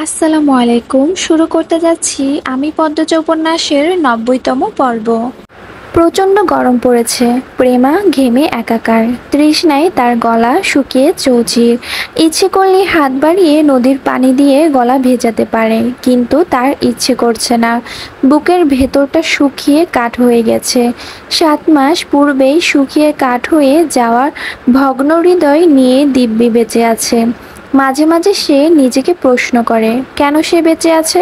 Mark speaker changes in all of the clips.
Speaker 1: আসসালামু আলাইকুম। শুরু করতে যাচ্ছি আমি পদ্মজা উপন্যাসের ৯০তম পর্ব। প্রচণ্ড গরম পড়েছে। প্রেমা ঘেমে একাকার, তৃষ্ণায় তার গলা শুকিয়ে চৌচির। ইচ্ছে করলে হাত বাড়িয়ে নদীর পানি দিয়ে গলা ভেজাতে পারে, কিন্তু তার ইচ্ছে করছে না। বুকের ভেতরটা শুকিয়ে কাঠ হয়ে গেছে। ৭ মাস পূর্বেই শুকিয়ে কাঠ হয়ে যাওয়ার ভগ্ন হৃদয় নিয়ে দিব্যি বেঁচে আছে। মাঝে মাঝে সে নিজেকে প্রশ্ন করে, কেন সে বেঁচে আছে।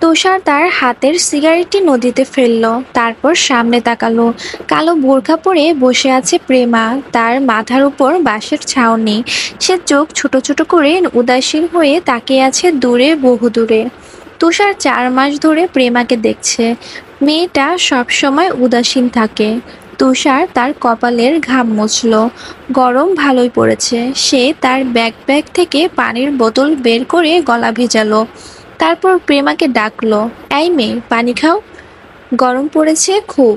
Speaker 1: তুষার তার হাতের সিগারেটটি নদীতে ফেলল, তারপর সামনে তাকালো। কালো বোরখা পরে বসে আছে প্রেমা, তার মাথার উপর বাঁশের ছাউনি। সে চোখ ছোট ছোট করে উদাসীন হয়ে তাকিয়ে আছে দূরে, বহু দূরে। তুষার ৪ মাস ধরে প্রেমাকে দেখছে। মেয়েটা সবসময় উদাসীন থাকে। তুষার তার কপালের ঘাম মুছল। গরম ভালোই পড়েছে। সে তার ব্যাগ থেকে পানির বোতল বের করে গলা ভেজালো। তারপর প্রেমাকে ডাকলো, এই মেয়ে, পানি খাও, গরম পড়েছে খুব।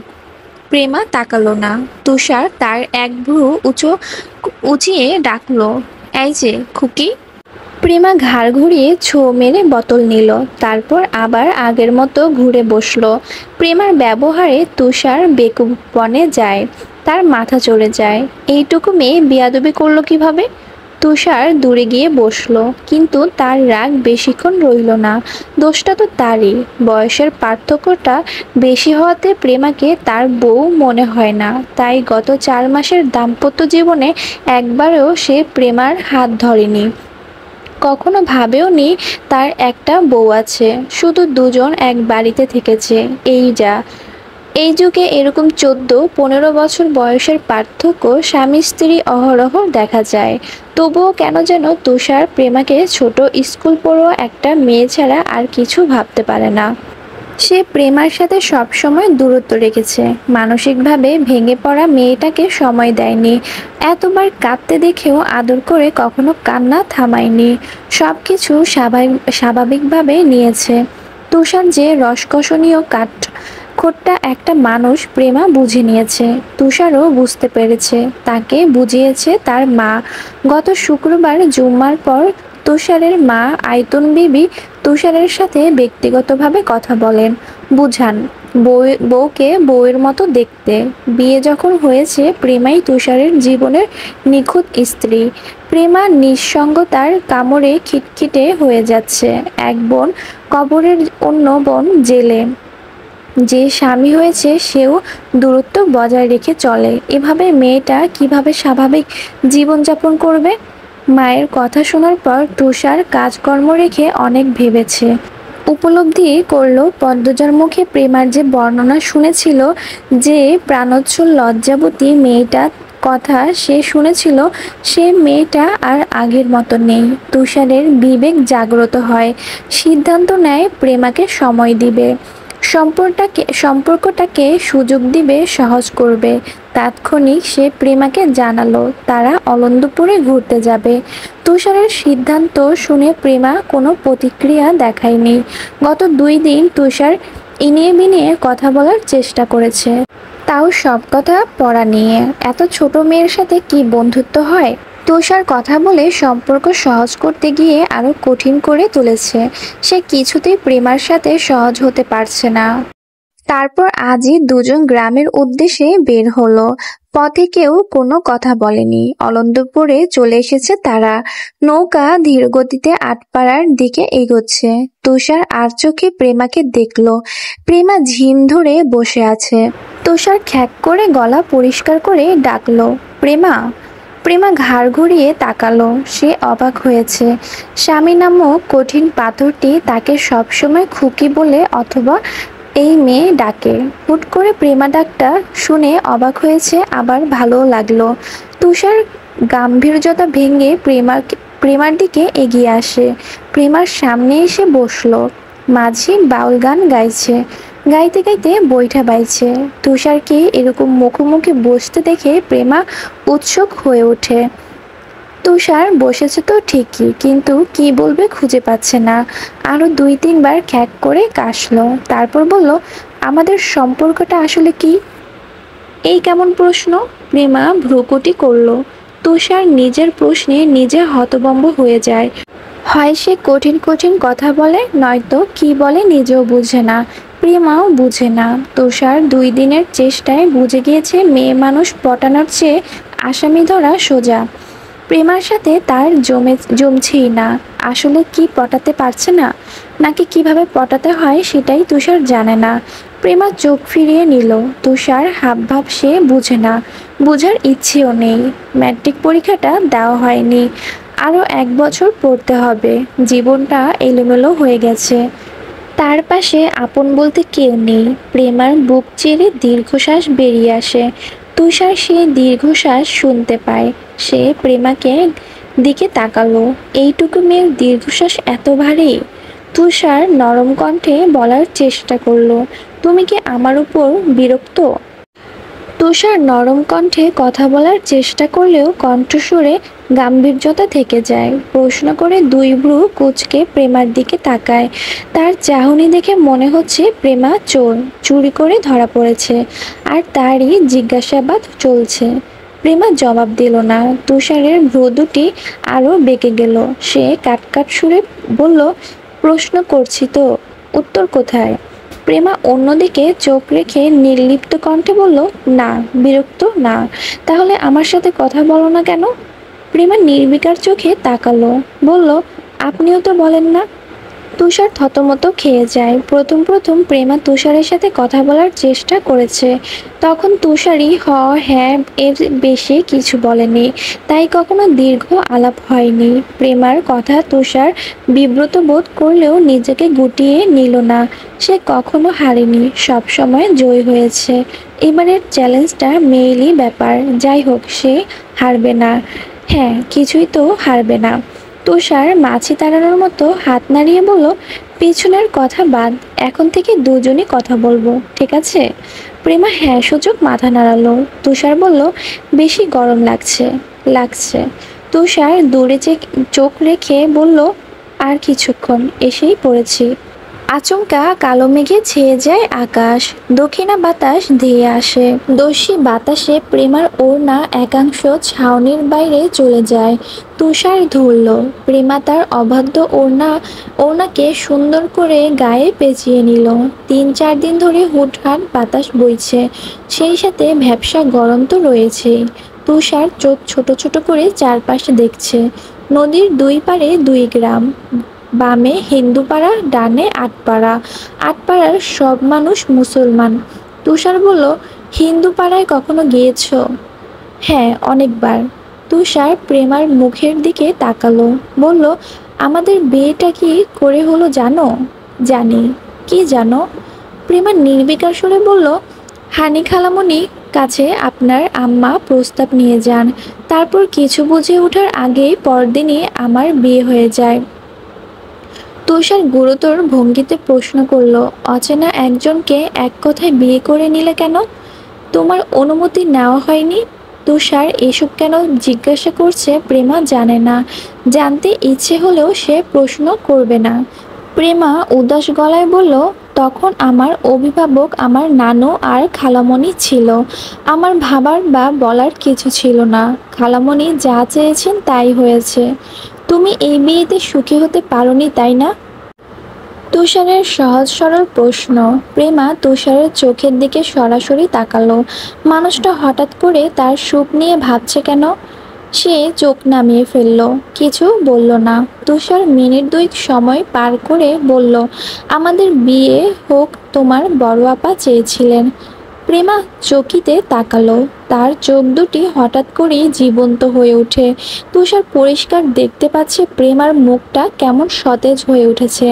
Speaker 1: প্রেমা তাকালো না। তুষার তার এক ভ্রু উঁচিয়ে ডাকলো, এই যে খুকি। প্রেমা ঘাড় ঘুরিয়ে ছোঁ মেরে বোতল নিল, তারপর আবার আগের মতো ঘুরে বসলো। প্রেমার ব্যবহারে তুষার বেকুব বনে যায়, তার মাথা চড়ে যায়। এইটুকু মেয়ে বেয়াদবি করলো কিভাবে। তুষার দূরে গিয়ে বসলো, কিন্তু তার রাগ বেশিক্ষণ রইল না। দোষটা তো তারই। বয়সের পার্থক্যটা বেশি হওয়াতে প্রেমাকে তার বউ মনে হয় না, তাই গত ৪ মাসের দাম্পত্য জীবনে একবারও সে প্রেমার হাত ধরেনি। কখনো ভাবেও নি তার একটা বউ আছে। শুধু দুজন এক বাড়িতে থেকেছে, এই যা। এই যুগে এরকম ১৪-১৫ বছর বয়সের পার্থক্য স্বামী স্ত্রী অহরহ দেখা যায়। তবুও কেন যেন তুষার প্রেমাকে ছোট স্কুল পড়ুয়া একটা মেয়ে ছাড়া আর কিছু ভাবতে পারে না। সে প্রেমার সাথে সবসময় দূরত্ব রেখেছে। মানসিকভাবে ভেঙে পড়া মেয়েটাকে সময় দেয়নি। এতবার কাঁদতে দেখেও আদর করে কখনো কান্না থামায়নি। সব কিছু স্বাভাবিকভাবে নিয়েছে। তুষার যে রসকসনীয় খোট্টা একটা মানুষ প্রেমা বুঝে নিয়েছে। তুষারও বুঝতে পেরেছে, তাকে বুঝিয়েছে তার মা। গত শুক্রবার জুম্মার পর তুষারের মা আয়তন বিবি তুষারের সাথে ব্যক্তিগতভাবে কথা বলেন, বুঝান বউকে বউয়ের মতো দেখতে। বিয়ে যখন হয়েছে, প্রেমাই তুষারের জীবনের নিখুঁত স্ত্রী। প্রেমা নিঃসঙ্গতার কামড়ে খিটখিটে হয়ে যাচ্ছে। এক বোন কবরের, অন্য বোন জেলে। যে স্বামী হয়েছে সেও দূরত্ব বজায় রেখে চলে। এভাবে মেয়েটা কিভাবে স্বাভাবিক জীবনযাপন করবে। মায়ের কথা শোনার পর তুষার কাজকর্ম রেখে অনেক ভেবেছে। উপলব্ধি করলো পদ্মজার মুখে প্রেমার যে বর্ণনা শুনেছিল, যে প্রাণোচ্ছল লজ্জাবতী মেয়েটা কথা সে শুনেছিল, সে মেয়েটা আর আগের মতো নেই। তুষারের বিবেক জাগ্রত হয়, সিদ্ধান্ত নেয় প্রেমাকে সময় দিবে, সম্পর্কটাকে সুযোগ দিবে, সহজ করবে। তাৎক্ষণিক সে প্রেমাকে জানালো তারা অলন্দপুরে ঘুরতে যাবে। তুষারের সিদ্ধান্ত শুনে প্রেমা কোনো প্রতিক্রিয়া দেখায়নি। গত ২ দিন তুষার ইনিয়ে বিনিয়ে কথা বলার চেষ্টা করেছে, তাও সব কথা পড়া নিয়ে। এত ছোট মেয়ের সাথে কি বন্ধুত্ব হয়। তুষার কথা বলে সম্পর্ক সহজ করতে গিয়ে আরো কঠিন করে তুলেছে। সে কিছুতেই প্রেমার সাথে সহজ হতে পারছে না। তারপর আজই দুজন গ্রামের উদ্দেশ্যে বের হলো। পথে কেউ কোনো কথা বলেনি। অলন্দপুরে চলে এসেছে তারা। নৌকা ধীরগতিতে আটপাড়ার দিকে এগোচ্ছে। তুষার আর চোখে প্রেমাকে দেখলো। প্রেমা ঝিম ধরে বসে আছে। তুষার খ্যাক করে গলা পরিষ্কার করে ডাকলো, প্রেমা। প্রেমা ঘাড় ঘুরিয়ে তাকালো। সে অবাক হয়েছে। স্বামী নামক কঠিন পাথরটি তাকে সবসময় খুকি বলে অথবা এই মেয়ে ডাকে। হুট করে প্রেমা ডাকটা শুনে অবাক হয়েছে, আবার ভালোও লাগলো। তুষার গাম্ভীর্যতা ভেঙে প্রেমার দিকে এগিয়ে আসে। প্রেমার সামনে এসে বসলো। মাঝি বাউল গান গাইছে, গাইতে গাইতে বৈঠা বাইছে। তুষারকে এরকম মুখোমুখি বসতে দেখে প্রেমা উৎসুক হয়ে ওঠে। তুষার বসেছে তো ঠিকই, কিন্তু কি বলবে খুঁজে পাচ্ছে না। আরো ২-৩ বার খ্যাক করে কাশলো, তারপর বলল, আমাদের সম্পর্কটা আসলে কি। এই কেমন প্রশ্ন। প্রেমা ভ্রুকুটি করলো। তুষার নিজের প্রশ্নে নিজে হতভম্ব হয়ে যায়। হয় সে কঠিন কঠিন কথা বলে, নয়তো কি বলে নিজেও বুঝে না। প্রেমাও বুঝে না। তুষার 2 দিনের চেষ্টায় বুঝে গিয়েছে মেয়ে মানুষ পটানোর চেয়ে আসামি ধরা সোজা। প্রেমার সাথে তার জমছেই না। আসলে কি পটাতে পারছে না, নাকি কিভাবে পটাতে হয় সেটাই তুষার জানে না। প্রেমা চোখ ফিরিয়ে নিল। তুষার হাবভাব সে বুঝে না, বোঝার ইচ্ছেও নেই। ম্যাট্রিক পরীক্ষাটা দেওয়া হয়নি, আরও 1 বছর পড়তে হবে। জীবনটা এলোমেলো হয়ে গেছে। তার পাশে আপন বলতে কেউ নেই। প্রেমার বুক চিরে দীর্ঘশ্বাস বেরিয়ে আসে। তুষার সেই দীর্ঘশ্বাস শুনতে পায়। সে প্রেমাকে দিকে তাকালো। এইটুকু মেয়ের দীর্ঘশ্বাস এত ভারী। তুষার নরম কণ্ঠে বলার চেষ্টা করলো, তুমি কি আমার উপর বিরক্ত? তুষার নরম কণ্ঠে কথা বলার চেষ্টা করলেও কণ্ঠস্বরে গাম্ভীর্যতা থেকে যায়। প্রশ্ন করে 2 ভ্রু কুঁচকে প্রেমার দিকে তাকায়। তার চাহনি দেখে মনে হচ্ছে প্রেমা চোর, চুরি করে ধরা পড়েছে, আর তারই জিজ্ঞাসাবাদ চলছে। প্রেমা জবাব দিল না। তুষারের ভ্রু দুটি আরও বেঁকে গেল। সে কাটকাট সুরে বলল, প্রশ্ন করছি তো, উত্তর কোথায়? প্রেমা অন্যদিকে চোখ রেখে নির্লিপ্ত কণ্ঠে বলল, না, বিরক্ত না। তাহলে আমার সাথে কথা বলো না কেন? প্রেমা নির্বিকার চোখে তাকালো, বলল, আপনিও তো বলেন না। তুষার থতমত খেয়ে যায়। প্রথম প্রথম প্রেমা তুষারের সাথে কথা বলার চেষ্টা করেছে। তখন তুষারই হ্যাঁ এর বেশি কিছু বলেনি। তাই কখনো দীর্ঘ আলাপ হয়নি। প্রেমার কথা তুষার বিব্রত বোধ করলেও নিজেকে গুটিয়ে নিল না। সে কখনো হারেনি, সবসময় জয়ী হয়েছে। এবারের চ্যালেঞ্জটা মেয়েলি ব্যাপার। যাই হোক, সে হারবে না। হ্যাঁ, কিছুই তো হারবে না। তুষার মাছি তাড়ানোর মতো হাত নাড়িয়ে বলল, পেছনের কথা বাদ, এখন থেকে দুজনই কথা বলবো, ঠিক আছে? প্রেমা হ্যাঁ সূচক মাথা নাড়ালো। তুষার বলল, বেশি গরম লাগছে। লাগছে। তুষার দূরে চোখ রেখে বলল, আর কিছুক্ষণ, এসেই পড়েছি। আচমকা কালো মেঘে ছেয়ে যায় আকাশ। দক্ষিণা বাতাস ধেয়ে আসে। দস্যি বাতাসে প্রেমার ওড়না একাংশ ছাউনির বাইরে চলে যায়। তুষার ধরল। প্রেমা তার অবাধ্য ওড়নাকে সুন্দর করে গায়ে পেঁচিয়ে নিল। 3-4 দিন ধরে হুটহাট বাতাস বইছে, সেই সাথে ভ্যাপসা গরম তো রয়েছেই। তুষার চোখ ছোট ছোট করে চারপাশে দেখছে। নদীর 2 পাড়ে 2 গ্রাম, বামে হিন্দুপাড়া, ডানে আটপাড়া। আটপাড়ার সব মানুষ মুসলমান। তুষার বলল, হিন্দুপাড়ায় কখনো গিয়েছ? হ্যাঁ, অনেকবার। তুষার প্রেমার মুখের দিকে তাকালো, বলল, আমাদের বিয়েটা কি করে হলো জানো? জানি। কি জানো? প্রেমা নির্বিকার সুরে বলল, হানি খালামণি কাছে আপনার আম্মা প্রস্তাব নিয়ে যান। তারপর কিছু বুঝে ওঠার আগেই পরদিনই আমার বিয়ে হয়ে যায়। তুষার গুরুতর ভঙ্গিতে প্রশ্ন করল, অচেনা একজনকে এক কথায় বিয়ে করে নিলে কেন? তোমার অনুমতি নেওয়া হয়নি? তুষার এসব কেন জিজ্ঞাসা করছে প্রেমা জানে না। জানতে ইচ্ছে হলেও সে প্রশ্ন করবে না। প্রেমা উদাস গলায় বলল, তখন আমার অভিভাবক আমার নানু আর খালামণি ছিল। আমার ভাবার বা বলার কিছু ছিল না। খালামণি যা চেয়েছেন তাই হয়েছে। তুমি এই বিয়েতে সুখী হতে পারোনি, তাই না? তুষারের সহজ সরল প্রশ্ন। প্রেমা তুষারের চোখের দিকে সরাসরি তাকালো। মানুষটা হঠাৎ করে তার সুখ নিয়ে ভাবছে কেন? সে চোখ নামিয়ে ফেলল, কিছু বলল না। তুষার মিনিট 2 সময় পার করে বলল, আমাদের বিয়ে হোক তোমার বড় আপা চেয়েছিলেন। প্রেমা চকিতে তাকালো। তার চোখ দুটি হঠাৎ করেই জীবন্ত হয়ে ওঠে। তুষার পরিষ্কার দেখতে পাচ্ছে প্রেমার মুখটা কেমন সতেজ হয়ে উঠেছে।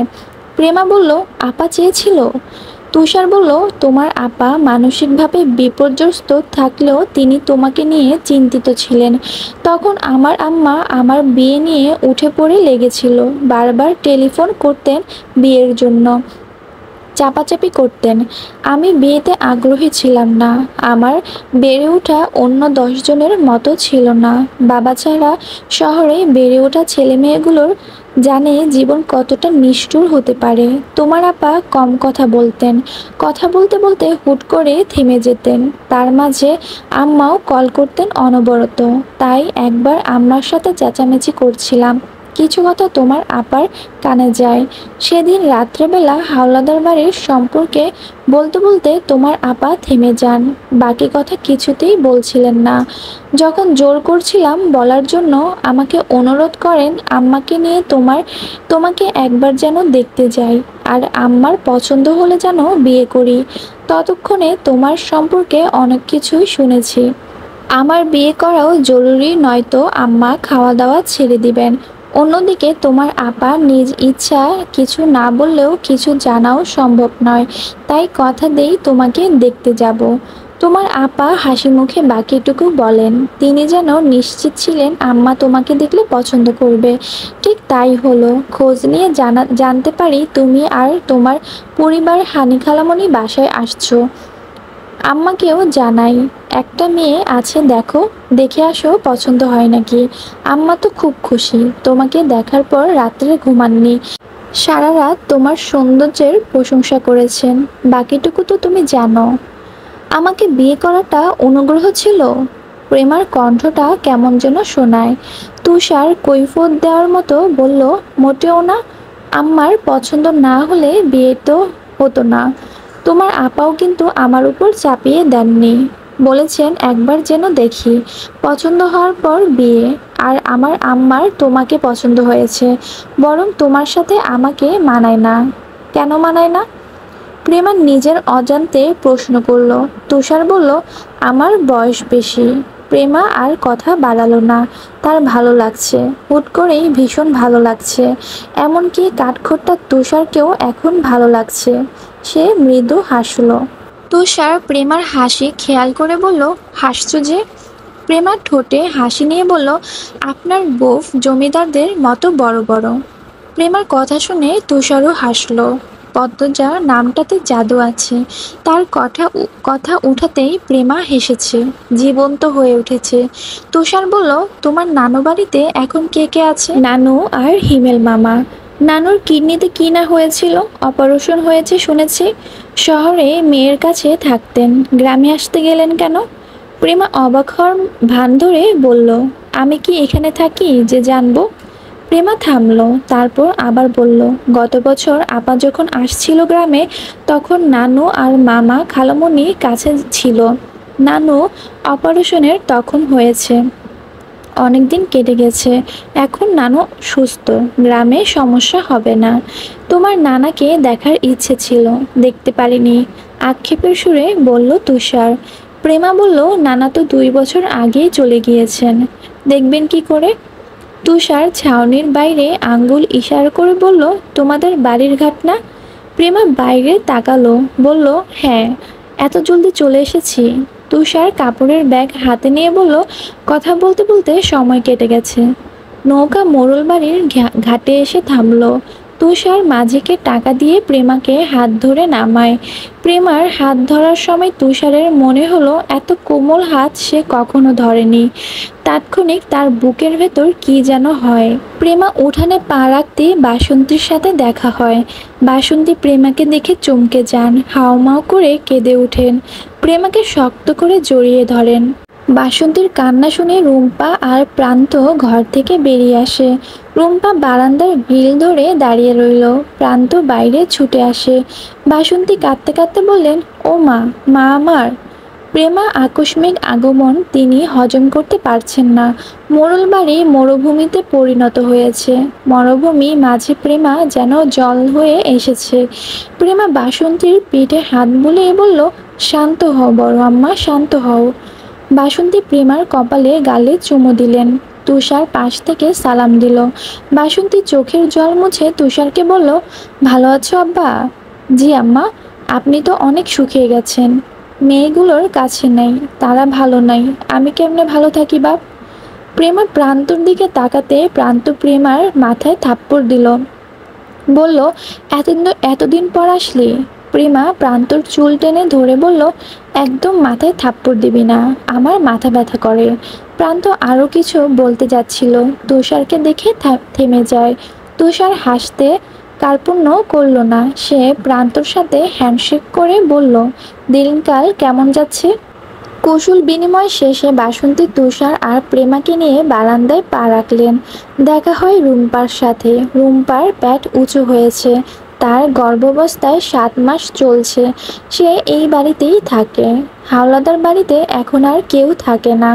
Speaker 1: প্রেমা বলল, আপা চেয়েছিল? তুষার বলল, তোমার আপা মানসিকভাবে বিপর্যস্ত থাকলেও তিনি তোমাকে নিয়ে চিন্তিত ছিলেন। তখন আমার আম্মা আমার বিয়ে নিয়ে উঠে পড়ে লেগেছিল। বারবার টেলিফোন করতেন বিয়ের জন্য, চাপাচাপি করতেন। আমি বিয়েতে আগ্রহী ছিলাম না। আমার বেড়ে ওঠা অন্য 10 জনের মতো ছিল না। বাবা ছাড়া শহরে বেড়ে ওঠা ছেলেমেয়েগুলোর জানে জীবন কতটা নিষ্ঠুর হতে পারে। তোমার আপা কম কথা বলতেন। কথা বলতে বলতে হুট করে থেমে যেতেন। তার মাঝে আম্মাও কল করতেন অনবরত। তাই একবার আম্মার সাথে চেঁচামেচি করছিলাম, কিছু কথা তোমার আপার কানে যায়। সেদিন রাত্রেবেলা হাওলাদার বাড়ির সম্পর্কে বলতে বলতে তোমার আপা থেমে যান। বাকি কথা কিছুতেই বলছিলেন না। যখন জোর করছিলাম বলার জন্য, আমাকে অনুরোধ করেন আম্মাকে নিয়ে তোমাকে একবার যেন দেখতে যাই, আর আম্মার পছন্দ হলে যেন বিয়ে করি। ততক্ষণে তোমার সম্পর্কে অনেক কিছুই শুনেছি। আমার বিয়ে করাও জরুরি, নয়তো আম্মা খাওয়া দাওয়া ছেড়ে দিবেন। অন্যদিকে তোমার আপা নিজ ইচ্ছা কিছু না বললেও কিছু জানাও সম্ভব নয়, তাই কথা দেই তোমাকে দেখতে যাব। তোমার আপা হাসি মুখে বাকিটুকু বলেন। তিনি যেন নিশ্চিত ছিলেন আম্মা তোমাকে দেখলে পছন্দ করবে। ঠিক তাই হলো। খোঁজ নিয়ে জানতে পারি তুমি আর তোমার পরিবার হানি খালামণি বাসায় আসছো। আম্মাকেও জানাই, একটা মেয়ে আছে, দেখে আসো পছন্দ হয় নাকি। আম্মা তো খুব খুশি। তোমাকে দেখার পর রাত্রে ঘুমাননি, সারা রাত তোমার সৌন্দর্যের প্রশংসা করেছেন। বাকিটুকু তো তুমি জানো। আমাকে বিয়ে করাটা অনুগ্রহ ছিল? প্রেমার কণ্ঠটা কেমন যেন শোনায়। তুষার কৈফিয়ত দেওয়ার মতো বলল, মোটেও না। আম্মার পছন্দ না হলে বিয়ে তো হতো না। তোমার আপাও কিন্তু আমার উপর চাপিয়ে দেননি। বলেছেন একবার যেন দেখি, পছন্দ হওয়ার পর বিয়ে। আর আমার আম্মার তোমাকে পছন্দ হয়েছে, বরং তোমার সাথে আমাকে মানায় না। কেন মানায় না? প্রেমা নিজের অজান্তে প্রশ্ন করল। তুষার বলল, আমার বয়স বেশি। প্রেমা আর কথা বাড়ালো না। তার ভালো লাগছে, হুট করেই ভীষণ ভালো লাগছে। এমনকি কাঠখোট্টা তুষারকেও এখন ভালো লাগছে। সে মৃদু হাসল। তুষার প্রেমার হাসি খেয়াল করে বলল, হাসছো যে? প্রেমার ঠোঁটে হাসি নিয়ে বলল, আপনার গোঁফ জমিদারদের মতো বড় বড়। প্রেমার কথা শুনে তুষারও হাসল। পদ্মজা নামটাতে জাদু আছে। তার কথা উঠাতেই প্রেমা হেসেছে, জীবন্ত হয়ে উঠেছে। তুষার বলল, তোমার নানু বাড়িতে এখন কে কে আছে? নানু আর হিমেল মামা। নানুর কিডনিতে কি না হয়েছিল, অপারেশন হয়েছে শুনেছি। শহরে মেয়ের কাছে থাকতেন, গ্রামে আসতে গেলেন কেন? প্রেমা অবাক হওয়ার ভান ধরে বলল, আমি কি এখানে থাকি যে জানবো? প্রেমা থামল, তারপর আবার বলল, গত বছর আপা যখন আসছিল গ্রামে, তখন নানু আর মামা খালামণি কাছে ছিল। নানু অপারেশনের তখন হয়েছে, অনেকদিন কেটে গেছে। এখন নানু সুস্থ, গ্রামে সমস্যা হবে না। তোমার নানাকে দেখার ইচ্ছে ছিল, দেখতে পারিনি, আক্ষেপের সুরে বলল তুষার। প্রেমা বলল, নানা তো 2 বছর আগেই চলে গিয়েছেন, দেখবেন কি করে? তুষার ছাউনির বাইরে আঙ্গুল ইশারা করে বলল, তোমাদের বাড়ির ঘাট না? প্রেমা বাইরে তাকালো, বলল, হ্যাঁ। এত জলদি চলে এসেছি? তুষার কাপড়ের ব্যাগ হাতে নিয়ে বলল, কথা বলতে বলতে সময় কেটে গেছে। নৌকা মোড়ল বাড়ির ঘাটে এসে থামলো। তুষার মাঝিকে টাকা দিয়ে প্রেমাকে হাত ধরে নামায়। প্রেমার হাত ধরার সময় তুষারের মনে হলো এত কোমল হাত সে কখনো ধরেনি। তাৎক্ষণিক তার বুকের ভেতর কি যেন হয়। প্রেমা উঠানে পা রাখতে বাসন্তীর সাথে দেখা হয়। বাসন্তী প্রেমাকে দেখে চমকে যান, হাউমাউ করে কেঁদে ওঠেন। প্রেমাকে শক্ত করে জড়িয়ে ধরেন। বাসন্তীর কান্না শুনে রুম্পা আর প্রান্ত ঘর থেকে বেরিয়ে আসে। রুম্পা বারান্দার গ্রিল ধরে দাঁড়িয়ে রইল। প্রান্ত বাইরে ছুটে আসে। বাসন্তী কাঁদতে কাঁদতে বললেন, ও মা, মা আমার। প্রেমা আকস্মিক আগমন তিনি হজম করতে পারছেন না। মোড়ল বাড়ি মরুভূমিতে পরিণত হয়েছে। মরুভূমি মাঝে প্রেমা যেন জল হয়ে এসেছে। প্রেমা বাসন্তীর পিঠে হাত বুলিয়ে বলল, শান্ত হও বড় আম্মা, শান্ত হও। বাসন্তী প্রেমার কপালে গালে চুমু দিলেন। তুষার পাশ থেকে সালাম দিল। বাসন্তী চোখের জল মুছে তুষারকে বলল, ভালো আছো আব্বা? জি আম্মা। আপনি তো অনেক শুকিয়ে গেছেন। মেয়েগুলোর কাছে নেই, তারা ভালো নাই, আমি কেমনে ভালো থাকি বাপ? প্রেমা প্রান্তর দিকে তাকাতে প্রান্ত প্রেমার মাথায় থাপ্পড় দিল। বলল, এতদিন পর আসলি? প্রেমা প্রান্তর চুল টেনে ধরে বলল, একদম মাথায় থাপ্পড় দিবি না, আমার মাথা ব্যথা করে। প্রান্ত আরও কিছু বলতে যাচ্ছিল, তুষারকে দেখে থেমে যায়। তুষার হাসতে কার্পণ্য করল না। সে প্রান্তর সাথে হ্যান্ডশেক করে বলল, দিনকাল কেমন যাচ্ছে? কৌশল বিনিময় শেষে বাসন্তী তুষার আর প্রেমাকে নিয়ে বারান্দায় পা রাখলেন। দেখা হয় রুম্পার সাথে। রুম্পার পেট উঁচু হয়েছে, তার গর্ভাবস্থায় 7 মাস চলছে। সে এই বাড়িতেই থাকে। হাওলাদার বাড়িতে এখন আর কেউ থাকে না।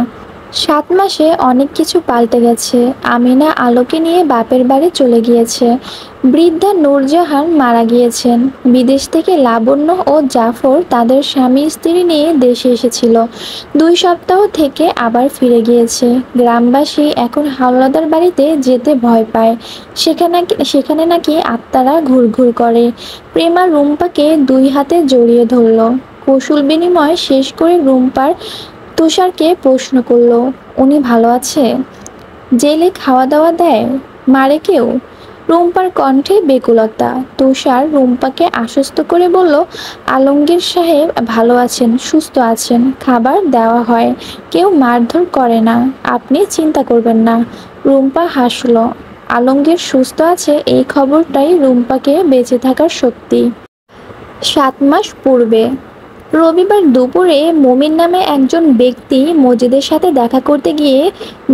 Speaker 1: 7 মাসে অনেক কিছু পাল্টে গেছে। আমিনা আলোকে নিয়ে বাপের বাড়ি চলে গিয়েছে। বৃদ্ধা নূরজাহান মারা গিয়েছেন। বিদেশ থেকে লাবণ্য ও জাফর তাদের স্বামী স্ত্রী নিয়ে দেশে এসেছিল। 2 সপ্তাহ থেকে আবার ফিরে গিয়েছে। গ্রামবাসী এখন হাওলাদার বাড়িতে যেতে ভয় পায়। সেখানে নাকি আত্মারা ঘুরঘুর করে। প্রেমা রুম্পাকে 2 হাতে জড়িয়ে ধরল। কৌশল বিনিময় শেষ করে রুম্পার তুষারকে প্রশ্ন করলো, উনি ভালো আছে? জেলে খাওয়া দাওয়া দেয়? মারে কেউ? রুম্পার কণ্ঠে বেকুলতা। তুষার রুম্পাকে আশ্বস্ত করে বলল, আলমগীর সাহেব ভালো আছেন, সুস্থ আছেন, খাবার দেওয়া হয়, কেউ মারধর করে না, আপনি চিন্তা করবেন না। রুম্পা হাসল। আলমগীর সুস্থ আছে এই খবরটাই রুম্পাকে বেঁচে থাকার শক্তি। 7 মাস পূর্বে রবিবার দুপুরে মমিন নামে একজন ব্যক্তি মজিদের সাথে দেখা করতে গিয়ে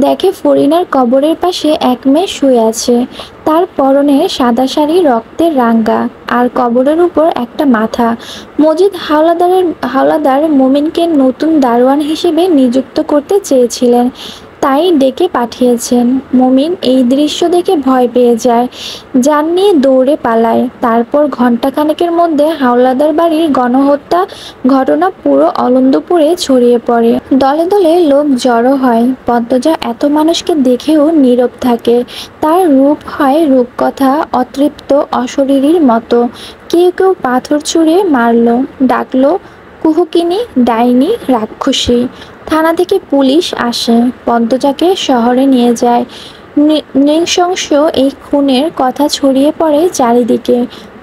Speaker 1: দেখে ফরিনার কবরের পাশে এক মেয়ে শুয়ে আছে। তার পরনে সাদা শাড়ি রক্তের রাঙ্গা, আর কবরের উপর একটা মাথা। মজিদ হাওলাদার মমিনকে নতুন দারোয়ান হিসেবে নিযুক্ত করতে চেয়েছিলেন, তাই ডেকে পাঠিয়েছেন। মমিন এই দৃশ্য দেখে ভয় পেয়ে যায়, যান নিয়ে দৌড়ে পালায়। তারপর ঘণ্টাখানেকের মধ্যে হাওলাদার বাড়ির গণহত্যা ঘটনা পুরো অলন্দপুরে ছড়িয়ে পড়ে। দলে দলে লোক জড়ো হয়। পদ্মজা এত মানুষকে দেখেও নীরব থাকে। তার রূপ হয় রূপকথা, অতৃপ্ত অশরীরীর মতো। কেউ কেউ পাথর ছুঁড়ে মারল, ডাকলো কুহকিনী, ডাইনি, রাক্ষসী। থানা থেকে পুলিশ আসে, পদ্মজাকে শহরে নিয়ে যায়। নৃশংস এই খুনের কথা ছড়িয়ে পড়ে চারিদিকে।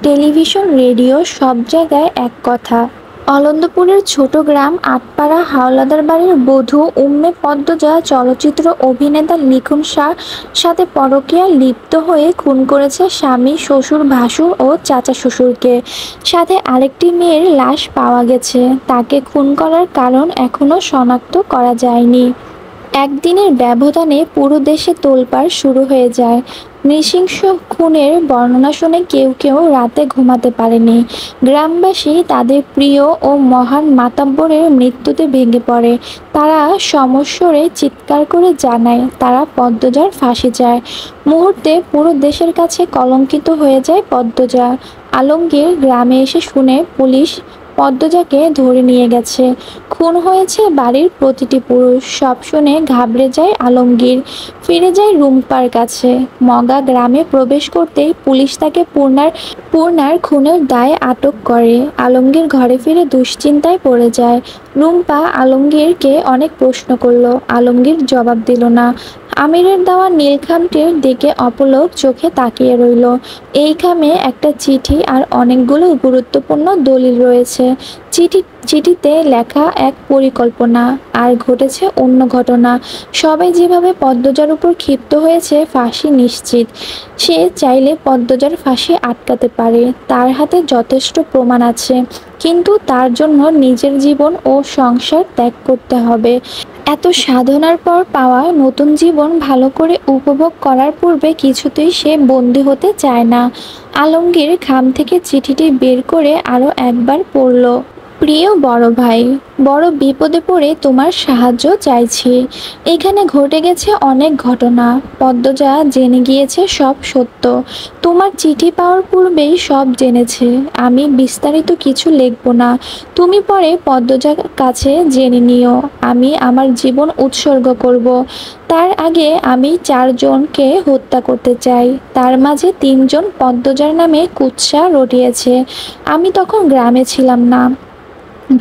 Speaker 1: টেলিভিশন, রেডিও, সব জায়গায় এক কথা। অলন্দপুরের ছোট গ্রাম আটপাড়া হাওলাদার বাড়ির বধূ উম্মে পদ্মজা চলচ্চিত্র অভিনেতা লিখন শাহ সাথে পরকীয়া লিপ্ত হয়ে খুন করেছে স্বামী, শ্বশুর, ভাসুর ও চাচা শ্বশুরকে। সাথে আরেকটি মেয়ের লাশ পাওয়া গেছে। তাকে খুন করার কারণ এখনও শনাক্ত করা যায়নি। একদিনের ব্যবধানে পুরো দেশে তোলপাড় শুরু হয়ে যায়। নৃশংস খুনের বর্ণনা শুনে কেউ কেউ রাতে ঘুমাতে পারেনি। গ্রামবাসী তাদের প্রিয় ও মহান মাতাব্বরের মৃত্যুতে ভেঙে পড়ে। তারা সমস্বরে চিৎকার করে জানায় তারা পদ্মজার ফাঁসি চায়। মুহূর্তে পুরো দেশের কাছে কলঙ্কিত হয়ে যায় পদ্মজা। আলমগীর গ্রামে এসে শুনে পুলিশ পদ্মজাকে ধরে নিয়ে গেছে। খুন হয়েছে বাড়ির প্রতিটি পুরুষ। সব শুনে ঘাবড়ে যায় আলমগীর। ফিরে যায় রুম্পার কাছে। মগা গ্রামে প্রবেশ করতেই পুলিশ তাকে পূর্ণার খুনের দায়ে আটক করে। আলমগীর ঘরে ফিরে দুশ্চিন্তায় পড়ে যায়। রুম্পা আলমগীরকে অনেক প্রশ্ন করলো, আলমগীর জবাব দিল না। আমিরের দেওয়া নীল খামটির দিকে অপলক চোখে তাকিয়ে রইল। এই খামে একটা চিঠি আর অনেকগুলো গুরুত্বপূর্ণ দলিল রয়েছে। চিঠিতে লেখা এক পরিকল্পনা, আর ঘটেছে অন্য ঘটনা। সবাই যেভাবে পদ্মজার উপর ক্ষিপ্ত হয়েছে, ফাঁসি নিশ্চিত। সে চাইলে পদ্মজার ফাঁসি আটকাতে পারে। তার হাতে যথেষ্ট প্রমাণ আছে, কিন্তু তার জন্য নিজের জীবন ও সংসার ত্যাগ করতে হবে। এত সাধনার পর পাওয়া নতুন জীবন ভালো করে উপভোগ করার পূর্বে কিছুতেই সে বন্দী হতে চায় না। আলমগীর খাম থেকে চিঠিটি বের করে আরও একবার পড়ল। প্রিয় বড় ভাই, বড় বিপদে পড়ে তোমার সাহায্য চাইছি। এখানে ঘটে গেছে অনেক ঘটনা। পদ্মজা জেনে গিয়েছে সব সত্য। তোমার চিঠি পাওয়ার পূর্বেই সব জেনেছে। আমি বিস্তারিত কিছু লিখব না, তুমি পরে পদ্মজার কাছে জেনে নিও। আমি আমার জীবন উৎসর্গ করব। তার আগে আমি 4 জনকে হত্যা করতে চাই। তার মাঝে 3 জন পদ্মজার নামে কুৎসা রটিয়েছে। আমি তখন গ্রামে ছিলাম না,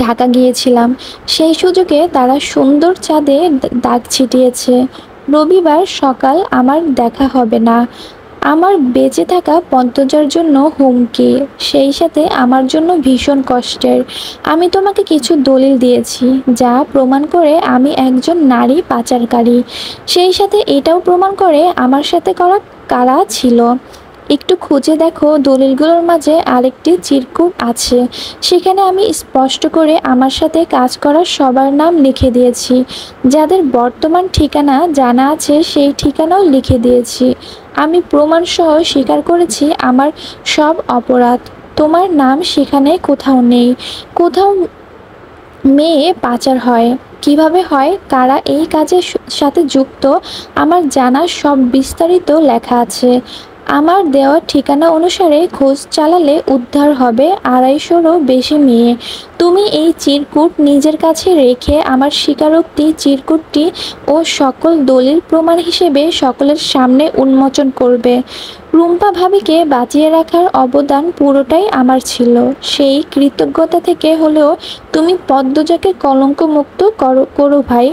Speaker 1: ঢাকা গিয়েছিলাম। সেই সুযোগে তারা সুন্দর চাঁদে দাগ ছিটিয়েছে। রবিবার সকাল আমার দেখা হবে না। আমার বেঁচে থাকা পদ্মজার জন্য হুমকি, সেই সাথে আমার জন্য ভীষণ কষ্টের। আমি তোমাকে কিছু দলিল দিয়েছি, যা প্রমাণ করে আমি একজন নারী পাচারকারী। সেই সাথে এটাও প্রমাণ করে আমার সাথে করা কারা ছিল। একটু খুঁজে দেখো, দলিলগুলোর মাঝে আরেকটি চিরকুট আছে। সেখানে আমি স্পষ্ট করে আমার সাথে কাজ করা সবার নাম লিখে দিয়েছি। যাদের বর্তমান ঠিকানা জানা আছে সেই ঠিকানাও লিখে দিয়েছি। আমি প্রমাণসহ স্বীকার করেছি আমার সব অপরাধ। তোমার নাম সেখানে কোথাও নেই। কোথাও মেয়ে পাচার হয়, কিভাবে হয়, কারা এই কাজের সাথে যুক্ত, আমার জানা সব বিস্তারিত লেখা আছে। আমার দেওয়া ঠিকানা অনুসারে খোঁজ চালালে উদ্ধার হবে 250-রও বেশি মেয়ে। তুমি এই চিরকুট নিজের কাছে রেখে আমার স্বীকারোক্তি চিরকুটটি ও সকল দলিল প্রমাণ হিসেবে সকলের সামনে উন্মোচন করবে। রুম্পা ভাবিকে বাঁচিয়ে রাখার অবদান পুরোটাই আমার ছিল। সেই কৃতজ্ঞতা থেকে হলেও তুমি পদ্মজাকে কলঙ্কমুক্ত করো ভাই।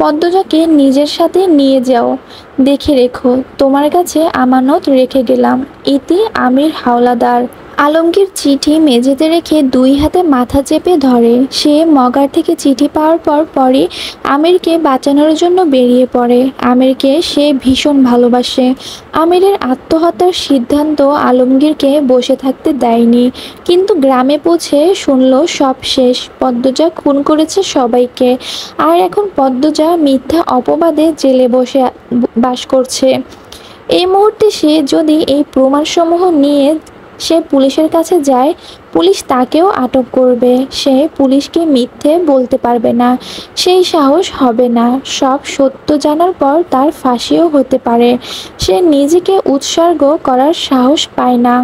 Speaker 1: পদ্মজাকে নিজের সাথে নিয়ে যাও। দেখে রেখো, তোমার কাছে আমানত রেখে গেলাম। ইতি আমির হাওলাদার। আলমগীর চিঠি মেঝেতে রেখে দুই হাতে মাথা চেপে ধরে। সে মগার থেকে চিঠি পাওয়ার পরই আমিরকে বাঁচানোর জন্য বেরিয়ে পড়ে। আমিরকে সে ভীষণ ভালোবাসে। আমিরের আত্মহত্যার সিদ্ধান্ত আলমগীরকে বসে থাকতে দেয়নি। কিন্তু গ্রামে পৌঁছে শুনল সব শেষ। পদ্মজা খুন করেছে সবাইকে। আর এখন পদ্মজা মিথ্যা অপবাদে জেলে বসে বাস করছে। এই মুহূর্তে সে যদি এই প্রমাণসমূহ নিয়ে সে পুলিশের কাছে যায়, পুলিশ তাকেও আটক করবে। সে পুলিশকে মিথ্যে বলতে পারবে না, সেই সাহস হবে না। সব সত্য জানার পর তার ফাঁসিও হতে পারে। সে নিজেকে উৎসর্গ করার সাহস পায় না।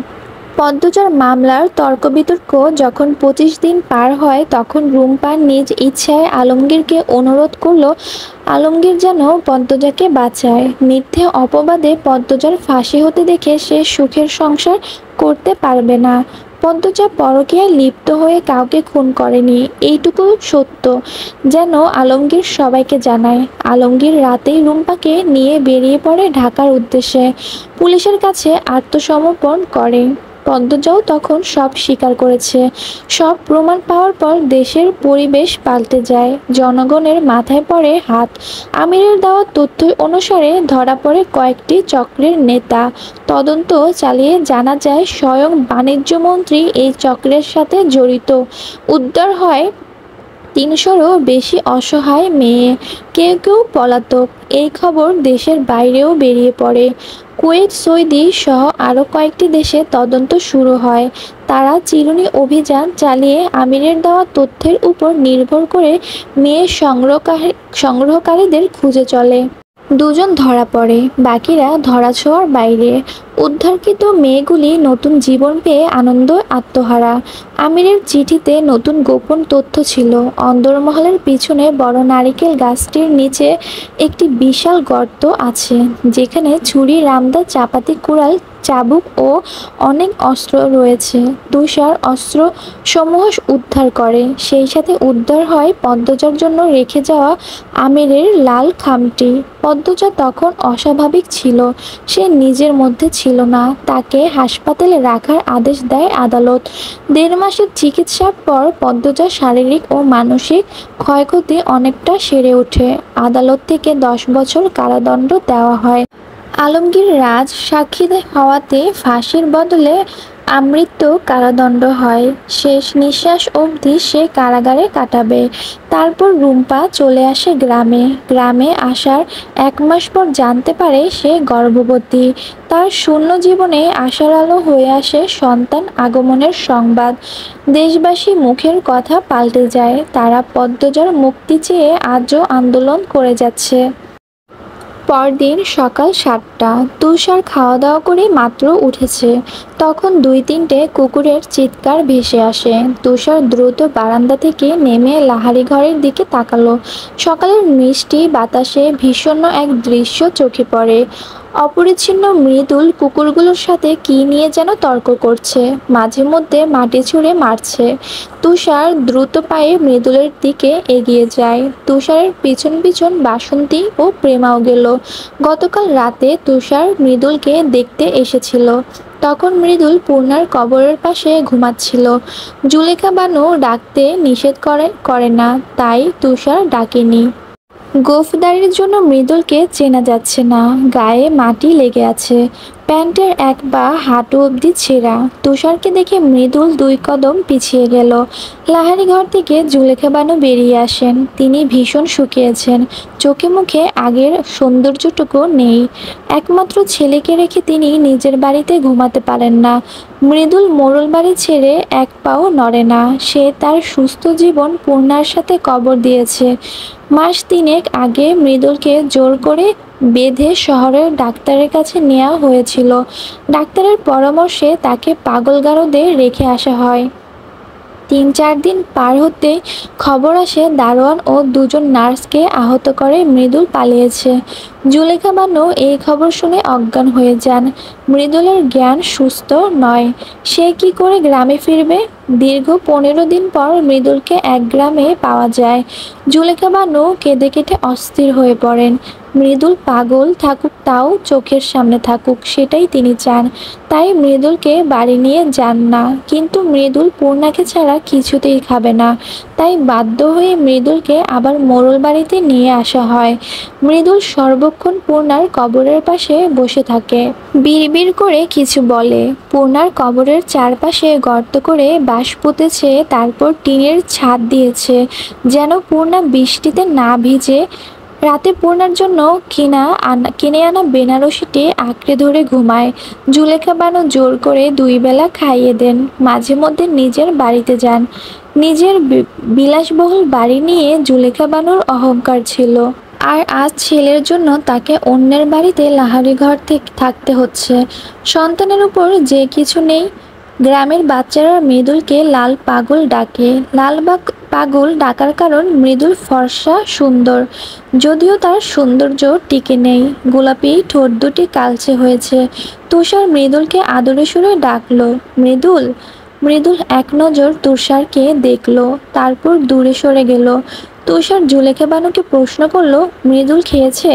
Speaker 1: পদ্মজার মামলার তর্ক বিতর্ক যখন 25 দিন পার হয়, তখন রুম্পা নিজ ইচ্ছায় আলমগীরকে অনুরোধ করল আলমগীর যেন পদ্মজাকে বাঁচায়। মিথ্যে অপবাদে পদ্মজার ফাঁসি হতে দেখে সে সুখের সংসার করতে পারবে না। পদ্মজা পরকীয়ায় লিপ্ত হয়ে কাউকে খুন করেনি, এইটুকু সত্য যেন আলমগীর সবাইকে জানায়। আলমগীর রাতেই রুম্পাকে নিয়ে বেরিয়ে পড়ে ঢাকার উদ্দেশ্যে। পুলিশের কাছে আত্মসমর্পণ করে। পদ্মজাও তখন সব স্বীকার করেছে। সব প্রমাণ পাওয়ার পর দেশের পরিবেশ পাল্টে যায়। জনগণের মাথায় পড়ে হাত। আমিরের দেওয়া তথ্য অনুসারে ধরা পড়ে কয়েকটি চক্রের নেতা। তদন্ত চালিয়ে জানা যায় স্বয়ং বাণিজ্যমন্ত্রী এই চক্রের সাথে জড়িত। উদ্ধার হয় 300-রও বেশি অসহায় মেয়ে। কেউ কেউ পলাতক। এই খবর দেশের বাইরেও বেরিয়ে পড়ে। কুয়েত, সৌদি সহ আরও কয়েকটি দেশে তদন্ত শুরু হয়। তারা চিরুনি অভিযান চালিয়ে আমিরের দেওয়া তথ্যের উপর নির্ভর করে মেয়ে সংগ্রহকারীদের খুঁজে চলে। 2 জন ধরা পড়ে, বাকিরা ধরাছোঁয়ার বাইরে। উদ্ধারকৃত মেয়েগুলি নতুন জীবন পেয়ে আনন্দ আত্মহারা। আমিরের চিঠিতে নতুন গোপন তথ্য ছিল। অন্দরমহলের পিছনে বড় নারিকেল গাছটির নিচে একটি বিশাল গর্ত আছে, যেখানে ছুরি, রামদা, চাপাতি, কুড়াল, চাবুক ও অনেক অস্ত্র রয়েছে। তুষার অস্ত্র সমূহ উদ্ধার করে। সেই সাথে উদ্ধার হয় পদ্মজার জন্য রেখে যাওয়া আমিরের লাল খামটি। পদ্মজা তখন অস্বাভাবিক ছিল। সে নিজের মধ্যে ছিল না। তাকে হাসপাতালে রাখার আদেশ দেয় আদালত। 1.5 মাসের চিকিৎসার পর পদ্মজার শারীরিক ও মানসিক ক্ষয়ক্ষতি অনেকটা সেরে ওঠে। আদালত থেকে 10 বছর কারাদণ্ড দেওয়া হয়। আলমগীর রাজ সাক্ষী হওয়াতে ফাঁসির বদলে আমৃত্যু কারাদণ্ড হয়। শেষ নিঃশ্বাস অবধি সে কারাগারে কাটাবে। তারপর রুম্পা চলে আসে গ্রামে। গ্রামে আসার 1 মাস পর জানতে পারে সে গর্ভবতী। তার শূন্য জীবনে আশার আলো হয়ে আসে সন্তান আগমনের সংবাদ। দেশবাসী মুখের কথা পাল্টে যায়। তারা পদ্মজার মুক্তি চেয়ে আজও আন্দোলন করে যাচ্ছে। পরদিন সকাল 7টা। তুষার খাওয়া দাওয়া করে মাত্র উঠেছে। তখন 2-3টে কুকুরের চিৎকার ভেসে আসে। তুষার দ্রুত বারান্দা থেকে নেমে লাহারি ঘরের দিকে তাকালো। সকালের মিষ্টি বাতাসে ভীষণ এক দৃশ্য চোখে পড়ে। অপরিচ্ছন্ন মৃদুল কুকুরগুলোর সাথে কী নিয়ে যেন তর্ক করছে, মাঝে মধ্যে মাটি ছুঁড়ে মারছে। তুষার দ্রুত পায়ে মৃদুলের দিকে এগিয়ে যায়। তুষারের পিছন পিছন বাসন্তী ও প্রেমাও গেল। গতকাল রাতে তুষার মৃদুলকে দেখতে এসেছিল। তখন মৃদুল পূর্ণার কবরের পাশে ঘুমাচ্ছিল। জুলেখা বানু ডাকতে নিষেধ করে না, তাই তুষার ডাকেনি। গোঁফদারির জন্য মৃদুলকে চেনা যাচ্ছে না। গায়ে মাটি লেগে আছে। প্যান্টের এক পা হাঁটু অবধি ছেঁড়া। তুষারকে দেখে মৃদুল 2 কদম পিছিয়ে গেল। লাহারি ঘর থেকে জুলেখা বানু বেরিয়ে আসেন। তিনি ভীষণ শুকিয়েছেন, চোখে মুখে আগের সৌন্দর্যটুকু নেই। একমাত্র ছেলেকে রেখে তিনি নিজের বাড়িতে ঘুমাতে পারেন না। মৃদুল মোড়ল বাড়ি ছেড়ে এক পাও নড়ে না। সে তার সুস্থ জীবন পূর্ণার সাথে কবর দিয়েছে। মাস 3 আগে মৃদুলকে জোর করে বেঁধে শহরের ডাক্তারের কাছে নেওয়া হয়েছিল। ডাক্তারের পরামর্শে তাকে পাগলগারদে রেখে আসা হয়। 3-4 দিন পার হতে খবর আসে দারোয়ান ও 2জন নার্সকে আহত করে মৃদুল পালিয়েছে। জুলেখা বানু এই খবর শুনে অজ্ঞান হয়ে যান। মৃদুলের জ্ঞান সুস্থ নয়। সে কি করে গ্রামে ফিরবে? দীর্ঘ 15 দিন পর মৃদুলকে এক গ্রামে পাওয়া যায়। জুলেখা বানু কেঁদে কেটে অস্থির হয়ে পড়েন। মৃদুল পাগল থাকুক, তাও চোখের সামনে থাকুক, সেটাই তিনি চান। তাই মৃদুলকে বাড়ি নিয়ে যান না। কিন্তু মৃদুল পূর্ণাকে ছাড়া কিছুতেই খাবে না। তাই বাধ্য হয়ে মৃদুলকে আবার মোড়ল বাড়িতে নিয়ে আসা হয়। মৃদুল সর্বক্ষণ পূর্ণার কবরের পাশে বসে থাকে। বিড়বিড় করে কিছু বলে। পূর্ণার কবরের চারপাশে গর্ত করে বাঁশ পুঁতেছে, তারপর টিনের ছাদ দিয়েছে যেন পূর্ণা বৃষ্টিতে না ভিজে। রাতে পূর্ণার জন্য কিনে আনা বেনারসিটি আঁকড়ে ধরে ঘুমায়। জুলেখা বানু জোর করে 2 বেলা খাইয়ে দেন। মাঝে মধ্যে নিজের বাড়িতে যান। নিজের বিলাসবহুল বাড়ি নিয়ে জুলেখা বানুর অহংকার ছিল। আর আজ ছেলের জন্য তাকে অন্যের বাড়িতে লাহারি ঘর থেকে থাকতে হচ্ছে। সন্তানের উপর যে কিছু নেই। গ্রামের বাচ্চারা মৃদুলকে লাল পাগল ডাকে। পাগল ডাকার কারণ মৃদুল ফর্সা সুন্দর, যদিও তার সৌন্দর্য টিকে নেই। গোলাপি ঠোঁট দুটি কালচে হয়েছে। তুষার মৃদুলকে আদরে সুরে ডাকলো, মৃদুল। মৃদুল এক নজর তুষারকে দেখলো, তারপর দূরে সরে গেল। তুষার জুলেখা বানুকে প্রশ্ন করলো, মৃদুল খেয়েছে?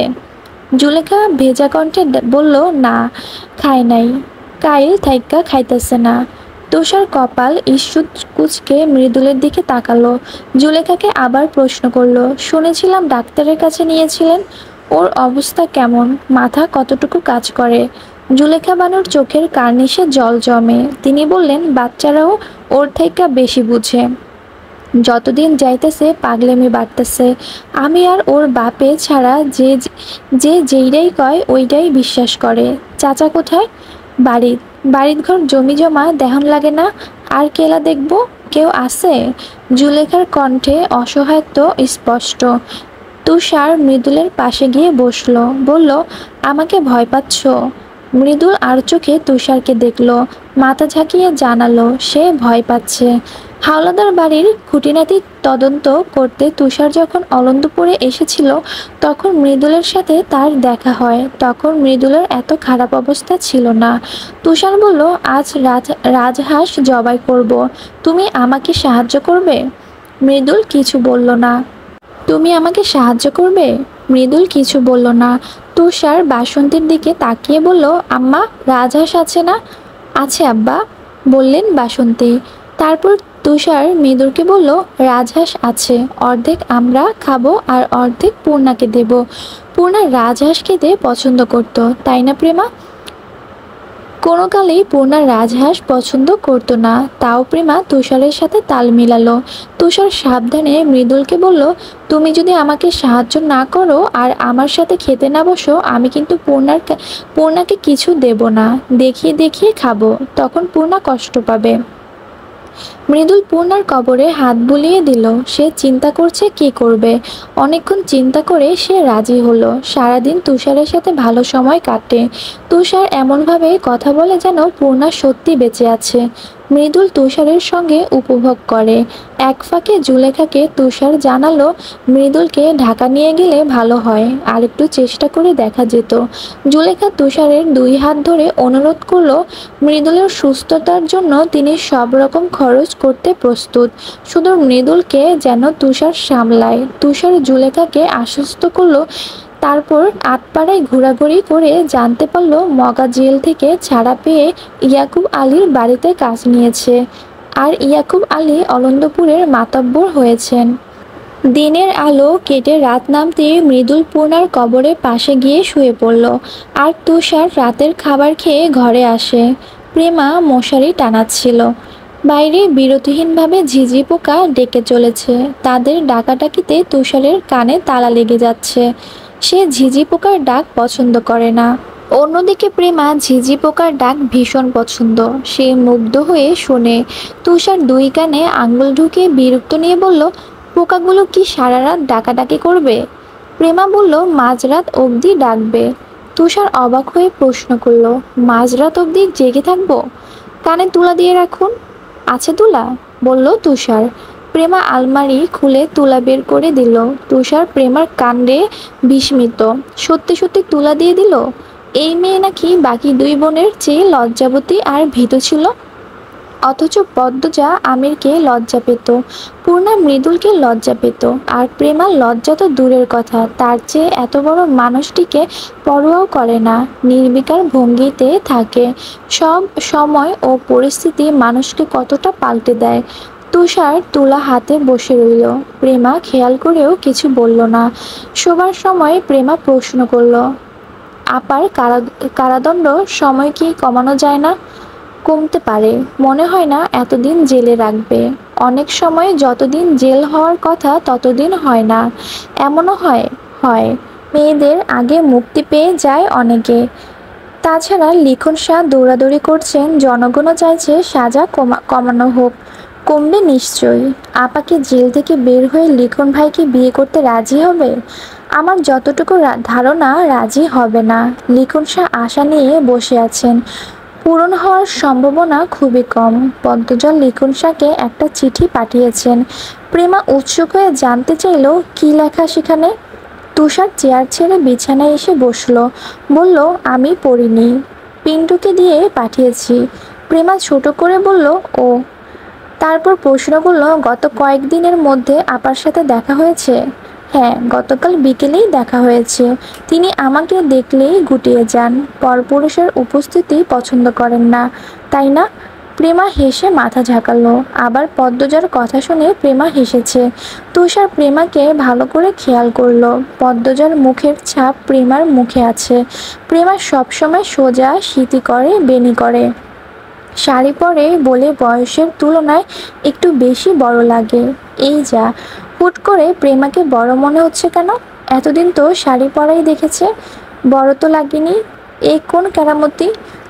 Speaker 1: জুলেখা ভেজা কণ্ঠে বলল, না, খায় নাই। কাইল থাইক্কা খাইতেছে না। তুষার কপাল ঈষৎ কুঁচকে মৃদুলের দিকে তাকালো। জুলেখাকে আবার প্রশ্ন করলো, শুনেছিলাম ডাক্তারের কাছে নিয়েছিলেন। ওর অবস্থা কেমন? মাথা কতটুকু কাজ করে? জুলেখা বানুর চোখের কার্নিশে জল জমে। তিনি বললেন, বাচ্চারাও ওর থাইক্কা বেশি বুঝে। যতদিন যাইতেছে পাগলেমি বাড়তেছে। আমি আর ওর বাপে ছাড়া যে যেইটাই কয় ওইটাই বিশ্বাস করে। চাচা কোথায়? বাড়ির ঘর জমি জমা দেহন লাগে না? আর কেলা দেখব? কেউ আছে? জুলেখার কণ্ঠে অসহায়ত্ব স্পষ্ট। তুষার মৃদুলের পাশে গিয়ে বসল, বলল, আমাকে ভয় পাচ্ছ? মৃদুল আর চোখে তুষারকে দেখল, মাথা ঝাঁকিয়ে জানালো সে ভয় পাচ্ছে। হাওলাদার বাড়ির খুঁটিনাটি তদন্ত করতে তুষার যখন অলন্দপুরে এসেছিল, তখন মৃদুলের সাথে তার দেখা হয়। তখন মৃদুলের এত খারাপ অবস্থা ছিল না। তুষার বলল, আজ রাজহাঁস জবাই করব, তুমি আমাকে সাহায্য করবে? মৃদুল কিছু বলল না। তুমি আমাকে সাহায্য করবে? মৃদুল কিছু বলল না। তুষার বাসন্তীর দিকে তাকিয়ে বলল, আম্মা, রাজহাঁস আছে না? আছে আব্বা, বললেন বাসন্তী। তারপর তুষার মৃদুলকে বলল, রাজহাঁস আছে, অর্ধেক আমরা খাবো আর অর্ধেক পূর্ণাকে দেব। পূর্ণা রাজহাঁস খেতে পছন্দ করত, তাই না প্রেমা? কোনো কালেই পূর্ণা রাজহাঁস পছন্দ করতো না, তাও প্রেমা তুষারের সাথে তাল মিলালো। তুষার সাবধানে মৃদুলকে বলল, তুমি যদি আমাকে সাহায্য না করো আর আমার সাথে খেতে না বসো, আমি কিন্তু পূর্ণাকে কিছু দেব না। দেখিয়ে দেখিয়ে খাবো, তখন পূর্ণা কষ্ট পাবে। মৃদুল পূর্ণার কবরে হাত বুলিয়ে দিল। সে চিন্তা করছে কি করবে। অনেকক্ষণ চিন্তা করে সে রাজি হলো। সারাদিন তুষারের সাথে ভালো সময় কাটে। তুষার এমনভাবে কথা বলে যেন পূর্ণা সত্যি বেঁচে আছে। মৃদুল তুষারের সঙ্গে উপভোগ করে। এক ফাঁকে জুলেখাকে তুষার জানালো, মৃদুলকে ঢাকা নিয়ে গেলে ভালো হয়, আর একটু চেষ্টা করে দেখা যেত। জুলেখা তুষারের 2 হাত ধরে অনুরোধ করলো, মৃদুলের সুস্থতার জন্য তিনি সব রকম খরচ করতে প্রস্তুত, শুধু মৃদুলকে যেন তুষার সামলায়। তুষার জুলেখাকে আশ্বস্ত করলো। তারপর আটপাড়ায় ঘোরাঘুরি করে জানতে পারলো মগা জেল থেকে ছাড়া পেয়ে ইয়াকুব আলীর বাড়িতে কাজ নিয়েছে, আর ইয়াকুব আলী অলন্দপুরের মাতব্বর হয়েছেন। দিনের আলো কেটে রাত নামতেই মৃদুল পূর্ণার কবরের পাশে গিয়ে শুয়ে পড়ল। আর তুষার রাতের খাবার খেয়ে ঘরে আসে। প্রেমা মশারি টানাচ্ছিল। বাইরে বিরতিহীনভাবে ঝিঝি পোকা ডেকে চলেছে। তাদের ডাকাডাকিতে তুষারের কানে তালা লেগে যাচ্ছে। সে ঝিঝি পোকার ডাক পছন্দ করে না। অন্যদিকে প্রেমা ঝিঝি পোকার ডাক ভীষণ পছন্দ। সে মুগ্ধ হয়ে শোনে। তুষার দুই কানে আঙুল ঢুকিয়ে বিরক্ত নিয়ে বলল, পোকাগুলো কি সারা রাত ডাকাডাকি করবে? প্রেমা বলল, মাঝরাত অবধি ডাকবে। তুষার অবাক হয়ে প্রশ্ন করল, মাঝরাত অবধি জেগে থাকবো? কানে তুলা দিয়ে রাখুন। আছে তুলা, বলল তুষার। প্রেমা আলমারি খুলে তুলা বের করে দিল। তুষার প্রেমার কাণ্ডে বিস্মিত। সত্যি সত্যি তুলা দিয়ে দিল। এই মেয়ে নাকি বাকি দুই বোনের চেয়ে লজ্জাবতী আর ভীতু ছিল। অথচ পদ্মজা আমিরকে লজ্জা পেত, পূর্ণা মৃদুলকে লজ্জা পেত, আর প্রেমার লজ্জা তো দূরের কথা, তার চেয়ে এত বড় মানুষটিকে পরোয়াও করে না। নির্বিকার ভঙ্গিতে থাকে। সব সময় ও পরিস্থিতি মানুষকে কতটা পাল্টে দেয়। তুষার তুলা হাতে বসে রইল। প্রেমা খেয়াল করেও কিছু বলল না। শোবার সময় প্রেমা প্রশ্ন করল, আপার কারাদণ্ড সময় কি কমানো যায় না? কমতে পারে, মনে হয় না এতদিন জেলে রাখবে। অনেক সময় যতদিন জেল হওয়ার কথা ততদিন হয় না। এমনও হয়। হয় মেয়েদের আগে মুক্তি পেয়ে যায় অনেকে। তাছাড়া লিখন শাহ দৌড়াদৌড়ি করছেন, জনগণও চাইছে সাজা কমানো হোক। কমবে নিশ্চয়ই। আপাকে জেল থেকে বের হয়ে লিখন ভাইকে বিয়ে করতে রাজি হবে? আমার যতটুকু ধারণা রাজি হবে না। লিখন শাহ আশা নিয়ে বসে আছেন। পূরণ হওয়ার সম্ভাবনা খুবই কম। পদ্মজল লিখন শাহকে একটা চিঠি পাঠিয়েছেন। প্রেমা উৎসুক হয়ে জানতে চাইল কি লেখা সেখানে। তুষার চেয়ার ছেড়ে বিছানায় এসে বসল। বলল, আমি পড়িনি, পিন্টুকে দিয়ে পাঠিয়েছি। প্রেমা ছোট করে বলল, ও। তারপর প্রশ্ন করল, গত কয়েকদিনের মধ্যে আপার সাথে দেখা হয়েছে? হ্যাঁ, গতকাল বিকেলেই দেখা হয়েছে। তিনি আমাকে দেখলেই গুটিয়ে যান। পরপুরুষের উপস্থিতি পছন্দ করেন না, তাই না? প্রেমা হেসে মাথা ঝাঁকালো। আবার পদ্মজার কথা শুনে প্রেমা হেসেছে। তুষার প্রেমাকে ভালো করে খেয়াল করলো। পদ্মজার মুখের ছাপ প্রেমার মুখে আছে। প্রেমা সবসময় সোজা, স্মৃতি করে, বেনি করে। শাড়ি পরে বলে বয়সের তুলনায় একটু বেশি বড় লাগে। এই যা, হুট করে প্রেমাকে বড় মনে হচ্ছে কেন? এতদিন তো শাড়ি পরাই দেখেছে, বড় তো লাগেনি। এ কোন কেরামতি?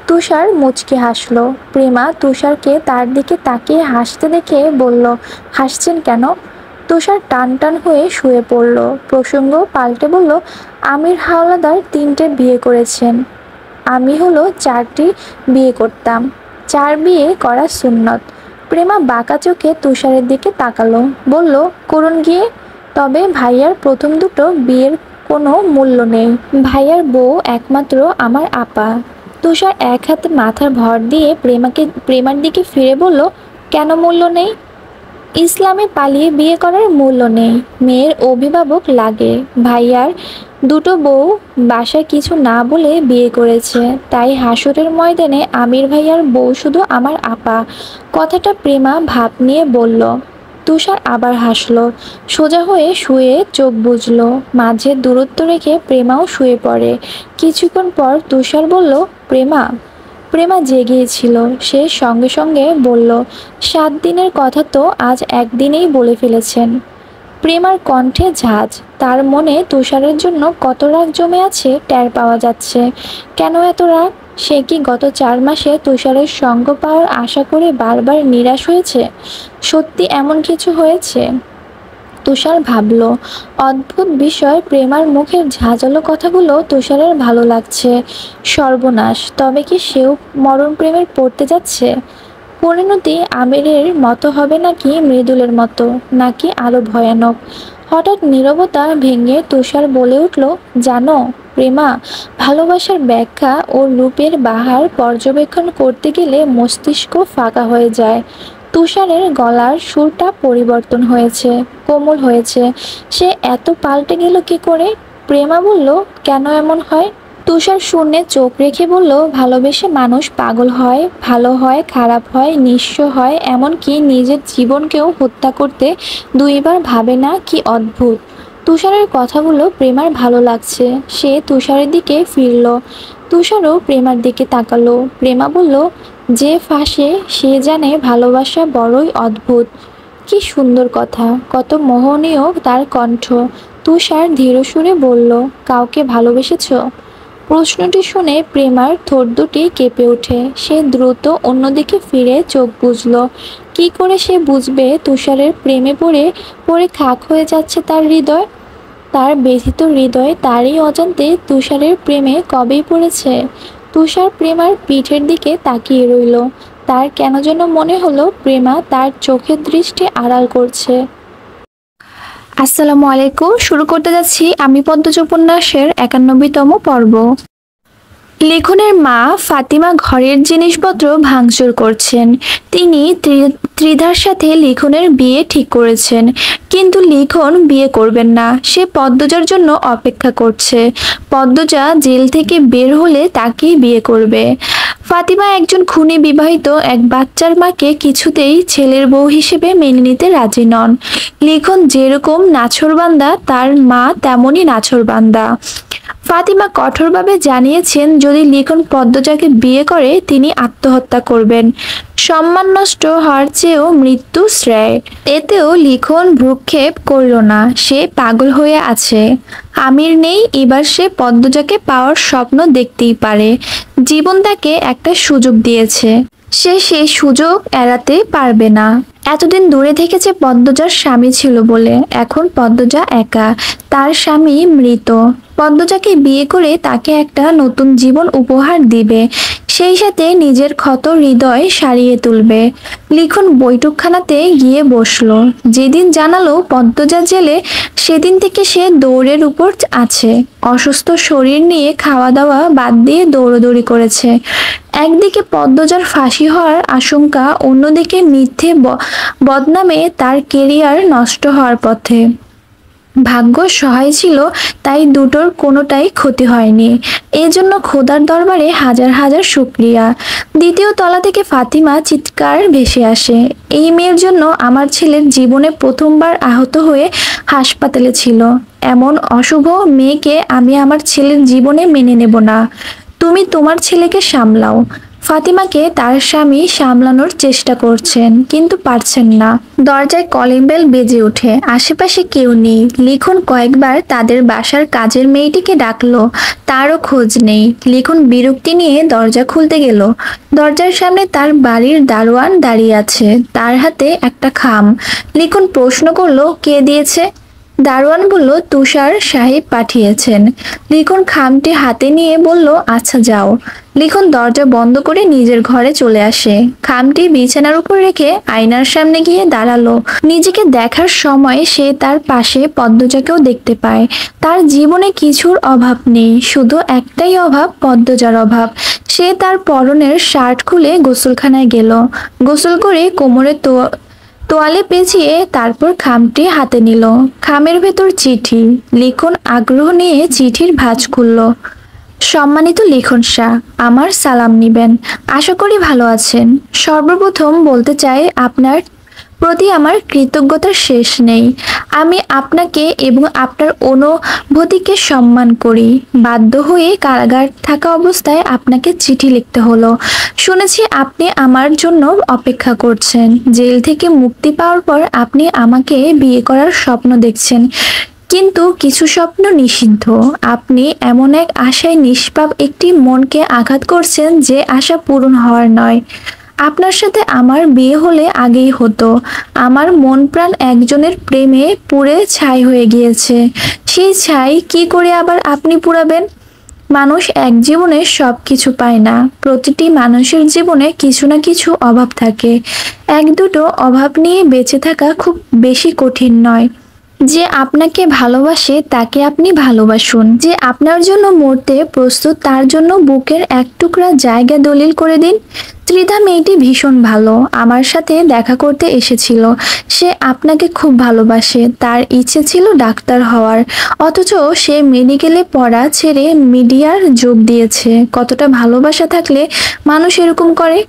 Speaker 1: তুষার মুচকি হাসলো। প্রেমা তুষারকে তার দিকে তাকিয়ে হাসতে দেখে বলল, হাসছেন কেন? তুষার টান টান হয়ে শুয়ে পড়ল। প্রসঙ্গ পাল্টে বলল, আমির হাওলাদার 3টে বিয়ে করেছেন, আমি হলো 4টি বিয়ে করতাম। 4 বিয়ে করা সুন্নত। প্রেমা বাঁকা চোখে তুষারের দিকে তাকালো। বলল, করুন গিয়ে। তবে ভাইয়ার প্রথম দুটো বিয়ের কোনো মূল্য নেই। ভাইয়ার বউ একমাত্র আমার আপা। তুষার এক হাতে মাথার ভর দিয়ে প্রেমার দিকে ফিরে বলল, কেন মূল্য নেই? ইসলামে পালিয়ে বিয়ে করার মূল্য নেই। মেয়ের অভিভাবক লাগে। ভাইয়ার দুটো বউ বাসায় কিছু না বলে বিয়ে করেছে, তাই হাসরের ময়দানে আমির ভাইয়ার বউ শুধু আমার আপা। কথাটা প্রেমা ভাব নিয়ে বলল। তুষার আবার হাসলো। সোজা হয়ে শুয়ে চোখ বুজলো। মাঝে দূরত্ব রেখে প্রেমাও শুয়ে পড়ে। কিছুক্ষণ পর তুষার বলল, প্রেমা। প্রেমা জেগেছিল। সে সঙ্গে সঙ্গে বলল, 7 দিনের কথা তো আজ একদিনেই বলে ফেলেছেন। প্রেমার কণ্ঠে ঝাঁজ। তার মনে তুষারের জন্য কত রাগ জমে আছে টের পাওয়া যাচ্ছে। কেন এত রাগ? সে কি গত 4 মাসে তুষারের সঙ্গ পাওয়ার আশা করে বারবার নিরাশ হয়েছে? সত্যি এমন কিছু হয়েছে? তুষার ভাবল। অদ্ভুত বিষয়, প্রেমার মুখের ঝাঁঝালো কথাগুলো তুষারের ভালো লাগছে। সর্বনাশ, তবে কি সেও মরণ প্রেমের পড়তে যাচ্ছে? পরিণতি আমিরের মতো হবে নাকি মৃদুলের মতো, নাকি আরো ভয়ানক? হঠাৎ নীরবতা ভেঙে তুষার বলে উঠল, জানো প্রেমা, ভালোবাসার ব্যাখ্যা ও রূপের বাহার পর্যবেক্ষণ করতে গেলে মস্তিষ্ক ফাঁকা হয়ে যায়। তুষারের গলার সুরটা পরিবর্তন হয়েছে, কোমল হয়েছে। সে এত পাল্টে গেল কি করে? প্রেমা বলল, কেন এমন হয়? তুষার শূন্যে চোখ রেখে বলল, ভালোবেসে মানুষ পাগল হয়, ভালো হয়, খারাপ হয়, নিঃস্ব হয়, এমনকি নিজের জীবনকেও হত্যা করতে দুইবার ভাবে না। কি অদ্ভুত! তুষারের কথাগুলো প্রেমার ভালো লাগছে। সে তুষারের দিকে ফিরল। তুষারও প্রেমার দিকে তাকালো। প্রেমা বলল, যে ফাঁসে সে জানে ভালোবাসা বড়ই অদ্ভুত। কি সুন্দর কথা, কত মোহনীয় তার কণ্ঠ। তুষার ধীর সুরে বলল, কাউকে ভালোবেসেছো? প্রশ্নটি শুনে প্রেমার ঠোঁট দুটি কেঁপে ওঠে। সে দ্রুত অন্যদিকে ফিরে চোখ বুজল। কি করে সে বুঝবে তুষারের প্রেমে পড়ে পড়ে খাক হয়ে যাচ্ছে তার হৃদয়? তার ব্যথিত হৃদয় তারই অজান্তে তুষারের প্রেমে কবেই পড়েছে। তুষার প্রেমার পিঠের দিকে তাকিয়ে রইল। তার কেন যেন মনে হলো প্রেমা তার চোখের দৃষ্টি আড়াল করছে। আসসালামু আলাইকুম। শুরু করতে যাচ্ছি আমি পদ্মজ উপন্যাসের 91তম পর্ব। লিখনের মা ফাতিমা ঘরের জিনিসপত্র ভাঙচুর করছেন। তিনি ত্রিধার সাথে লিখনের বিয়ে ঠিক করেছেন, কিন্তু লিখন বিয়ে করবেন না। সে পদ্মজার জন্য অপেক্ষা করছে। পদ্মজা জেল থেকে বের হলে তাকেই বিয়ে করবে। ফাতিমা একজন খুনি বিবাহিত এক বাচ্চার মাকে কিছুতেই ছেলের বউ হিসেবে মেনে নিতে রাজি নন। লিখন যেরকম নাছোড়বান্দা, তার মা তেমনই নাছোড়বান্দা। ফাতিমা কঠোরভাবে জানিয়েছেন, যদি লিখন পদ্মজাকে বিয়ে করে তিনি আত্মহত্যা করবেন। সম্মান নষ্ট হওয়ার চেয়েও মৃত্যু শ্রেয়। এতেও লিখন ভ্রুক্ষেপ করল না। সে পাগল হয়ে আছে। আমির নেই, এবার সে পদ্মজাকে পাওয়ার স্বপ্ন দেখতেই পারে। জীবন তাকে একটা সুযোগ দিয়েছে, সে সেই সুযোগ এড়াতে পারবে না। এতদিন দূরে থেকেছে পদ্মজার স্বামী ছিল বলে। এখন পদ্মজা একা, তার স্বামী মৃত। পদ্মজাকে বিয়ে করে তাকে একটা নতুন জীবন উপহার দিবে, সেই সাথে নিজের ক্ষত হৃদয় সারিয়ে তুলবে। লিখন বৈঠকখানাতে গিয়ে বসলো। যেদিন জানালো পদ্মজা জেলে, সেদিন থেকে সে দৌড়ের উপর আছে। অসুস্থ শরীর নিয়ে খাওয়া দাওয়া বাদ দিয়ে দৌড়দৌড়ি করেছে। একদিকে পদ্মজার ফাঁসি হওয়ার আশঙ্কা, অন্যদিকে মিথ্যে বদনামে তার কেরিয়ার নষ্ট হওয়ার পথে। ভাগ্য সহায় ছিল, তাই দুটোর কোনোটাই ক্ষতি হয়নি। এজন্য খোদার দরবারে হাজার হাজার শুকরিয়া। দ্বিতীয় তলা থেকে ফাতিমা চিৎকার ভেসে আসে, এই মেয়ের জন্য আমার ছেলের জীবনে প্রথমবার আহত হয়ে হাসপাতালে ছিল। এমন অশুভ মেয়েকে আমি আমার ছেলের জীবনে মেনে নেব না। তুমি তোমার ছেলেকে সামলাও। ফাতিমাকে তার স্বামী সামলানোর চেষ্টা করছেন, কিন্তু পারছেন না। দরজায় কলিং বেল বেজে ওঠে। আশেপাশে কেউ নেই। লিখন কয়েকবার তাদের বাসার কাজের মেয়েটিকে ডাকলো, তারও খোঁজ নেই। লিখন বিরক্তি নিয়ে দরজা খুলতে গেল। দরজার সামনে তার বাড়ির দারোয়ান দাঁড়িয়ে আছে, তার হাতে একটা খাম। লিখন প্রশ্ন করলো, কে দিয়েছে? দারোয়ান বলল, তুষার সাহেব পাঠিয়েছেন। লিখন খামটি হাতে নিয়ে বলল, আচ্ছা যাও। লিখন দরজা বন্ধ করে নিজের ঘরে চলে আসে। খামটি বিছানার উপর রেখে আয়নার সামনে গিয়ে দাঁড়ালো। নিজেকে দেখার সময় সে তার পাশে পদ্মজাকেও দেখতে পায়। তার জীবনে কিছুর অভাব নেই, শুধু একটাই অভাব, পদ্মজার অভাব। সে তার পরনের শার্ট খুলে গোসলখানায় গেল। গোসল করে কোমরে তোয়ালে পেঁচিয়ে তারপর খামটি হাতে নিল। খামের ভেতর চিঠি। লিখন আগ্রহ নিয়ে চিঠির ভাঁজ খুলল। সম্মানিত লিখন শাহ, আমার সালাম নিবেন। আশা করি ভালো আছেন। সর্বপ্রথম বলতে চাই, আপনার প্রতি আমার কৃতজ্ঞতার শেষ নেই। আমি আপনাকে এবং আপনার অনুভূতিকে সম্মান করি। বাধ্য হয়ে কারাগার থাকা অবস্থায় আপনাকে চিঠি লিখতে হলো। শুনেছি আপনি আমার জন্য অপেক্ষা করছেন। জেল থেকে মুক্তি পাওয়ার পর আপনি আমাকে বিয়ে করার স্বপ্ন দেখছেন, কিন্তু কিছু স্বপ্ন নিষিদ্ধ। আপনি এমন এক আশায় নিষ্পাপ একটি মনকে আঘাত করছেন, যে আশা পূরণ হওয়ার নয়। আপনার সাথে আমার বিয়ে হলে আগেই হতো। আমার মন প্রাণ একজনের প্রেমে পুড়ে ছাই হয়ে গিয়েছে। সেই ছাই কি করে আবার আপনি পুড়াবেন? মানুষ এক জীবনে সব কিছু পায় না। প্রতিটি মানুষের জীবনে কিছু না কিছু অভাব থাকে। এক দুটো অভাব নিয়ে বেঁচে থাকা খুব বেশি কঠিন নয়। যে আপনাকে ভালোবাসে তাকে আপনি ভালোবাসুন। যে আপনার জন্য মরতে প্রস্তুত তার জন্য বুকের এক টুকরা জায়গা দলিল করে দিন। ত্রিধা মেয়েটি ভীষণ ভালো, আমার সাথে দেখা করতে এসেছিল। সে আপনাকে খুব ভালোবাসে, তার ইচ্ছে ছিল ডাক্তার হওয়ার, অথচ সে মেডিকেলে পড়া ছেড়ে মিডিয়ার যোগ দিয়েছে। কতটা ভালোবাসা থাকলে মানুষ এরকম করে?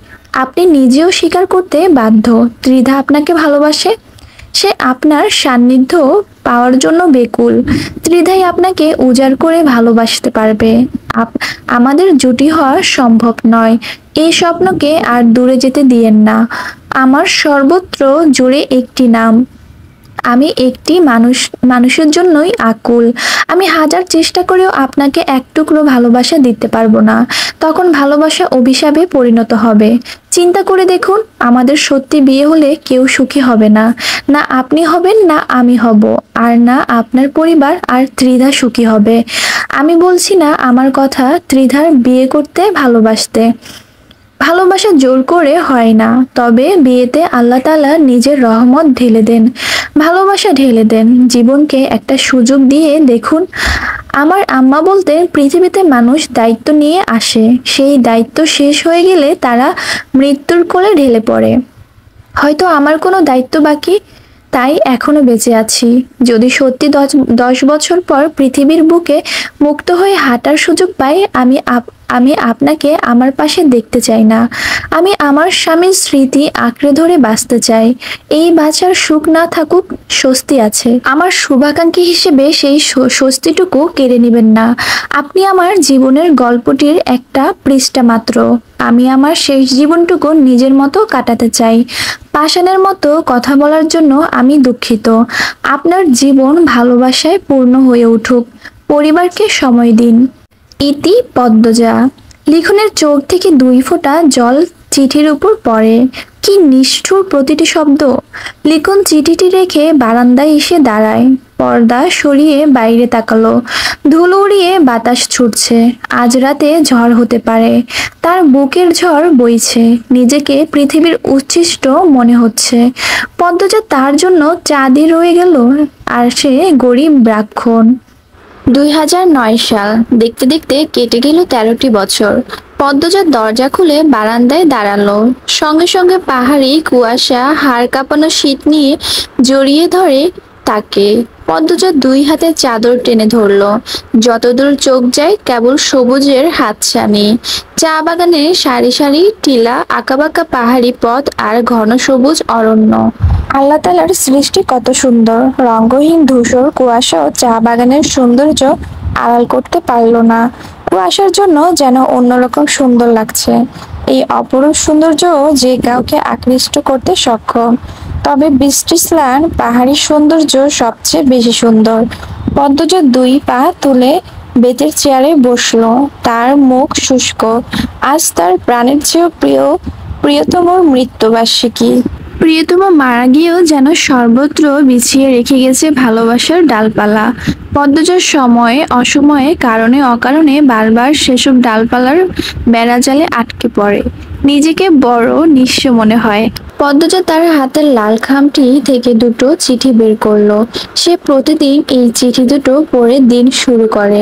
Speaker 1: আপনি নিজেও স্বীকার করতে বাধ্য, ত্রিধা আপনাকে ভালোবাসে। সে আপনার সান্নিধ্য পাওয়ার জন্য বেকুল। ত্রিধাই আপনাকে উজাড় করে ভালোবাসতে পারবে। আমাদের জুটি হওয়া সম্ভব নয়। এই স্বপ্নকে আর দূরে যেতে দিয়েন না। আমার সর্বত্র জুড়ে একটি নাম, আমি একটি মানুষের জন্যই আকুল। আমি হাজার চেষ্টা করেও আপনাকে এক টুকরো ভালোবাসা দিতে পারবো না। তখন ভালোবাসা অভিশাপে পরিণত হবে। চিন্তা করে দেখুন, আমাদের সত্যি বিয়ে হলে কেউ সুখী হবে না। না আপনি হবেন, না আমি হব, আর না আপনার পরিবার আর ত্রিধা সুখী হবে। আমি বলছি না আমার কথা ত্রিধার বিয়ে করতে ভালোবাসতে। ভালোবাসা জোর করে হয় না, তবে বিয়েতে আল্লাহ তাআলা নিজের রহমত ঢেলে দেন, ভালোবাসা ঢেলে দেন। জীবনকে একটা সুযোগ দিয়ে দেখুন। আমার আম্মা বলতেন, পৃথিবীতে মানুষ দায়িত্ব নিয়ে আসে, সেই দায়িত্ব শেষ হয়ে গেলে তারা মৃত্যুর কোলে ঢেলে পড়ে। হয়তো আমার কোনো দায়িত্ব বাকি, তাই এখনো বেঁচে আছি। যদি সত্যি 10 বছর পর পৃথিবীর বুকে মুক্ত হয়ে হাঁটার সুযোগ পাই, আমি আপনাকে আমার পাশে দেখতে চাই না। আমি আমার স্বামীর স্মৃতি আঁকড়ে ধরে বাঁচতে চাই। এই বাঁচার সুখ না থাকুক, স্বস্তি আছে। আমার শুভাকাঙ্ক্ষী হিসেবে সেই স্বস্তিটুকু কেড়ে নেবেন না। আপনি আমার জীবনের গল্পটির একটা পৃষ্ঠা মাত্র। আমি আমার শেষ জীবনটুকু নিজের মতো কাটাতে চাই। পাষাণের মতো কথা বলার জন্য আমি দুঃখিত। আপনার জীবন ভালোবাসায় পূর্ণ হয়ে উঠুক। পরিবারকে সময় দিন। ইতি পদ্মজা। লিখনের চোখ থেকে 2 ফোঁটা জল চিঠির উপর পড়ে। কি নিষ্ঠুর প্রতিটি শব্দ! লিখন চিঠিটি রেখে বারান্দায় এসে দাঁড়ায়। পর্দা সরিয়ে বাইরে তাকালো। ধুলো উড়িয়ে বাতাস ছুটছে। আজ রাতে ঝড় হতে পারে। তার বুকের ঝড় বইছে। নিজেকে পৃথিবীর উচ্ছিষ্ট মনে হচ্ছে। পদ্মজা তার জন্য চাঁদই রয়ে গেল, আর সে গরিব ব্রাহ্মণ। 2009 সাল। দেখতে দেখতে কেটে গেল 13টি বছর। পদ্মজার দরজা খুলে বারান্দায় দাঁড়ালো। সঙ্গে সঙ্গে পাহাড়ি কুয়াশা হাড় কাঁপানো শীত নিয়ে জড়িয়ে ধরে তাকে। পদ্মজা 2 হাতে চাদর টেনে ধরলো। যতদূর চোখ যায় কেবল সবুজের হাতছানি। চা বাগানে সারি সারি টিলা, আঁকাবাঁকা পাহাড়ি পথ আর ঘন সবুজ অরণ্য। আল্লাহ তাআলার সৃষ্টি কত সুন্দর! রঙহীন ধূসর কুয়াশাও চা বাগানের সৌন্দর্য আড়াল করতে পারল না। কুয়াশার জন্য যেন অন্যরকম সুন্দর লাগছে। এই অপরূপ সৌন্দর্য যে কাউকে আকৃষ্ট করতে সক্ষম। তবে বৃষ্টিস্নান পাহাড়ি সৌন্দর্য সবচেয়ে বেশি সুন্দর। পদ্মজা 2 পা তুলে বেতের চেয়ারে বসলো। তার মুখ শুষ্ক। আজ তার প্রাণের চেয়েও প্রিয়তমর মৃত্যুবার্ষিকী। প্রিয়তমা মারা গিয়েও যেন সর্বত্র বিছিয়ে রেখে গেছে ভালোবাসার ডালপালা। পদ্মজার সময়ে অসময়ে কারণে অকারণে বারবার সেসব ডালপালার বেড়াজালে আটকে পড়ে। নিজেকে বড় নিঃস্ব মনে হয়। পদ্মজা তার হাতের লাল খামটি থেকে 2টো চিঠি বের করলো। সে প্রতিদিন এই চিঠি দুটো পড়ে দিন শুরু করে।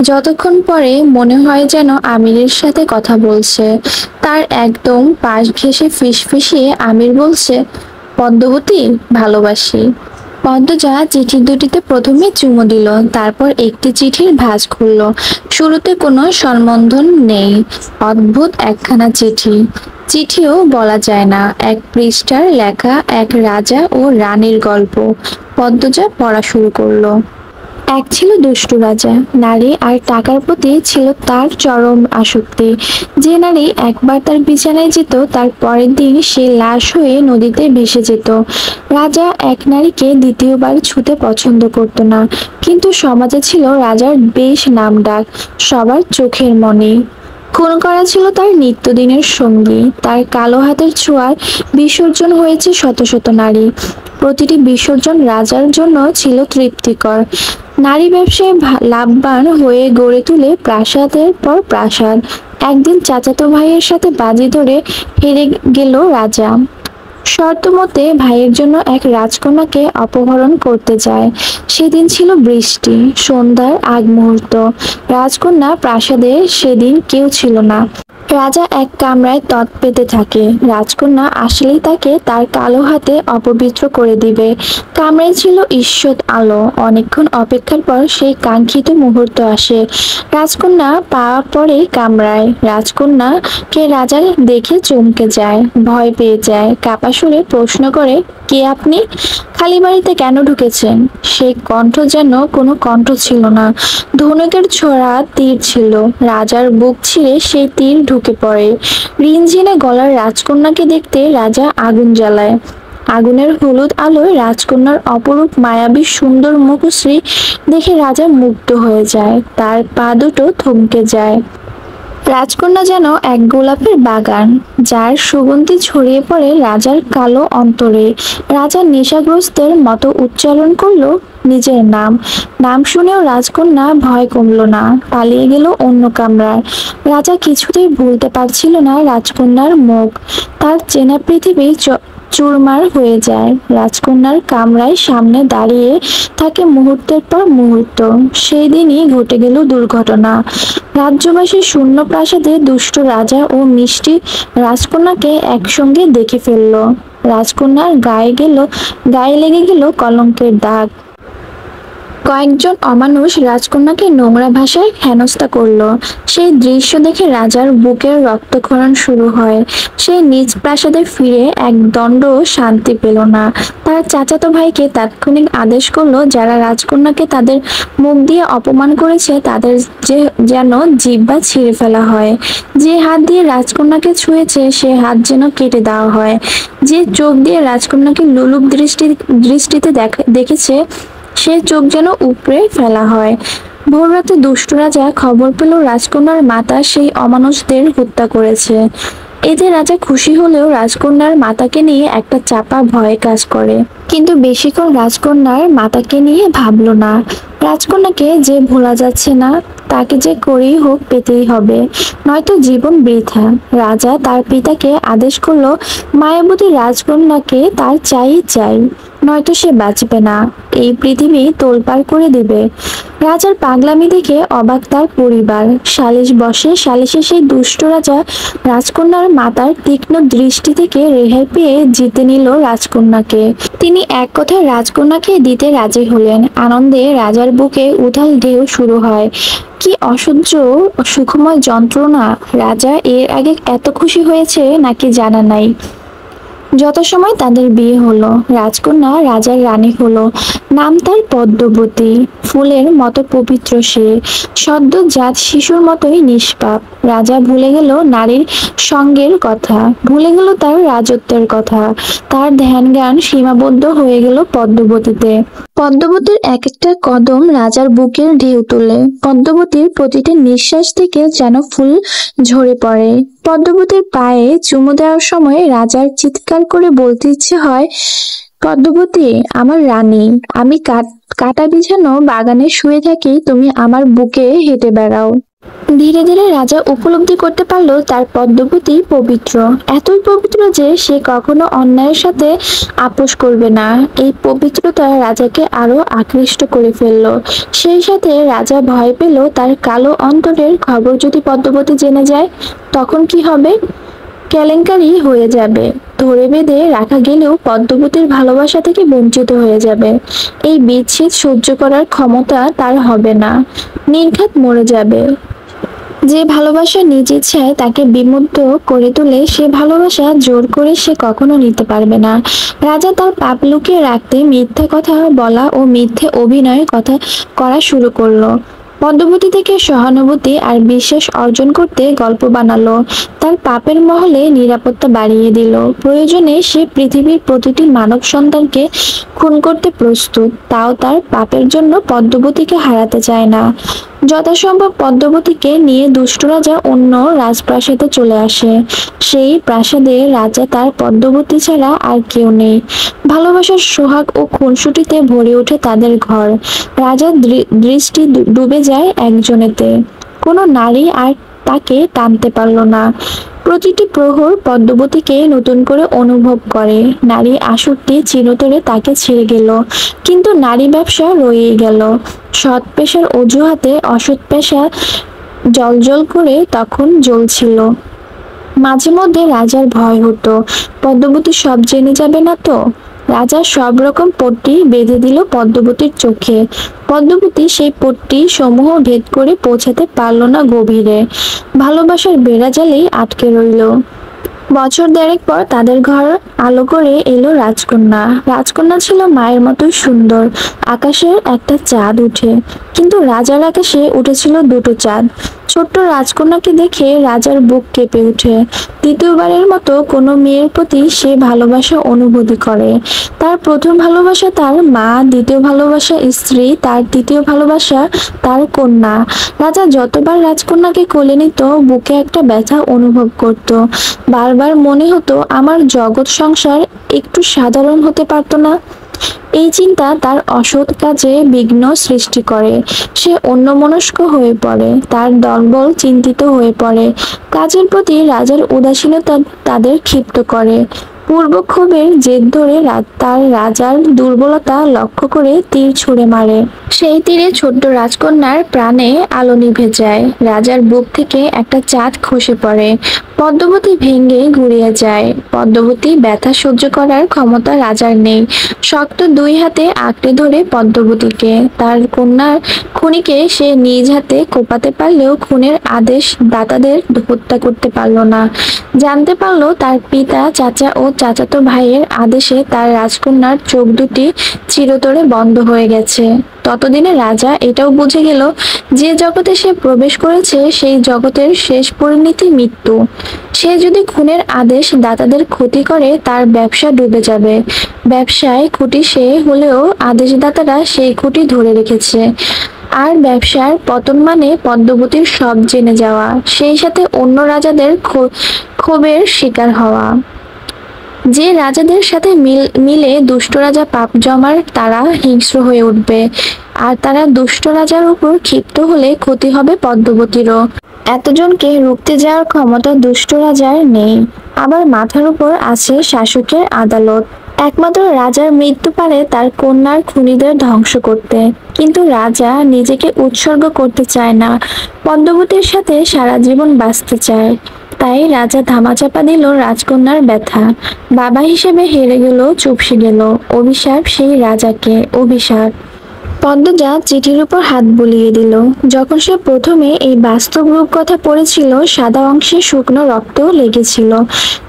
Speaker 1: যতক্ষণ পরে মনে হয় যেন আমিরের সাথে কথা বলছে। তার একদম পাশ ঘেঁষে ফিসফিসিয়ে আমির বলছে, পদ্মবতী, ভালোবাসি। পদ্মজা চিঠি দুটিতে প্রথমে চুমু দিল, তারপর একটি চিঠির ভাঁজ খুলল। শুরুতে কোনো সম্বোধন নেই। অদ্ভুত একখানা চিঠি। চিঠিও বলা যায় না, 1 পৃষ্ঠার লেখা এক রাজা ও রানীর গল্প। পদ্মজা পড়া শুরু করলো। এক ছিল দুষ্টু রাজা। নারী আর টাকার প্রতি ছিল তার চরম আসক্তি। যে নারী একবার তার বিছানায় যেত, তার পরের দিন সে লাশ হয়ে নদীতে ভেসে যেত। রাজা এক নারীকে দ্বিতীয়বার ছুঁতে পছন্দ করত না, কিন্তু সমাজে ছিল রাজার বেশ নামডাক, সবার চোখের মণি। খুন করা ছিল তার নিত্যদিনের সঙ্গী। তার কালো হাতের ছোঁয়ায় বিসর্জন হয়েছে শত শত নারী। প্রতিটি বিসর্জন রাজার জন্য ছিল তৃপ্তিকর। নারী ব্যবসায় লাভবান হয়ে গড়ে তুলে প্রাসাদের পর প্রাসাদ। একদিন চাচাতো ভাইয়ের সাথে বাজি ধরে হেরে গেল রাজা। শর্ত মতে ভাইয়ের জন্য এক রাজকন্যাকে অপহরণ করতে যায়। সেদিন ছিল বৃষ্টি, সন্ধ্যার আগ মুহূর্ত। রাজকন্যা প্রাসাদে সেদিন কেউ ছিল না। রাজা এক কামরায় তৎ পেতে থাকে। রাজকন্যা আসলেই তাকে তার কালো হাতে অপবিত্র করে দিবে। কামরায় ছিল ঈষৎ আলো। অনেকক্ষণ অপেক্ষার পর সেই কাঙ্ক্ষিত মুহূর্ত আসে। রাজকন্যা পা পড়ে কামরায়। রাজকন্যাকে রাজা দেখে চমকে যায়, ভয় পেয়ে যায়, কাপা সুরে প্রশ্ন করে, কে আপনি? খালি বাড়িতে কেন ঢুকেছেন? সে কণ্ঠ যেন কোনো কণ্ঠ ছিল না, ধনুকের ছোড়া তীর ছিল। রাজার বুক ছিঁড়ে সেই তীর ঢুকে পড়ে। রিনঝিনে গলার রাজকন্যাকে দেখতে রাজা আগুন জ্বালায়। আগুনের হলুদ আলোয় রাজকন্যার অপরূপ মায়াবী সুন্দর মুখশ্রী দেখে রাজা মুগ্ধ হয়ে যায়। তার পা দুটো থমকে যায়। রাজকন্যা যেন এক গোলাপের বাগান, যার সুগন্ধি ছড়িয়ে পড়ে রাজার কালো অন্তরে। রাজা নেশাগ্রস্তের মতো উচ্চারণ করলো নিজের নাম। নাম শুনেও রাজকন্যা ভয় কমল না, পালিয়ে গেল অন্য কামরায়। রাজা কিছুতেই ভুলতে পারছিল না রাজকন্যার মুখ। তার চেনা পৃথিবী চুরমার হয়ে যায়। রাজকন্যার কামরায় সামনে দাঁড়িয়ে থাকে মুহূর্তের পর মুহূর্ত। সেই দিনই ঘটে গেল দুর্ঘটনা। রাজ্যবাসী শূন্য প্রাসাদে দুষ্ট রাজা ও মিষ্টি রাজকন্যাকে একসঙ্গে দেখে ফেলল। রাজকন্যার গায়ে লেগে গেল কলঙ্কের দাগ। কয়েকজন অমানুষ রাজকন্যাকে নোংরা ভাষায় হেনস্থা করলো। সেই দৃশ্য দেখে রাজার বুকের রক্তক্ষরণ শুরু হয়। সে নিজ প্রাসাদে ফিরে এক দণ্ড শান্তি পেল না। তার চাচাতো ভাইকে তাৎক্ষণিক আদেশ করলো, যারা রাজকন্যাকে তাদের মুখ দিয়ে অপমান করেছে তাদের যেন জিহ্বা ছিঁড়ে ফেলা হয়। যে হাত দিয়ে রাজকন্যাকে ছুঁয়েছে সে হাত যেন কেটে দেওয়া হয়। যে চোখ দিয়ে রাজকন্যাকে লোলুপ দৃষ্টিতে দেখেছে সে চোখ যেন উপড়ে ফেলা হয়। ভোররাতে দুষ্ট রাজা খবর পেল রাজকন্যার মাতা সেই অমানুষদের হত্যা করেছে। এতে রাজা খুশি হলেও রাজকন্যার মাতাকে নিয়ে একটা চাপা ভয় কাজ করে। কিন্তু বেশিক্ষণ রাজকন্যার মাতাকে নিয়ে ভাবলো না। রাজকন্যাকে যে ভোলা যাচ্ছে না, তাকে যে করেই হোক পেতেই হবে, নয়তো জীবন বৃথা। রাজা তার পিতাকে আদেশ করলো, মায়াবতী রাজকন্যাকে তার চাই, নয়তো সে বাঁচবে না, এই পৃথিবী তোলপাড় করে দিবে। রাজার পাগলামি দেখে অবাক তার পরিবার। সালিশে সেই দুষ্ট রাজা রাজকন্যার মাতার তীক্ষ্ণ দৃষ্টি থেকে রেহাই পেয়ে জিতে নিল রাজকন্যাকে। তিনি এক কথায় রাজকন্যাকে দিতে রাজি হলেন। আনন্দে রাজার বুকে উথাল ঢেউ শুরু হয়। কি অসহ্য সুখময় যন্ত্রণা! রাজা এর আগে এত খুশি হয়েছে নাকি জানা নাই। যত সময় তাদের বিয়ে হলো, রাজকন্যা রাজার রানী হলো। নাম তার পদ্মবতী। ফুলের মতো পবিত্র সে, সদ্যজাত শিশুর মতোই নিষ্পাপ। রাজা ভুলে গেল নারীর সঙ্গের কথা, ভুলে গেল তার রাজত্বের কথা। তার ধ্যান জ্ঞান সীমাবদ্ধ হয়ে গেল পদ্মবতীতে। পদ্মবতীর এক একটা কদম রাজার বুকের ঢেউ তোলে। পদ্মবতীর প্রতিটি নিঃশ্বাস থেকে যেন ফুল ঝরে পড়ে। পদ্মবতীর পায়ে চুমু দেওয়ার সময় রাজার চিৎকার করে বলতে ইচ্ছে হয়, পদ্মবতী আমার রানী, আমি কাটা বিছানো বাগানে শুয়ে থাকি, তুমি আমার বুকে হেঁটে বেড়াও। ধীরে ধীরে রাজা উপলব্ধি করতে পারলো তার পদ্মবতী পবিত্র, এতই পবিত্র যে সে কখনো অন্যায়ের সাথে আপোষ করবে না। এই পবিত্রতা রাজাকে আরো আকৃষ্ট করে ফেললো। সেই সাথে রাজা ভয় পেল তার কালো অন্তরের খবর যদি পদ্মবতী জেনে যায়, তখন কি হবে? কেলেঙ্কারি হয়ে যাবে। ধরে বেঁধে রাখা গেলেও পদ্মবতীর ভালোবাসা থেকে বঞ্চিত হয়ে যাবে। এই বিচ্ছেদ সহ্য করার ক্ষমতা তার হবে না, নির্ঘাত মরে যাবে। যে ভালোবাসা নিজ ইচ্ছায় তাকে বিমুগ্ধ করে তোলে, সে ভালোবাসা জোর করে সে কখনো নিতে পারবে না। রাজা তার পাপ লুকিয়ে রাখতে মিথ্যা কথা বলা ও মিথ্যে অভিনয় করা শুরু করলো। পদ্মবতী থেকে সহানুভূতি আর বিশ্বাস অর্জন করতে গল্প বানালো। তার পাপের মহলে নিরাপত্তা বাড়িয়ে দিল। প্রয়োজনে সে পৃথিবীর প্রতিটি মানব সন্তানকে খুন করতে প্রস্তুত, তাও তার পাপের জন্য পদ্মবতীকে হারাতে চায় না। যথাসম্ভব পদ্মবতীকে নিয়ে দুষ্ট রাজা অন্য রাজপ্রাসাদে চলে আসে। সেই প্রাসাদে রাজা তার পদ্মবতী ছাড়া আর কেউ নেই। ভালোবাসার সোহাগ ও খুনসুটিতে ভরে ওঠে তাদের ঘর। রাজার দৃষ্টি ডুবে যায় একজনেতে। কোনো নারী আর তাকে টানতে পারল না। প্রতিটি প্রহর পদ্মাবতীকে নতুন করে অনুভব করে। নারী আসক্তি চিরতরে তাকে ছেড়ে গেল, কিন্তু নারী ব্যবসা রয়েই গেল। সৎ পেশার অজুহাতে অসৎ পেশা জ্বলজ্বল করে তখন জ্বলছিল। মাঝে মধ্যে রাজার ভয় হতো, পদ্মাবতী সব জেনে যাবে না তো। রাজা সব রকম পট্টি বেঁধে দিল পদ্মাবতীর চোখে। পদ্মাবতী সেই পট্টি সমূহ ভেদ করে পৌঁছাতে পারল না গভীরে, ভালোবাসার বেড়াজালেই আটকে রইল। বছর দেড়েক পর তাদের ঘর আলো করে এলো রাজকন্যা। রাজকন্যা ছিল মায়ের মতোই সুন্দর। আকাশের একটা চাঁদ উঠে, কিন্তু রাজার আকাশে উঠেছিল দুটো চাঁদ। ছোট্ট রাজকন্যাকে দেখে রাজার বুক কেঁপে ওঠে। দ্বিতীয়বারের মতো কোনো মেয়ের প্রতি সে ভালোবাসা অনুভূতি করে। তার প্রথম ভালোবাসা তার মা, দ্বিতীয় ভালোবাসা স্ত্রী, তার তৃতীয় ভালোবাসা তার কন্যা। রাজা যতবার রাজকন্যাকে কোলে নিত, বুকে একটা ব্যথা অনুভব করত। বারবার মনে হতো, আমার জগৎ সংসার একটু সাধারণ হতে পারতো না। এই চিন্তা তার অসৎ কাজে বিঘ্ন সৃষ্টি করে। সে অন্যমনস্ক হয়ে পড়ে, তার দলবল চিন্তিত হয়ে পড়ে। কাজের প্রতি রাজার উদাসীনতা তাদের ক্ষিপ্ত করে। পূর্ব ক্ষোভের জেদ ধরে তার রাজার দুর্বলতা লক্ষ্য করে তীর ছুঁড়ে মারে। সেই তীরে ছোট্ট রাজকন্যার প্রাণে আলো নিভে যায়। রাজার বুক থেকে একটা চাঁদ খসে পড়ে। পদ্মাবতী ভেঙে গুড়িয়ে যায়। পদ্মাবতী ব্যথা সহ্য করার ক্ষমতা রাজার নেই। শক্ত দুই হাতে আঁকড়ে ধরে পদ্মাবতীকে, তার কন্যার খুনিকে সে নিজ হাতে কোপাতে পারলেও খুনের আদেশ দাতাদের হত্যা করতে পারল না। জানতে পারল তার পিতা, চাচা ও চাচাতো ভাইয়ের আদেশে তার রাজকন্যার চোখ দুটি চিরতরে বন্ধ হয়ে গেছে। ততদিনে রাজা এটাও বুঝে গেল, যে জগতে সে প্রবেশ করেছে সেই জগতের শেষ পরিণতি মৃত্যু। সে যদি খুনের আদেশ দাতাদের ক্ষতি করে, তার ব্যবসা ডুবে যাবে। ব্যবসায় খুঁটি সে হলেও আদেশদাতারা সেই খুঁটি ধরে রেখেছে। আর ব্যবসার পতন মানে পদ্মাবতীর সব জেনে যাওয়া, সেই সাথে অন্য রাজাদের ক্ষোভের শিকার হওয়া। যে রাজাদের সাথে মিলে দুষ্ট রাজা পাপ জমার, তারা হিংস্র হয়ে উঠবে। আর তারা দুষ্ট রাজার উপর ক্ষিপ্ত হলে ক্ষতি হবে পদ্মাবতীরও। এতজনকে রুখতে যাওয়ার ক্ষমতা দুষ্ট রাজার নেই। আবার মাথার উপর আছে শাসকের আদালত। একমাত্র রাজার মৃত্যু পারে তার কন্যার খুনিদের ধ্বংস করতে, কিন্তু রাজা নিজেকে উৎসর্গ করতে চায় না। পদ্মাবতীর সাথে সারা জীবন বাঁচতে চায়। তাই রাজা ধামাচাপা দিল রাজকন্যার ব্যথা। বাবা হিসেবে হেরে গেল, চুপসে গেল। অভিশাপ সেই রাজাকে, অভিশাপ। পদ্মজা চিঠির উপর হাত বুলিয়ে দিল। যখন সে প্রথমে এই বাস্তব রূপকথা পড়েছিল, সাদা অংশে শুকনো রক্ত লেগেছিল,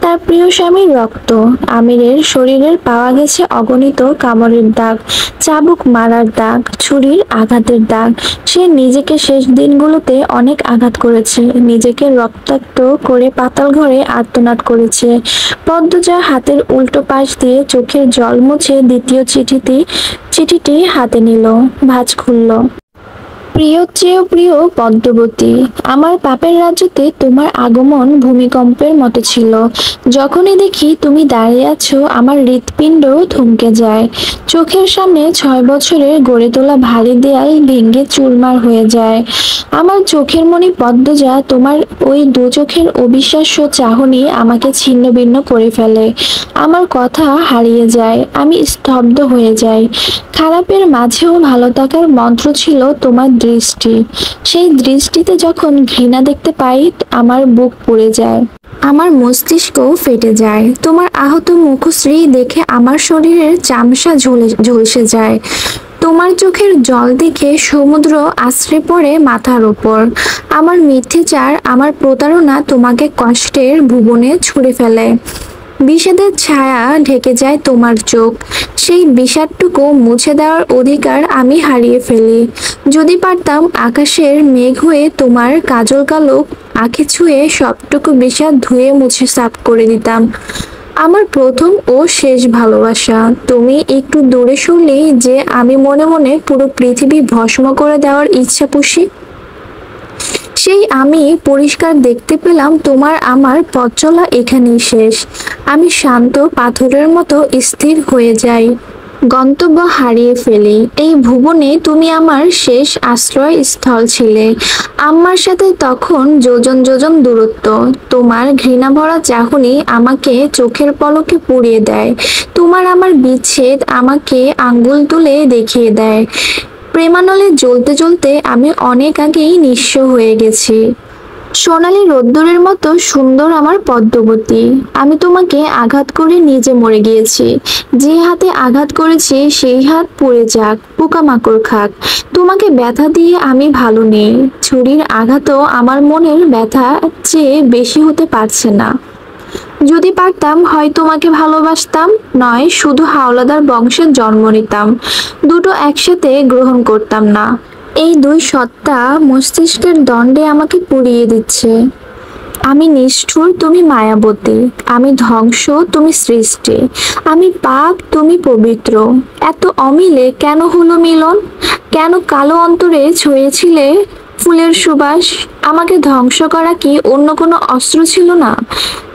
Speaker 1: তার প্রিয় স্বামীর রক্ত। আমিরের শরীরের পাওয়া গেছে অগণিত কামড়ের দাগ, চাবুক মারার দাগ, ছুরির আঘাতের দাগ। সে নিজেকে শেষ দিনগুলোতে অনেক আঘাত করেছে, নিজেকে রক্তাক্ত করে পাতাল ঘরে আর্তনাদ করেছে। পদ্মজা হাতের উল্টো পাশ দিয়ে চোখের জল মুছে দ্বিতীয় চিঠিটি হাতে নিল, ভাঁজ খুলল। প্রিয় চেয়েও প্রিয় পদ্মাবতী, আমার পাপের রাজ্যতে তোমার আগমন ভূমিকম্পের মতো ছিল। যখনই দেখি তুমি দাঁড়িয়ে আছো, আমার হৃৎপিণ্ড থমকে যায়। চোখের সামনে 6 বছরের গড়ে তোলা ভারী দেয়াল ভেঙে চুরমার হয়ে যায়। আমার চোখের মণি পদ্মজা, তোমার ওই দু চোখের অবিশ্বাস্য চাহনি আমাকে ছিন্ন ভিন্ন করে ফেলে। আমার কথা হারিয়ে যায়, আমি স্তব্ধ হয়ে যাই। খারাপের মাঝেও ভালো থাকার মন্ত্র ছিল তোমার দৃষ্টি। সেই দৃষ্টিতে যখন ঘৃণা দেখতে পাই, আমার বুক পুড়ে যায়, আমার মস্তিষ্কও ফেটে যায়। তোমার আহত মুখশ্রী দেখে আমার শরীরের চামড়া ঝলসে যায়। তোমার চোখের জল দেখে সমুদ্র আছড়ে পড়ে মাথার ওপর। আমার মিথ্যাচার, আমার প্রতারণা তোমাকে কষ্টের ভুবনে ছুঁড়ে ফেলে। বিষাদের ছায়া ঢেকে যায় তোমার চোখ। সেই বিষাদটুকু মুছে দেওয়ার অধিকার আমি হারিয়ে ফেলি। যদি পারতাম আকাশের মেঘ হয়ে তোমার কাজল কালো আঁখি ছুঁয়ে সবটুকু বিষাদ ধুয়ে মুছে সাফ করে দিতাম। আমার প্রথম ও শেষ ভালোবাসা, তুমি একটু দূরে শুনলেই যে আমি মনে মনে পুরো পৃথিবী ভস্ম করে দেওয়ার ইচ্ছা পুষি। সেই আমি পরিষ্কার দেখতে পেলাম তোমার আমার পথ চলা এখানেই শেষ। আমি শান্ত পাথরের মতো স্থির হয়ে যাই। গন্তব্য হারিয়ে ফেলি। এই ভুবনে তুমি আমার শেষ আশ্রয় স্থল ছিলে। আম্মার সাথে তখন যোজন যোজন দূরত্ব। তোমার ঘৃণা ভরা চাহনি আমাকে চোখের পলকে পুড়িয়ে দেয়। তোমার আমার বিচ্ছেদ আমাকে আঙ্গুল তুলে দেখিয়ে দেয়। প্রেমানলে জ্বলতে জ্বলতে আমি অনেক আগেই নিঃস্ব হয়ে গেছি। সোনালী রোদ্দুরের মতো সুন্দর আমার পদ্মবতী, আমি তোমাকে আঘাত করে নিজে মরে গিয়েছি। যে হাতে আঘাত করেছি সেই হাত পুড়ে যাক, পোকামাকড় খাক। তোমাকে ব্যথা দিয়ে আমি ভালো নেই। ছুরির আঘাতও আমার মনের ব্যথা চেয়ে বেশি হতে পারছে না। যদি পারতাম হয় তোমাকে ভালোবাসতাম, নয় শুধু হাওলাদার বংশের জন্ম নিতাম। দুটো একসাথে গ্রহণ করতাম না। এই দুই সত্তা মস্তিষ্কের দণ্ডে আমাকে পুড়িয়ে দিচ্ছে। আমি নিষ্ঠুর, তুমি মায়াবতী। আমি ধ্বংস, তুমি সৃষ্টি। আমি পাপ, তুমি পবিত্র। এত অমিলে কেন হলো মিলন? কেন কালো অন্তরে ছড়িয়েছিলে ফুলের সুবাস? আমাকে ধ্বংস করা কি অন্য কোনো অস্ত্র ছিল না?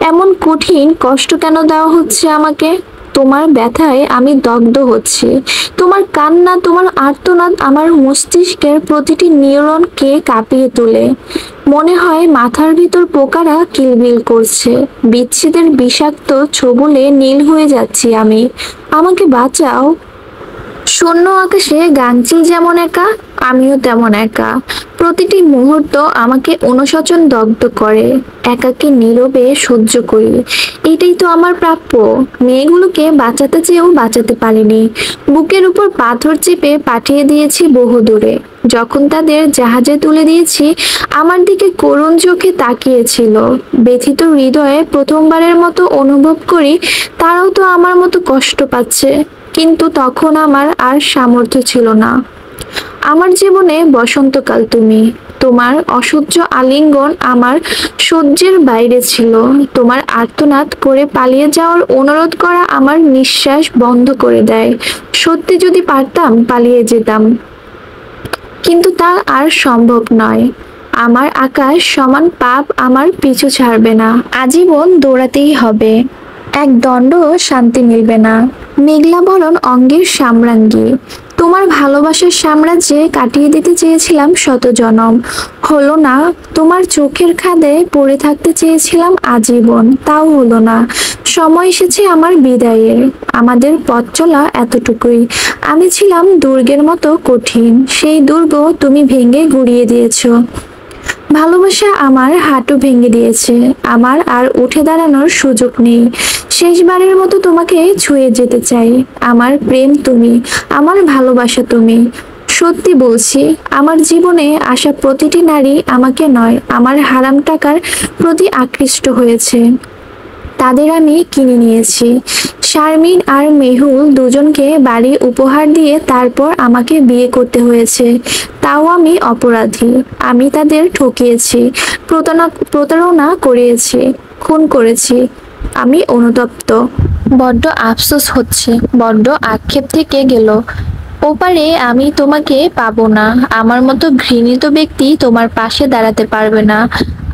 Speaker 1: এমন কঠিন কষ্ট কেন দেওয়া হচ্ছে আমাকে? তোমার ব্যথায় আমি দগ্ধ হচ্ছি। তোমার কান্না, তোমার আর্তনাদ আমার মস্তিষ্কের প্রতিটি নিউরনকে কাঁপিয়ে তোলে। মনে হয় মাথার ভিতর পোকারা কিলবিল করছে। বিচ্ছেদের বিষাক্ত ছোবলে নীল হয়ে যাচ্ছি আমি। আমাকে বাঁচাও। শূন্য আকাশে গাঙচিল যেমন একা, আমিও তেমন একা। প্রতিটি মুহূর্ত আমাকে অনুশোচন দগ্ধ করে। একাকী নীরবে সহ্য করি। এটাই তো আমার প্রাপ্য। মেয়েগুলোকে বাঁচাতে চেয়েও বাঁচাতে পারিনি। বুকের উপর পাথর চেপে পাঠিয়ে দিয়েছি বহু দূরে। যখন তাদের জাহাজে তুলে দিয়েছি, আমার দিকে করুণ চোখে তাকিয়েছিল। ব্যথিত হৃদয়ে প্রথমবারের মতো অনুভব করি তারাও তো আমার মতো কষ্ট পাচ্ছে। কিন্তু তখন আমার আর সামর্থ্য ছিল না। আমার জীবনে বসন্তকাল তুমি। তোমার অসহ্য আলিঙ্গন আমার সহ্যের বাইরে ছিল। তোমার আর্তনাদ করে পালিয়ে যাওয়ার অনুরোধ করা আমার নিঃশ্বাস বন্ধ করে দেয়। সত্যি যদি পারতাম পালিয়ে যেতাম, কিন্তু তা আর সম্ভব নয়। আমার আকাশ সমান পাপ আমার পিছু ছাড়বে না। আজীবন দৌড়াতেই হবে। এক দণ্ড শান্তি মিলবে না। মেঘলা বরণ অঙ্গের সাম্রাজ্ঞী, তোমার ভালোবাসার সাম্রাজ্যে কাটিয়ে দিতে চেয়েছিলাম শত জনম। হলো না। তোমার চোখের খাদে পড়ে থাকতে চেয়েছিলাম আজীবন, তাও হলো না। সময় এসেছে আমার বিদায়ের। আমাদের পথ চলা এতটুকুই। আমি ছিলাম দুর্গের মতো কঠিন। সেই দুর্গ তুমি ভেঙে গুড়িয়ে দিয়েছো। ভালোবাসা আমার হাঁটু ভেঙে দিয়েছে। আমার আর উঠে দাঁড়ানোর সুযোগ নেই। শেষবারের মতো তোমাকে ছুঁয়ে যেতে চাই। আমার প্রেম তুমি, আমার ভালোবাসা তুমি। সত্যি বলছি, আমার জীবনে আসা প্রতিটি নারী আমাকে নয়, আমার হারাম টাকার প্রতি আকৃষ্ট হয়েছে। তাদের আমি কিনে নিয়েছি। শারমিন আর মেহুল দুজনকে বাড়ি উপহার দিয়ে তারপর আমাকে বিয়ে করতে হয়েছে। তাও আমি অপরাধী। আমি তাদের ঠকিয়েছি, প্রতারণা করিয়েছি, খুন করেছি। আমি অনুতপ্ত। বড্ড আফসোস হচ্ছে, বড্ড আক্ষেপ থেকে গেল। ওপারে আমি তোমাকে পাবো না। আমার মতো ঘৃণিত ব্যক্তি তোমার পাশে দাঁড়াতে পারবে না।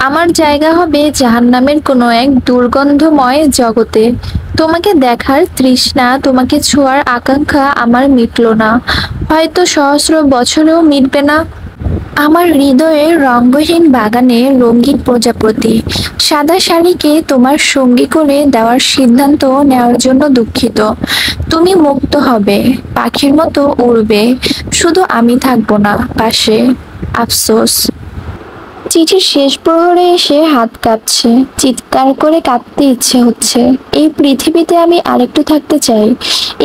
Speaker 1: আমার জায়গা হবে জাহান্নামের কোনো এক দুর্গন্ধময় জগতে। তোমাকে দেখার তৃষ্ণা, তোমাকে ছোঁয়ার আকাঙ্ক্ষা আমার মিটলো না। হয়তো সহস্র বছরেও মিটবে না। আমার হৃদয়ের রঙ্গহীন বাগানে রঙিন প্রজাপতি সাদা শাড়িকে তোমার সঙ্গী করে দেওয়ার সিদ্ধান্ত নেওয়ার জন্য দুঃখিত। তুমি মুক্ত হবে, পাখির মতো উড়বে। শুধু আমি থাকবো না পাশে। আফসোস। চিঠির শেষ প্রহরে এসে হাত কাঁপছে। চিৎকার করে কাঁদতে ইচ্ছে হচ্ছে। এই পৃথিবীতে আমি আরেকটু থাকতে চাই।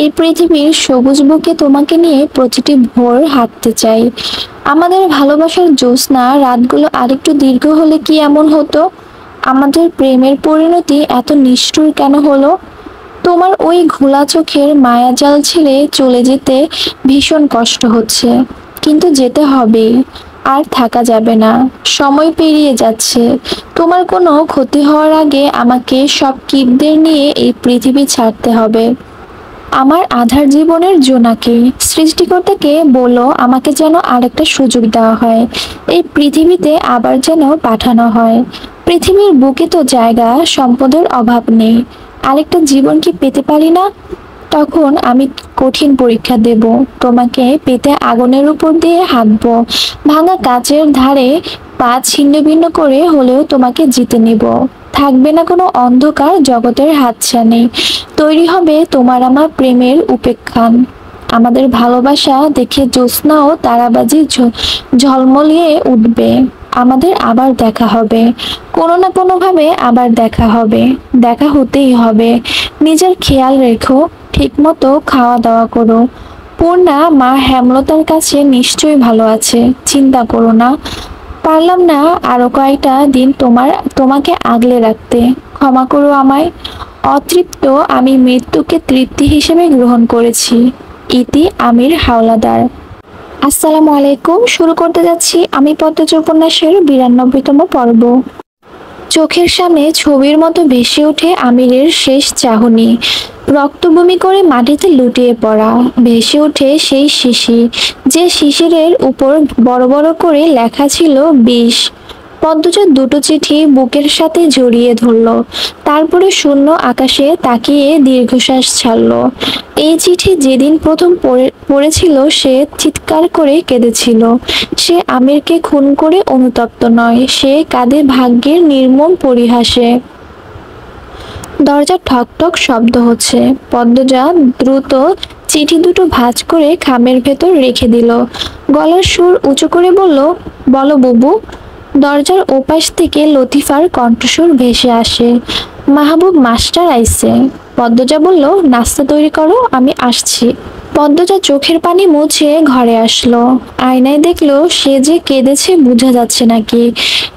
Speaker 1: এই পৃথিবীর সবুজ বুকে তোমাকে নিয়ে প্রতিটি ভোর হাঁটতে চাই। আমাদের ভালোবাসার জ্যোৎস্না রাতগুলো আরেকটু দীর্ঘ হলে কি এমন হতো? আমাদের প্রেমের পরিণতি এত নিষ্ঠুর কেন হলো? তোমার ওই ঘোলা চোখের মায়াজাল ছেড়ে চলে যেতে ভীষণ কষ্ট হচ্ছে, কিন্তু যেতে হবেই। আর থাকা যাবে না। সময় পেরিয়ে যাচ্ছে। তোমার কোনো ক্ষতি হওয়ার আগে আমাকে সব কীটদের নিয়ে এই পৃথিবী ছাড়তে হবে। আমার আধার জীবনের জোনাকি সৃষ্টিকর্তাকে বলো আমাকে যেন আরেকটা সুযোগ দেওয়া হয়। এই পৃথিবীতে আবার যেন পাঠানো হয়। পৃথিবীর বুকে তো জায়গা সম্পদের অভাব নেই। আরেকটা জীবন কি পেতে পারি না? তখন আমি কঠিন পরীক্ষা দেব, তোমাকে পেতে আগুনের উপর দিয়ে হাঁটবো, ভাঙা কাচের ধারে পা ছিন্ন ভিন্ন করে হলেও তোমাকে জিতে নিব। থাকবে না কোনো অন্ধকার জগতের হাতছানি, তৈরি হবে তোমার আমার প্রেমের উপেক্ষান। আমাদের ভালোবাসা দেখে জ্যোৎস্না ও তারাবাজি ঝলমলিয়ে উঠবে। আমাদের আবার দেখা হবে, কোনো না কোনো ভাবে আবার দেখা হবে, দেখা হতেই হবে। নিজের খেয়াল রেখো, ঠিক মতো খাওয়া দাওয়া করো। পূর্ণা মা হেমলতার কাছে নিশ্চয়ই ভালো আছে, চিন্তা করো না। পারলাম না আরো কয়েকটা দিন তোমাকে আগলে রাখতে, ক্ষমা করো আমায়। অতৃপ্ত আমি মৃত্যুকে তৃপ্তি হিসেবে গ্রহণ করেছি। ইতি আমির হাওলাদার। আসসালামু আলাইকুম। শুরু করতে যাচ্ছি আমি পদ্মজ উপন্যাসের 92তম পর্ব। চোখের সামনে ছবির মতো ভেসে ওঠে আমিরের শেষ চাহনি, রক্তবমি করে মাটিতে লুটিয়ে পড়া। ভেসে ওঠে সেই শিশি, যে শিশিরের উপর বড় বড় করে লেখা ছিল 20। পদ্মজা দুটো চিঠি বুকের সাথে জড়িয়ে ধরল, তারপরে শূন্য আকাশে তাকিয়ে দীর্ঘশ্বাস ছাড়ল। এই চিঠি যেদিন প্রথম পড়েছিল সে চিৎকার করে কেঁদেছিল। সে আমিরকে খুন করে অনুতপ্ত নয়, সে কাঁদে ভাগ্যের নির্মম পরিহাসে। দরজা ঠকঠক শব্দ হচ্ছে। পদ্মজা দ্রুত চিঠি দুটো ভাঁজ করে খামের ভেতর রেখে দিল। গলার সুর উঁচু করে বলল, বলো বুবু। দরজার ওপাশ থেকে লতিফার কণ্ঠস্বর ভেসে আসে, মাহবুব মাস্টার আইছে। পদ্মজা বলল, নাস্তা তৈরি করো, আমি আসছি। পদ্মজা চোখের পানি মুছে ঘরে আসলো। আয়নায় দেখলো সে যে কেঁদেছে বোঝা যাচ্ছে নাকি,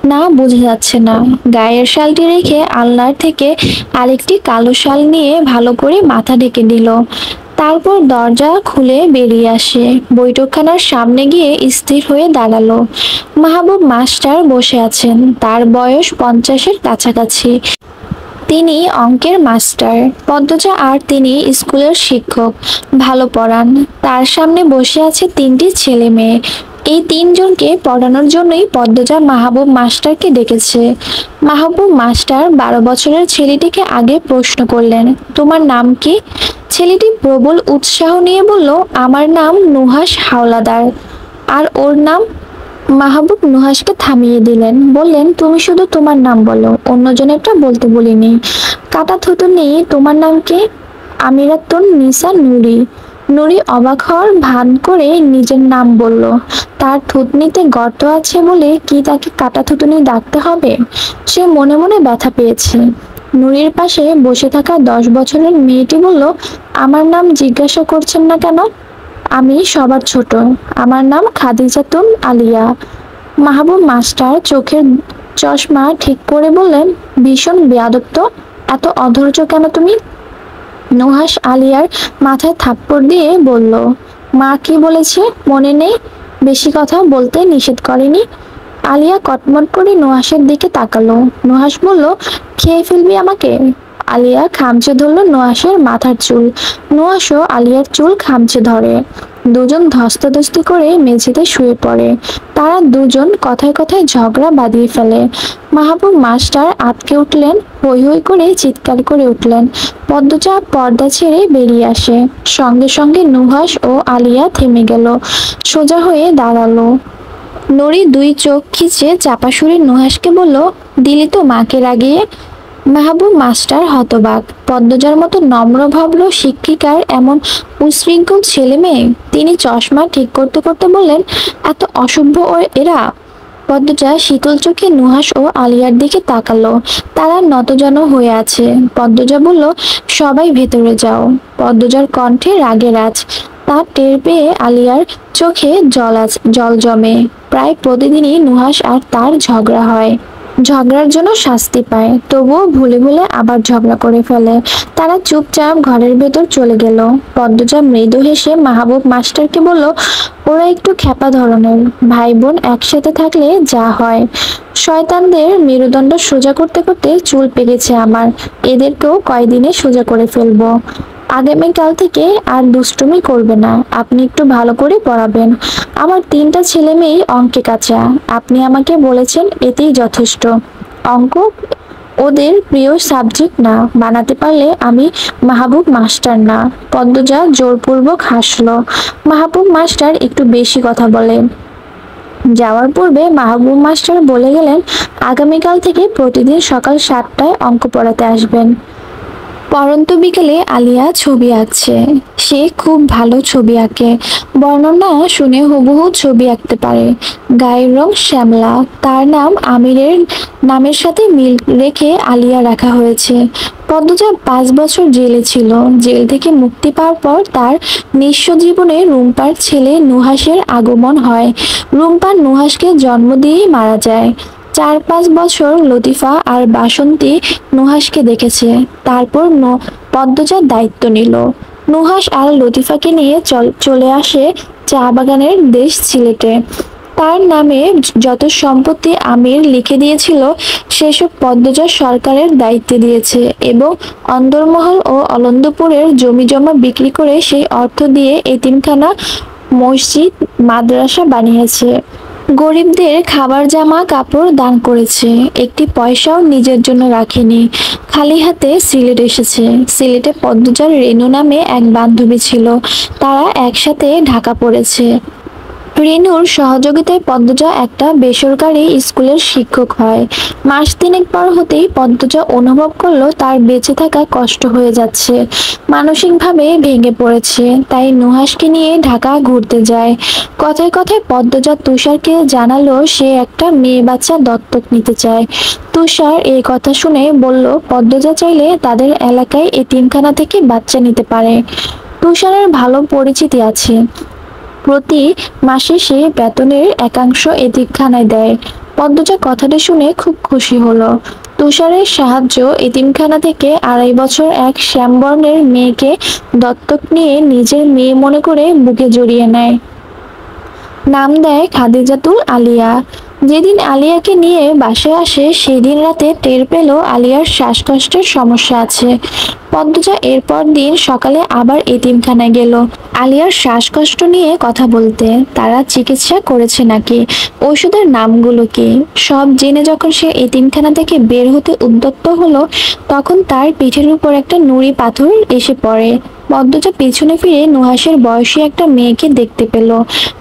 Speaker 1: না বোঝা যাচ্ছে না। গায়ের শালটি রেখে আলনার থেকে আরেকটি কালো শাল নিয়ে ভালো করে মাথা ঢেকে দিল। তারপর দরজা খুলে বেরিয়ে আসে, বৈঠকখানার সামনে গিয়ে স্থির হয়ে দাঁড়ালো। মাহবুব মাস্টার বসে আছেন, তার বয়স 50-এর কাছাকাছি। তিনি অঙ্কের মাস্টার। পদ্মজা আর তিনি স্কুলের শিক্ষক, ভালো পড়ান। তার সামনে বসে আছে 3টি ছেলে মেয়ে। এই 3 জনকে পড়ানোর জন্যই পদ্মজা মাহবুব মাস্টারকে ডেকেছে। মাহবুব মাস্টার 12 বছরের ছেলেটিকে আগে প্রশ্ন করলেন, তোমার নাম কি? ছেলেটি প্রবল উৎসাহ নিয়ে বলল, আমার নাম নুহাশ হাওলাদার। আর ওর নাম? মাহবুব নুহাশকে থামিয়ে দিলেন, বললেন, তুমি শুধু তোমার নাম বলো, অন্যজনেরটা বলতে বলিনি। কাটা থুতু নেই, তোমার নাম কি? আমিরাতুন নিসা নুরি। নুরি অবাক হওয়ার ভান করে নিজের নাম বলল। তার থুতনিতে গর্ত আছে বলে কি তাকে কাটা থুতুনি ডাকতে হবে? সে মনে মনে ব্যথা পেয়েছে। নুরির পাশে বসে থাকা 10 বছরের মেয়েটি বলল, আমার নাম জিজ্ঞাসা করছেন না কেন? আমি সবার ছোট, আমার নাম খাদিজাতুন আলিয়া। মাহবুব মাস্টার চোখের চশমা ঠিক করে বললেন, ভীষণ বেয়াদব তো, এত অধৈর্য কেন তুমি? নুহাশ আলিয়ার মাথায় থাপ্পড় দিয়ে বলল, মা কি বলেছে মনে নেই? বেশি কথা বলতে নিষেধ করেনি? আলিয়া কটমট করে নুহাশের দিকে তাকালো। নুহাশ বলল, খেয়ে ফেলবি আমাকে? আলিয়া খামচে ধরলো নুহাশের মাথার চুল। নুহাশও আলিয়ার চুল খামচে ধরে। দুজন ধস্তাধস্তি করে মেঝেতে শুয়ে পড়ে। তারা দুজন কথায় কথায় ঝগড়া বাঁধিয়ে ফেলে। মাহবুব মাস্টার আটকে উঠলেন, হৈ হৈ করে চিৎকার করে উঠলেন। পদ্মজা পর্দা ছেড়ে বেরিয়ে আসে। সঙ্গে সঙ্গে নুহাশ ও আলিয়া থেমে গেল, সোজা হয়ে দাঁড়ালো। নড়ি 2 চোখ খিচে চাপা সুরে নুহাশকে বলল, দিলি তো মাকে রাগিয়ে। মাহবুব মাস্টার হতবাক। পদ্মজার মতো নম্র ভদ্র শিক্ষিকার এমন উশৃঙ্খল ছেলে মেয়ে। তিনি চশমা ঠিক করতে করতে বললেন, এত অসভ্য এরা। পদ্মজা শীতল চোখে নুহাশ ও আলিয়ার দিকে তাকালো। তারা নতজানু হয়ে আছে। পদ্মজা বলল, সবাই ভেতরে যাও। পদ্মজার কণ্ঠে রাগের আঁচ। তা টের পেয়ে আলিয়ার চোখে জল জমে। প্রায় প্রতিদিনই নুহাশ আর তার ঝগড়া হয়। ঝগড়ার জন্য শাস্তি পায়, তবুও ভুলে ভুলে আবার ঝগড়া করে ফেলে। তারা চুপচাপ ঘরের ভেতর চলে গেল। পদ্মজা মৃদু হেসে মাহবুব মাস্টারকে বলল, ওরা একটু খ্যাপা ধরনের, ভাই বোন একসাথে থাকলে যা হয়। শয়তানদের মেরুদণ্ড সোজা করতে করতে চুল পেকেছে আমার, এদেরকেও কয়দিনে সোজা করে ফেলবো। আগামীকাল থেকে আর দুষ্টুমি করবে না, আপনি একটু ভালো করে পড়াবেন। আমার 3টা ছেলে মেয়ে অঙ্কে কাঁচা, আপনি আমাকে বলেছেন, এতেই যথেষ্ট। অঙ্ক ওদের প্রিয় সাবজেক্ট না, বানাতে পারলে আমি মাহবুব মাস্টার না। পদ্মজা জোরপূর্বক হাসলো। মাহবুব মাস্টার একটু বেশি কথা বলে। যাওয়ার পূর্বে মাহবুব মাস্টার বলে গেলেন, আগামীকাল থেকে প্রতিদিন সকাল 7টায় অঙ্ক পড়াতে আসবেন। পরন্ত বিকেলে আলিয়া ছবি আঁকছে। সে খুব ভালো ছবি আঁকে, বর্ণনা শুনে হুবহু ছবি আঁকতে পারে। গায়ের রং শ্যামলা, তার নাম আমিরের নামের সাথে মিল রেখে আলিয়া রাখা হয়েছে। পদ্মজা 5 বছর জেলে ছিল। জেল থেকে মুক্তি পাওয়ার পর তার নিঃস্ব জীবনে রুম্পার ছেলে নুহাসের আগমন হয়। রুম্পা নুহাসকে জন্ম দিয়েই মারা যায়। 4-5 বছর লতিফা আর বাসন্তী নুহাসকে দেখেছে। তারপর পদ্মজার দায়িত্ব নিল। নুহাস আর লতিফাকে নিয়ে চলে আসে চা বাগানের দেশ সিলেটে। তার নামে যত সম্পত্তি আমির লিখে দিয়েছিল সেসব পদ্মজা সরকারের দায়িত্বে দিয়েছে এবং অন্দরমহল ও অলন্দপুরের জমিজমা বিক্রি করে সেই অর্থ দিয়ে এতিমখানা, মসজিদ, মাদ্রাসা বানিয়েছে। গরিবদের খাবার, জামা কাপড় দান করেছে। একটি পয়সাও নিজের জন্য রাখেনি। খালি হাতে সিলেট এসেছে। সিলেটে পদ্মজার রেনু নামে এক বান্ধবী ছিল। তারা একসাথে ঢাকা পড়েছে। রেনুর সহযোগিতায় পদ্মজা একটা বেসরকারি স্কুলের শিক্ষক হয়। মাস তিনেক পর হতেই পদ্মজা অনুভব করলো তার বেঁচে থাকা কষ্ট হয়ে যাচ্ছে। মানসিকভাবে ভেঙে পড়েছে। তাই নুহাসকে নিয়ে ঢাকা ঘুরতে যায়। কথায় কথায় পদ্মজা তুষারকে জানালো সে একটা মেয়ে বাচ্চা দত্তক নিতে চায়। তুষার এই কথা শুনে বলল পদ্মজা চাইলে তাদের এলাকায় এতিমখানা থেকে বাচ্চা নিতে পারে। তুষারের ভালো পরিচিতি আছে। প্রতি মাসে সে বেতনের একাংশ এতিমখানায় দেয়। পদ্মজা কথাটা শুনে খুব খুশি হলো। তুষারের সাহায্য এতিমখানা থেকে 2.5 বছর এক শ্যামবর্ণের মেয়েকে দত্তক নিয়ে নিজের মেয়ে মনে করে বুকে জড়িয়ে নেয়। নাম দেয় খাদিজাতুল আলিয়া। যেদিন আলিয়াকে নিয়ে বাসায় আসে সেদিন রাতে টের পেল আলিয়ার শ্বাসকষ্টের সমস্যা আছে। পদ্মজা এরপর দিন সকালে আবার এতিমখানায় গেল আলিয়ার শ্বাসকষ্ট নিয়ে কথা বলতে। তারা চিকিৎসা করেছে নাকি, ওষুধের নামগুলো কি, সব জেনে যখন সে এতিমখানা থেকে বের হতে উদ্যত হলো তখন তার পিঠের উপর একটা নুড়ি পাথর এসে পড়ে। পদ্মজা পেছনে ফিরে নুহাসের বয়সী একটা মেয়েকে দেখতে পেল।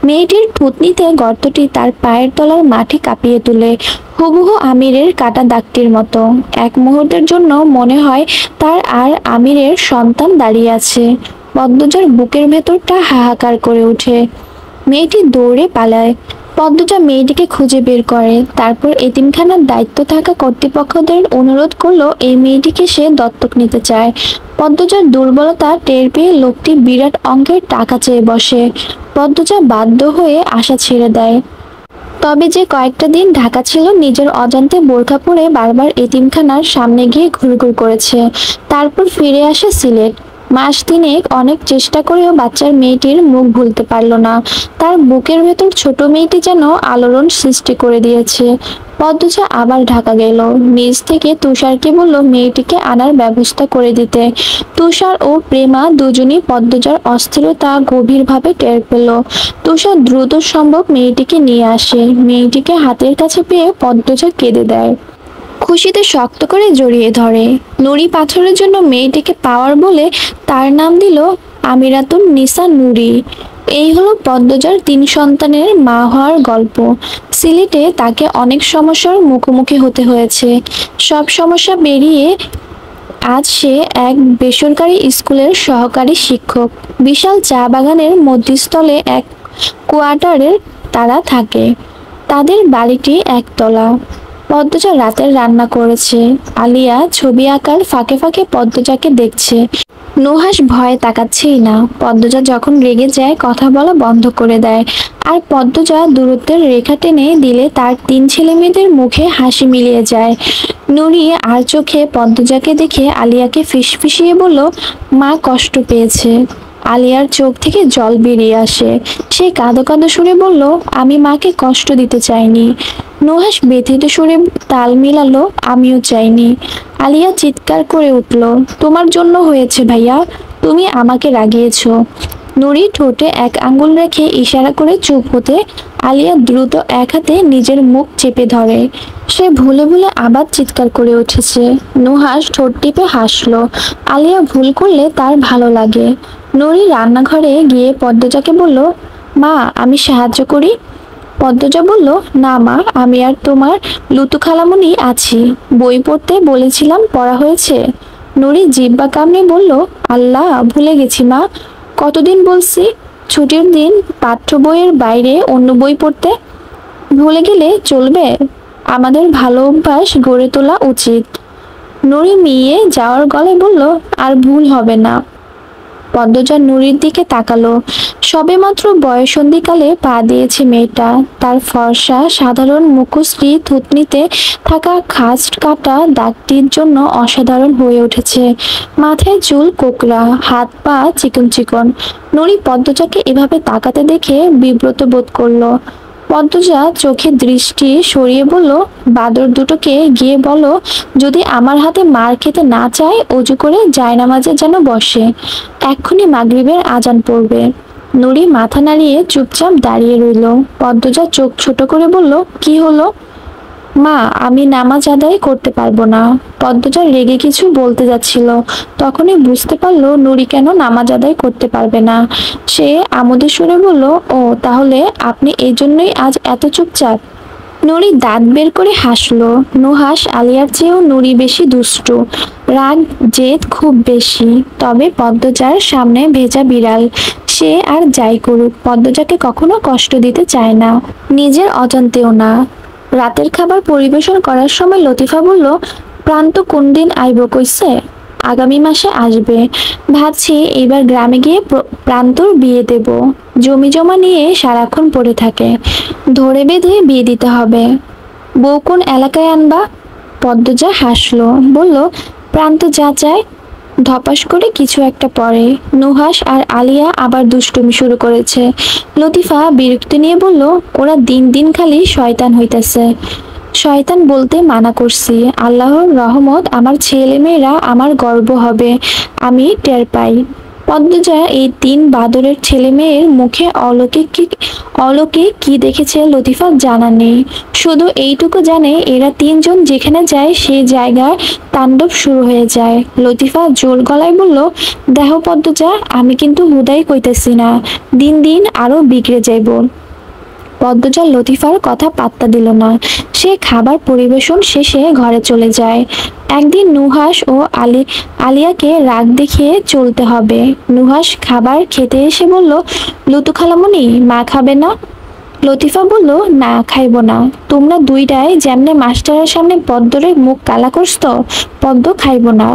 Speaker 1: মেয়েটির থুতনিতে গর্তটি তার পায়ের তলার মাটি কাঁপিয়ে তোলে, হুবহু আমিরের কাটা দাগটির মতো। এক মুহূর্তের জন্য মনে হয় তার আর আমিরের সন্তান দাঁড়িয়ে আছে। পদ্মজার বুকের ভেতরটা হাহাকার করে ওঠে। মেয়েটি দৌড়ে পালায়। পদ্মজা মেয়েটিকে খুঁজে বের করে। তারপর এতিমখানার দায়িত্ব থাকা কর্তৃপক্ষদের অনুরোধ করলো এই মেয়েটিকে সে দত্তক নিতে চায়। পদ্মজার দুর্বলতা টের পেয়ে লোকটি বিরাট অঙ্কের টাকা চেয়ে বসে। পদ্মজা বাধ্য হয়ে আশা ছেড়ে দেয়। তবে যে কয়েকটা দিন ঢাকা ছিল নিজের অজান্তে বোরখা পরে বারবার এতিমখানার সামনে গিয়ে ঘুরঘুর করেছে। তারপর ফিরে আসে সিলেট। মাস তিনেক অনেক চেষ্টা করেও বাচ্চার মেয়েটির মুখ ভুলতে পারল না। তার বুকের ভেতর ছোট মেয়েটি যেন আলোড়ন সৃষ্টি করে দিয়েছে। পদ্মজা আবার ঢাকা গেল। নিজ থেকে তুষারকে বলল মেয়েটিকে আনার ব্যবস্থা করে দিতে। তুষার ও প্রেমা দুজনই পদ্মজার অস্থিরতা গভীরভাবে টের পেল। তুষার দ্রুত সম্ভব মেয়েটিকে নিয়ে আসে। মেয়েটিকে হাতের কাছে পেয়ে পদ্মজা কেঁদে দেয়। খুশিতে শক্ত করে জড়িয়ে ধরে। নুড়ি পাথরের জন্য মেয়েটিকে পাওয়ার বলে তার নাম দিল আমিরাতুন নিসা নুরি। এই হলো পদ্মজার 3 সন্তানের মা হওয়ার গল্প। সিলেটে তাকে অনেক সমস্যার মুখোমুখি হতে হয়েছে। সব সমস্যা পেরিয়ে আজ সে এক বেসরকারি স্কুলের সহকারী শিক্ষক। বিশাল চা বাগানের মধ্যস্থলে এক কোয়ার্টারে তারা থাকে। তাদের বাড়িটি একতলা। পদ্মজা রাতের রান্না করেছে। আলিয়া ছবি আঁকার ফাঁকে ফাঁকে পদ্মজাকে দেখছে। নুহাস ভয়ে তাকাচ্ছেই না। পদ্মজা যখন রেগে যায় কথা বলা বন্ধ করে দেয়। আর পদ্মজা দূরত্বের রেখা টেনে দিলে তার 3 ছেলে মেয়েদের মুখে হাসি মিলিয়ে যায়। নুরি আর চোখে পদ্মজাকে দেখে আলিয়াকে ফিসফিসিয়ে বলল, মা কষ্ট পেয়েছে। আলিয়ার চোখ থেকে জল বেরিয়ে আসে। সে কাঁদো কাঁদো সুরে বলল, আমি মাকে কষ্ট দিতে চাইনি। নুহাস ব্যথিত সুরে তাল মিলালো, আমিও চাইনি। আলিয়া চিৎকার করে উঠল, তোমার জন্য হয়েছে ভাইয়া, তুমি আমাকে রাগিয়েছ। নুরি ঠোঁটে এক আঙ্গুল রেখে ইশারা করে চুপ হতে আলিয়া দ্রুত এক হাতে নিজের মুখ চেপে ধরে। সে ভুলে ভুলে আবার চিৎকার করে উঠেছে। নুহাস ঠোঁট টিপে হাসলো। আলিয়া ভুল করলে তার ভালো লাগে। নুরি রান্নাঘরে গিয়ে পদ্মজাকে বলল, মা আমি সাহায্য করি। পদ্মজা বলল, না মা, আমি আর তোমার লুতু খালামণি আছি, বই পড়তে বলেছিলাম, পড়া হয়েছে। নুরি জিহ্বা কামড়ে বলল, আল্লাহ ভুলে গেছি মা, কতদিন বলছি ছুটির দিন পাঠ্য বইয়ের বাইরে অন্য বই পড়তে। ভুলে গেলে চলবে, আমাদের ভালো অভ্যাস গড়ে তোলা উচিত। নুরি মিয়ে যাওয়ার গলায় বলল, আর ভুল হবে না। পদ্মজা নুরির দিকে তাকালো। সবেমাত্র বয়ঃসন্ধিকালে পা দিয়েছে মেয়েটা। তার ফর্সা সাধারণ মুখশ্রী থুতনিতে থাকা খাঁজ কাটা দাগটির জন্য অসাধারণ হয়ে উঠেছে। মাথায় চুল কোকড়া, হাত পা চিকন চিকন। নুরি পদ্মজাকে এভাবে তাকাতে দেখে বিব্রত বোধ করলো। পদ্মজা চোখের দৃষ্টি সরিয়ে বলল, বাদর দুটোকে গিয়ে বলো যদি আমার হাতে মার খেতে না চায় অজু করে জায়নামাজে যেন বসে, এক্ষুনি মাগরিবের আজান পড়বে। নুরি মাথা নাড়িয়ে চুপচাপ দাঁড়িয়ে রইল। পদ্মজা চোখ ছোট করে বলল, কি হলো? মা আমি নামাজ আদায় করতে পারবো না। পদ্মজা রেগে কিছু বলতে যাচ্ছিল, তখনই বুঝতে পারলো নুরি কেন নামাজ আদায় করতে পারবে না। সে আমোদে সুরে বলল, ও তাহলে আপনি এই জন্যই আজ এত চুপচাপ? নুরি দাঁত বের করে হাসলো। নুহাস আলিয়ার চেয়েও নুরি বেশি দুষ্টু, রাগ জেদ খুব বেশি। তবে পদ্মজার সামনে ভেজা বিড়াল, সে আর যাই করুক পদ্মজাকে কখনো কষ্ট দিতে চায় না, নিজের অজান্তেও না। রাতের খাবার পরিবেশন করার সময় লতিফা বলল, প্রান্ত কোন দিন আইব কইছে? আগামী মাসে আসবে। ভাবছি এইবার গ্রামে গিয়ে প্রান্তর বিয়ে দেব। জমি জমা নিয়ে সারাক্ষণ পড়ে থাকে, ধরে বেঁধে বিয়ে দিতে হবে। বউ কোন এলাকায় আনবা? পদ্মজা হাসলো, বলল, প্রান্ত যা চায়। ধপাস করে কিছু একটা পড়ে। নুহাস আর আলিয়া আবার দুষ্টুমি শুরু করেছে। লতিফা বিরক্তি নিয়ে বলল, ওরা দিন দিন খালি শয়তান হইতেছে। শয়তান বলতে মানা করছি, আল্লাহর রহমত আমার ছেলে মেয়েরা আমার গর্ব হবে, আমি টের পাই। পদ্মজা এই তিন বাদরের ছেলে মেয়ের মুখে অলৌকিক কি দেখেছে লতিফার জানা নেই। শুধু এইটুকু জানে এরা তিনজন যেখানে যায় সেই জায়গায় তাণ্ডব শুরু হয়ে যায়। লতিফা জোর গলায় বলল, দেহ পদ্মজা, আমি কিন্তু হুদাই কইতেছি না, দিন দিন আরো বিগড়ে যাইব। পদ্মজা লতিফার কথা পাত্তা দিল না। সে খাবার পরিবেশন শেষে ঘরে চলে যায়। একদিন নুহাস ও আলিয়াকে রাগ দেখিয়ে চলতে হবে। নুহাস খাবার খেতে এসে বলল, লুতু খালামণি মা খাবে না? লতিফা বলল, না খাইব না। তোমরা দুইটাই যেমনে মাস্টারের সামনে পদ্মরে মুখ কালা করছ, পদ্ম খাইব না।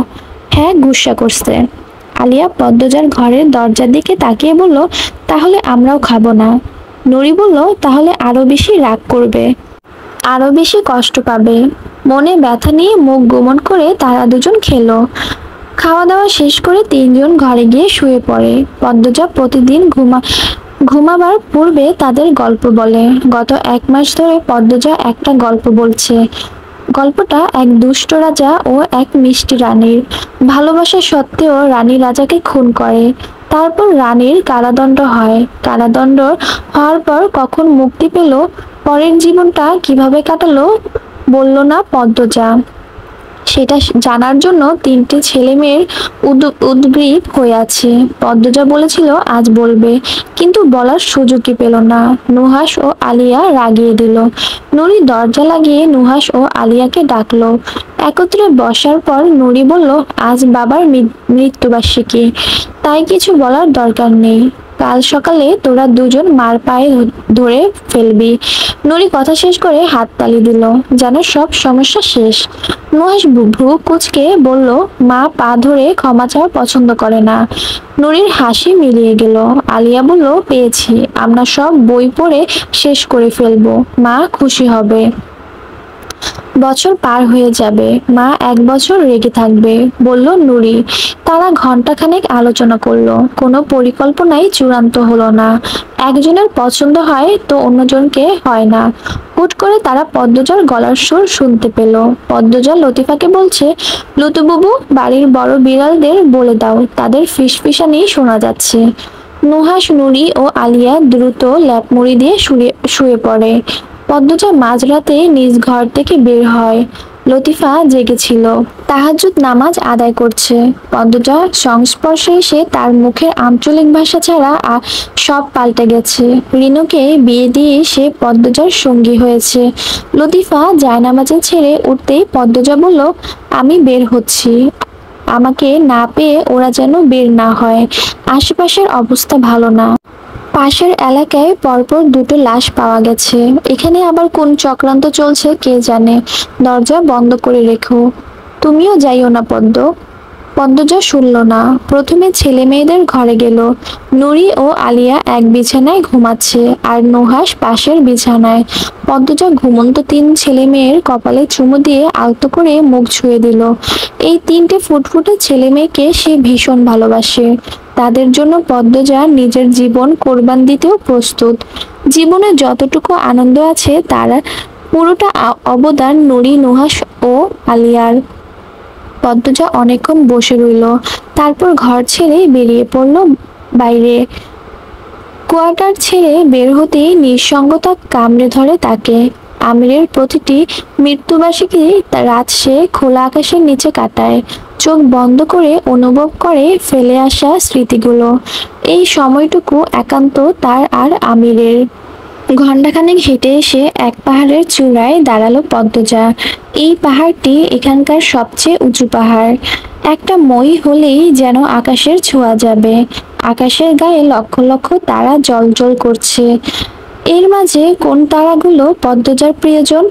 Speaker 1: হ্যাঁ গুস্সা করছে। আলিয়া পদ্মজার ঘরের দরজার দিকে তাকিয়ে বলল, তাহলে আমরাও খাবো না। নুরি বলল, তাহলে আরো বেশি রাগ করবে, আরো বেশি কষ্ট পাবে। মনে ব্যথা নিয়ে মুখ গোমন করে তারা দুজন খেলো। খাওয়া দাওয়া শেষ করে তিনজন ঘরে গিয়ে শুয়ে পড়ে। পদ্মজা প্রতিদিন ঘুমাবার পূর্বে তাদের গল্প বলে। গত 1 মাস ধরে পদ্মজা একটা গল্প বলছে। গল্পটা এক দুষ্ট রাজা ও এক মিষ্টি রানীর। ভালোবাসা সত্ত্বেও রানী রাজাকে খুন করে। তারপর রানীর কারাদণ্ড হয়। কারাদণ্ড হওয়ার পর কখন মুক্তি পেল, পরের জীবনটা কিভাবে কাটালো বলল না পদ্মজা। সেটা জানার জন্য 3টে ছেলে মেয়ের উদ্গ্রীব হয়ে আছে। পদ্মজা বলেছিল আজ বলবে, কিন্তু বলার সুযোগই পেল না। নুহাস ও আলিয়া রাগিয়ে দিল। নুরি দরজা লাগিয়ে নুহাস ও আলিয়াকে ডাকলো। একত্রে বসার পর নুরি বলল, আজ বাবার মৃত্যুবার্ষিকী, তাই কিছু বলার দরকার নেই। কাল সকালে তোরা দুজন মার পায়ে ধরে ফেলবি। নুরি কথা শেষ করে হাততালি দিল, যেন সব সমস্যা শেষ। নুহাস ভ্রু কুঁচকে বলল, মা পা ধরে ক্ষমা চাওয়া পছন্দ করে না। নুরির হাসি মিলিয়ে গেল। আলিয়া বলল, পেয়েছি, আমরা সব বই পড়ে শেষ করে ফেলবো, মা খুশি হবে। বছর পার হয়ে যাবে, মা 1 বছর রেগে থাকবে, বলল নুরি। তারা ঘন্টাখানেক আলোচনা করলো। কোনো পরিকল্পনাই চূড়ান্ত হলো না। একজনের পছন্দ হয় তো অন্যজনকে হয় না। হুট করে তারা পদ্মজার গলার সুর শুনতে পেল। পদ্মজা লতিফাকে বলছে, লুতুবুবু, বাড়ির বড় বিড়ালদের বলে দাও, তাদের ফিসফিসানি শোনা যাচ্ছে। নুহাস, নুরি ও আলিয়া দ্রুত ল্যাপমুড়ি দিয়ে শুয়ে পড়ে। পদ্মজা মাঝরাতে নিজ ঘর থেকে বের হয়। লতিফা জেগেছিল, তাহাজ্জুদ নামাজ আদায় করছে। পদ্মজা সংস্পর্শে এসে তার মুখের আঞ্চলিক ভাষা ছাড়া সব পাল্টে গেছে। রিনুকে বিয়ে দিয়ে সে পদ্মজার সঙ্গী হয়েছে। লতিফা জায়নামাজে ছেড়ে উঠতেই পদ্মজা বলল, আমি বের হচ্ছি। আমাকে না পেয়ে ওরা যেন বের না হয়। আশেপাশের অবস্থা ভালো না। পাশের এলাকায় পরপর দুটো লাশ পাওয়া গেছে। এখানে আবার কোন চক্রান্ত চলছে কে জানে। দরজা বন্ধ করে রেখো। তুমিও যাইও না পদ্ম। পদ্মজা শুনল না। প্রথমে ছেলে মেয়েদের ঘরে গেল। নুরি ও আলিয়া এক বিছানায় ঘুমাচ্ছে আর নুহাস পাশের বিছানায়। পদ্মজা ঘুমন্ত তিন ছেলে মেয়ের কপালে চুমু দিয়ে আলতো করে মুখ ছুঁয়ে দিল। এই তিনটে ফুটফুটে ছেলে মেয়েকে সে ভীষণ ভালোবাসে। তাদের জন্য পদ্মজা নিজের জীবন কোরবান দিতেও প্রস্তুত। জীবনে যতটুকু আনন্দ আছে তার পুরোটা অবদান নুরি, নুহাস ও আলিয়ার। পদ্মজা অনেকক্ষণ বসে রইল, তারপর ঘর ছেড়ে বেরিয়ে পড়ল বাইরে। কোয়ার্টার ছেড়ে বের হতেই নিঃসঙ্গতা কামড়ে ধরে তাকে। আমিরের প্রতিটি মৃত্যুবার্ষিকী রাত সে খোলা আকাশের নিচে কাটায়। চোখ বন্ধ করে অনুভব করে ফেলে আসা স্মৃতিগুলো। এই সময়টুকু একান্ত তার আর আমিরের। ঘণ্টাখানেক হেঁটে এসে এক পাহাড়ের চূড়ায় দাঁড়ালো পদ্মজা। এই পাহাড়টি এখানকার সবচেয়ে উঁচু পাহাড়। একটা মই হলেই যেন আকাশের ছোঁয়া যাবে। আকাশের গায়ে লক্ষ লক্ষ তারা জ্বলজ্বল করছে। এর মাঝে কোন তারাগুলো পদ্মজার প্রিয়জন?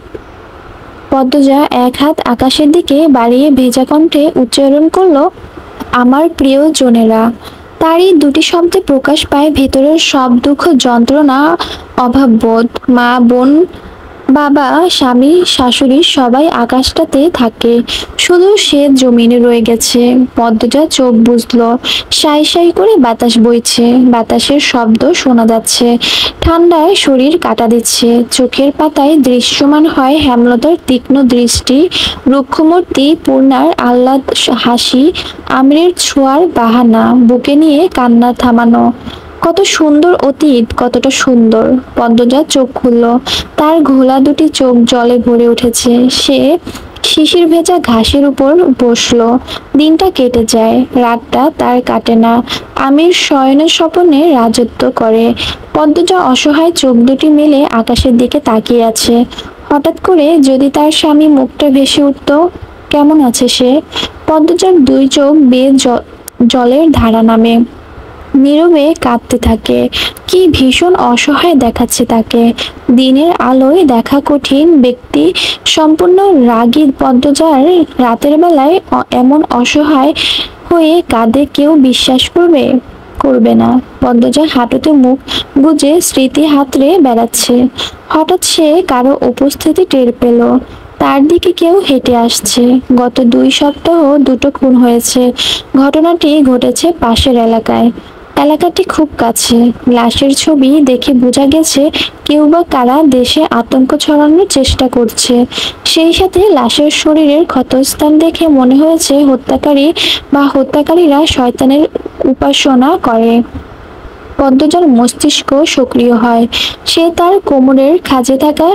Speaker 1: পদ্মজা এক হাত আকাশের দিকে বাড়িয়ে ভেজা কণ্ঠে উচ্চারণ করল, আমার প্রিয়জনেরা। তারই দুটি শব্দে প্রকাশ পায় ভেতরের সব দুঃখ, যন্ত্রণা, অভাববোধ। মা, বোন, বাবা, স্বামী, শাশুড়ি সবাই আকাশটাতে থাকে, শুধু সে জমিনে রয়ে গেছে। পদ্মজা চোখ বুজল। সাই সাই করে বাতাস বইছে, বাতাসের শব্দ শোনা যাচ্ছে। ঠান্ডায় শরীর কাটা দিচ্ছে। চোখের পাতায় দৃশ্যমান হয় হেমলতার তীক্ষ্ণ দৃষ্টি, রুক্ষমূর্তি পূর্ণার আহ্লাদ হাসি, আমিরের ছোঁয়ার বাহানা, বুকে নিয়ে কান্না থামানো। কত সুন্দর অতীত, কতটা সুন্দর। পদ্মজা চোখ খুলল। তার ঘোলা দুটি চোখ জলে ভরে উঠেছে। সে শিশির ভেজা ঘাসের উপর বসলো। দিনটা কেটে যায়, রাতটা তার কাটে না। আমির শয়নের স্বপনে রাজত্ব করে। পদ্মজা অসহায় চোখ দুটি মেলে আকাশের দিকে তাকিয়ে আছে। হঠাৎ করে যদি তার স্বামী মুখটা ভেসে উঠত, কেমন আছে সে? পদ্মজার দুই চোখ বেয়ে জলের ধারা নামে। নীরবে কাঁদতে থাকে। কি ভীষণ অসহায় দেখাচ্ছে তাকে। দিনের আলোয় দেখা কঠিন, ব্যক্তি সম্পূর্ণ রাগী পদ্মজার রাতের বেলায় এমন অসহায় হয়ে কাঁদে কেউ বিশ্বাস করবে? করবে না। পদ্মজা হাঁটুতে মুখ গুজে স্মৃতি হাতড়ে বেড়াচ্ছে। হঠাৎ সে কারো উপস্থিতি টের পেল। তার দিকে কেউ হেঁটে আসছে। গত 2 সপ্তাহ দুটো খুন হয়েছে। ঘটনাটি ঘটেছে পাশের এলাকায়। এলাকাটি খুব কাছে। লাশের ছবি দেখে বোঝা গেছে কেউ বা কারা দেশে আতঙ্ক ছড়ানোর চেষ্টা করছে। সেই সাথে লাশের শরীরের ক্ষতস্থান দেখে মনে হয়েছে হত্যাকারী বা হত্যাকারীরা শয়তানের উপাসনা করে। পদ্মজার মস্তিষ্ক সক্রিয় হয়। সে তার কোমরের খাঁজে থাকা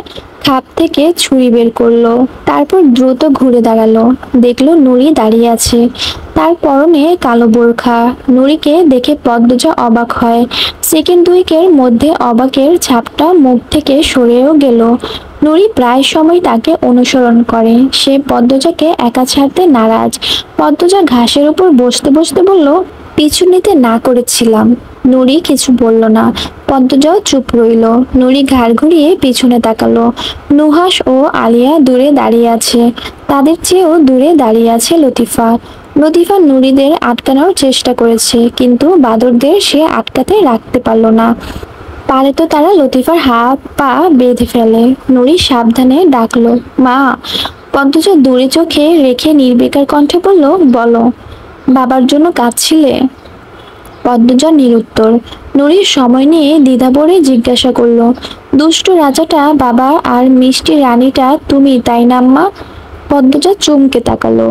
Speaker 1: খাপ থেকে ছুরি বের করলো। তারপর দ্রুত ঘুরে দাঁড়ালো। দেখলো নুরি দাঁড়িয়ে আছে। তার পরনে কালো বোরখা। নুরিকে দেখে পদ্মজা অবাক হয়। সেকেন্ড দুয়েকের মধ্যে অবাকের ছাপটা মুখ থেকে সরেও গেল। নুরি প্রায় সময় তাকে অনুসরণ করে। সে পদ্মজাকে একা ছাড়তে নারাজ। পদ্মজা ঘাসের উপর বসতে বসতে বলল, পিছু নিতে না করেছিলাম। নুরি কিছু বলল না। পদ্মজাও চুপ রইল। নুরি ঘাড় ঘুরিয়ে পিছনে তাকালো। নুহাস ও আলিয়া দূরে দাঁড়িয়ে আছে। তাদের চেয়েও দূরে দাঁড়িয়ে আছে লতিফা। লতিফা নুরিদের আটকানোর চেষ্টা করেছে, কিন্তু বাদরদের সে আটকাতে রাখতে পারল না। পারে তো তারা লতিফার হাত পা বেঁধে ফেলে। নুরি সাবধানে ডাকলো, মা। পদ্মজা দূরে চোখে রেখে নির্বিকার কণ্ঠে বলল, বলো, বাবার জন্য কাঁদছিলে? পদ্মজা নিরুত্তর। নুরির সময় নিয়ে দ্বিধাভরে জিজ্ঞাসা করলো, দুষ্ট রাজাটা বাবা আর মিষ্টি রানীটা তুমি, তাই না আম্মা? পদ্মজা চমকে তাকালো।